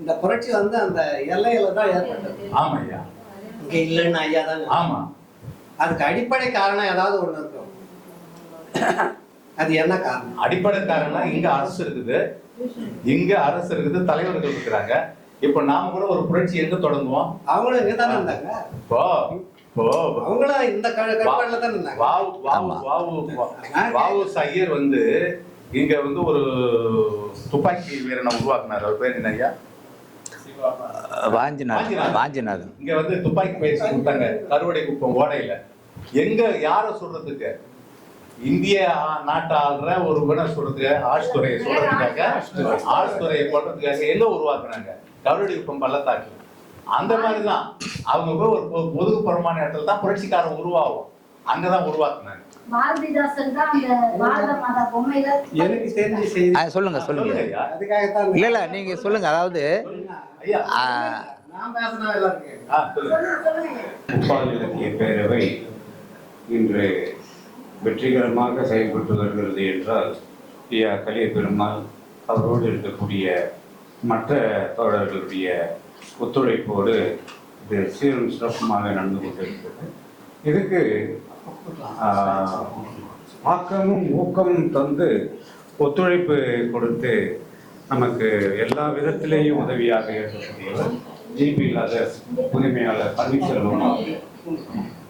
இந்த புரட்சி வந்து அந்த எல்லையில தான் ஏற்பட்டது. ஆமா ஐயா, இங்க இல்லைன்னு ஐயா தான். ஆமா, அதுக்கு அடிப்படை காரணம் ஏதாவது ஒண்ணு இருக்கும். அது என்ன காரணம்? அடிப்படை காரணம் இங்க அரசு இருக்குது, தலைவர்கள் இருக்கிறாங்க. இப்ப நாம கூட ஒரு புரட்சி எங்க தொடங்குவோம்? அவங்களும் இங்க தானே இருந்தாங்க. அவங்களும் இந்த கட்டுப்பாடுல தான் இருந்தாங்க. வாவு ஐயர் வந்து இங்க வந்து ஒரு துப்பாக்கி வீரனை உருவாக்குனார். அவர் பேர் என்ன ஐயா? வாஞ்சிநாதன். இங்க வந்து துப்பாக்கி பயிற்சி கொடுத்தாங்க கருவடை குப்பம் ஓடையில. எங்க யார சொல்றதுக்கு? இந்திய நாட்டை ஆள்ற ஒரு சொல்றதுக்கு ஆஷ்துறையை கொள்றதுக்காக எங்க உருவாக்குனாங்க? கருவடை குப்பம் பள்ளத்தாக்கு. அந்த மாதிரிதான் அவங்க போய் ஒரு ஒதுக்குப்புறமான இடத்துல தான் புரட்சிக்காரன் உருவாகும். அங்கதான் உருவாக்குனாங்க. எனக்கு தெரிஞ்ச செய்தி சொல்லுங்க. இல்ல நீங்க சொல்லுங்க. அதாவது முப்பால் இலக்கிய பேரவை இன்று வெற்றிகரமாக செயல்பட்டு வருகிறது என்றால் ஐயா கலிய பெருமாள் அவரோடு இருக்கக்கூடிய மற்ற தோழர்களுடைய ஒத்துழைப்போடு இது சீரும் சிறப்புமாக நடந்து கொண்டிருக்கிறது. இதுக்கு ஆக்கமும் ஊக்கமும் தந்து ஒத்துழைப்பு கொடுத்து நமக்கு எல்லா விதத்திலேயும் உதவியாக இருக்கக்கூடியவர் ஜிபி இல்லாத உரிமையாளர் பன்னீர்செல்வம்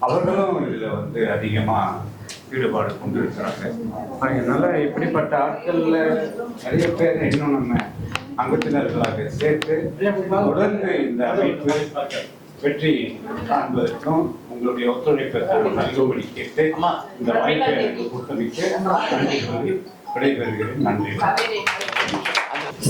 அவர்களும் இதில் வந்து அதிகமாக ஈடுபாடு கொண்டிருக்கிறாங்க. அதனால இப்படிப்பட்ட ஆட்களில் நிறைய பேர் இன்னும் நம்ம அங்கத்தினர்களாக சேர்த்து தொடர்ந்து இந்த அமைப்பு வெற்றி காண்பதற்கும் உங்களுடைய ஒத்துழைப்பை நல்கும்படி கேட்டு இந்த வாய்ப்பை எனக்கு கொடுத்தமைக்கு நன்றி சொல்லி விடைபெறுகிறேன். நன்றி.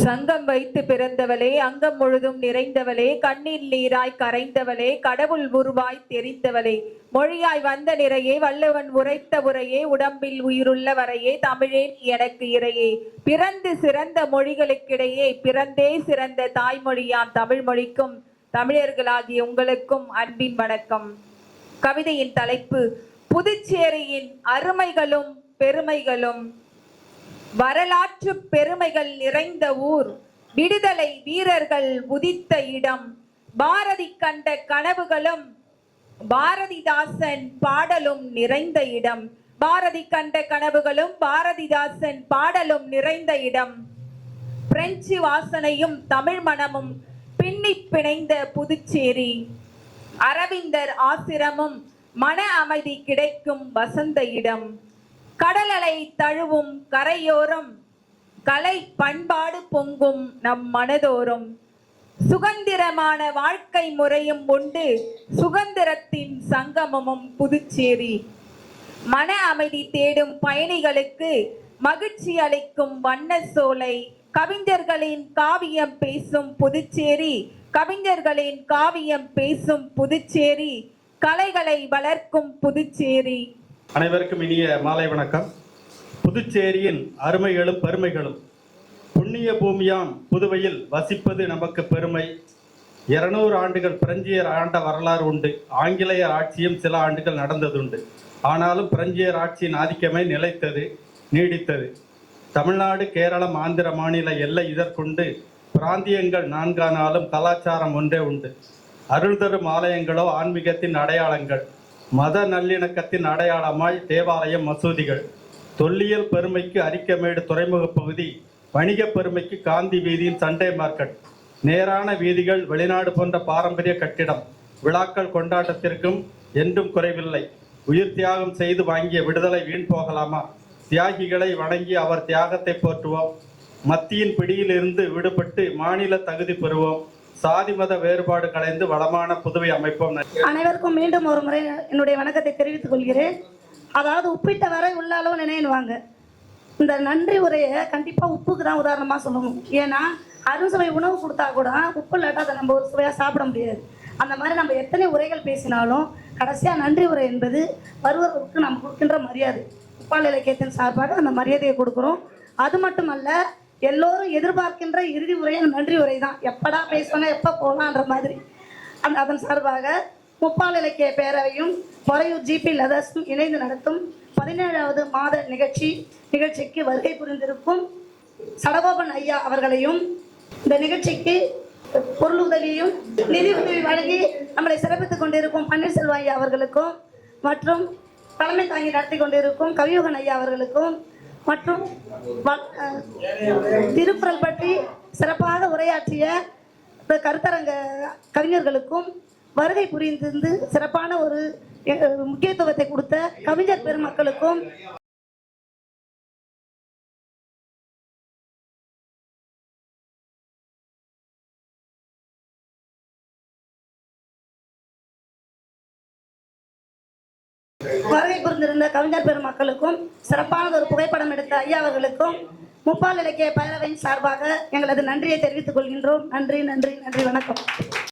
சங்கம் வைத்து பிறந்தவளே, அங்கம் முழுதும் நிறைந்தவளே, கண்ணீர் நீராய் கரைந்தவளே, கடவுள் உருவாய் தெரிந்தவளே, மொழியாய் வந்த நிறையே, வள்ளுவன் உரைத்த உரையே, உடம்பில் உயிருள்ள வரையே, தமிழே எனக்கு இறையே, பிறந்து சிறந்த மொழிகளுக்கிடையே பிறந்தே சிறந்த தாய்மொழியாம் தமிழ் மொழிக்கும் தமிழர்களாகிய உங்களுக்கும் அன்பின் வணக்கம். கவிதையின் தலைப்பு: புதுச்சேரியின் அருமைகளும் பெருமைகளும். வரலாற்று பெருமைகள் நிறைந்த ஊர், விடுதலை வீரர்கள் உதித்த இடம், பாரதி கண்ட கனவுகளும் பாரதிதாசன் பாடலும் நிறைந்த இடம். பாரதி கண்ட கனவுகளும் பாரதிதாசன் பாடலும் நிறைந்த இடம். பிரெஞ்சு வாசனையும் தமிழ் மனமும் பின்னி பிணைந்த புதுச்சேரி. அரவிந்தர் ஆசிரமும் மன அமைதி கிடைக்கும் வசந்த இடம். கடலலை தழுவும் கரையோரம், கலை பண்பாடு பொங்கும் நம் மனதோறும். சுதந்திரமான வாழ்க்கை முறையும் உண்டு, சுதந்திரத்தின் சங்கமமும் புதுச்சேரி. மன அமைதி தேடும் பயணிகளுக்கு மகிழ்ச்சி அளிக்கும் வண்ண சோலை. கவிஞர்களின் காவியம் பேசும் புதுச்சேரி, கவிஞர்களின் காவியம் பேசும் புதுச்சேரி, கலைகளை வளர்க்கும் புதுச்சேரி. அனைவருக்கும் இனிய மாலை வணக்கம். புதுச்சேரியின் அருமைகளும் பெருமைகளும். புண்ணிய பூமியாம் புதுவையில் வசிப்பது நமக்கு பெருமை. 200 ஆண்டுகள் பிரெஞ்சியர் ஆண்ட வரலாறு உண்டு. ஆங்கிலேயர் ஆட்சியும் சில ஆண்டுகள் நடந்ததுண்டு. ஆனாலும் பிரெஞ்சியர் ஆட்சியின் ஆதிக்கமே நிலைத்தது, நீடித்தது. தமிழ்நாடு, கேரளம், ஆந்திர மாநில எல்லை இதற்குண்டு. பிராந்தியங்கள் 4 ஆனாலும் கலாச்சாரம் ஒன்றே உண்டு. அருள் தரும் ஆலயங்களோ ஆன்மீகத்தின் அடையாளங்கள். மத நல்லிணக்கத்தின் அடையாளமாய் தேவாலயம், மசூதிகள். தொல்லியல் பெருமைக்கு அரிக்கமேடு துறைமுக பகுதி. வணிக பெருமைக்கு காந்தி வீதியின் சண்டே மார்க்கெட். நேரான வீதிகள், வெளிநாடு போன்ற பாரம்பரிய கட்டிடம். விழாக்கள் கொண்டாட்டத்திற்கும் என்றும் குறைவில்லை. உயிர் தியாகம் செய்து வாங்கிய விடுதலை வீண் போகலாமா? தியாகிகளை வணங்கி அவர் தியாகத்தை போற்றுவோம். மத்தியின் பிடியிலிருந்து விடுபட்டு மாநில தகுதி பெறுவோம். சாதி மத வேறுபாடு கலைந்து வளமான புதுவை அமைப்போம். அனைவருக்கும் மீண்டும் ஒரு முறை என்னுடைய வணக்கத்தை தெரிவித்துக் கொள்கிறேன். அதாவது உப்பிட்ட வரை உள்ள அளவு நினைவாங்க. இந்த நன்றி உரையை கண்டிப்பாக உப்புக்கு தான் உதாரணமாக சொல்லணும். ஏன்னா அறுசுவை உணவு கொடுத்தா கூட உப்பு இல்லாட்டா அதை நம்ம ஒரு சுவையாக சாப்பிட முடியாது. அந்த மாதிரி நம்ம எத்தனை உரைகள் பேசினாலும் கடைசியாக நன்றி உரை என்பது வருவதற்கு நம்ம கொடுக்கின்ற மரியாதை. உப்பால் இலக்கியத்தின் சார்பாக அந்த மரியாதையை கொடுக்குறோம். அது மட்டுமல்ல, எல்லோரும் எதிர்பார்க்கின்ற இறுதி உரை நன்றி உரை தான். எப்படா பேசுவாங்க, எப்போ போகலான்ற மாதிரி. அதன் சார்பாக முப்பால் இலக்கிய பேரவையும் பொறையூர் ஜிபி லதர்ஸும் இணைந்து நடத்தும் 17வது மாத நிகழ்ச்சிக்கு வருகை புரிந்திருக்கும் சடகோபன் ஐயா அவர்களையும், இந்த நிகழ்ச்சிக்கு பொருளுதவியும் நிதி உதவி வழங்கி நம்மளை சிறப்பித்துக் கொண்டிருக்கும் பன்னீர்செல்வம் ஐயா அவர்களுக்கும், மற்றும் தலைமை தாங்கி நடத்தி கொண்டிருக்கும் கவியுகன் ஐயா அவர்களுக்கும், மற்றும் திருக்குறள் பற்றி சிறப்பாக உரையாற்றிய கருத்தரங்க கவிஞர்களுக்கும், வருகை புரிந்திருந்து சிறப்பான ஒரு முக்கியத்துவத்தை கொடுத்த கவிஞர் பெருமக்களுக்கும், வருகை புரிந்திருந்த கவிஞர் பெருமக்களுக்கும், சிறப்பான ஒரு புகைப்படம் எடுத்த ஐயா அவர்களுக்கும் முப்பால் இலக்கிய பேரவையின் சார்பாக எங்களது நன்றியை தெரிவித்துக் கொள்கின்றோம். நன்றி, நன்றி, நன்றி, வணக்கம்.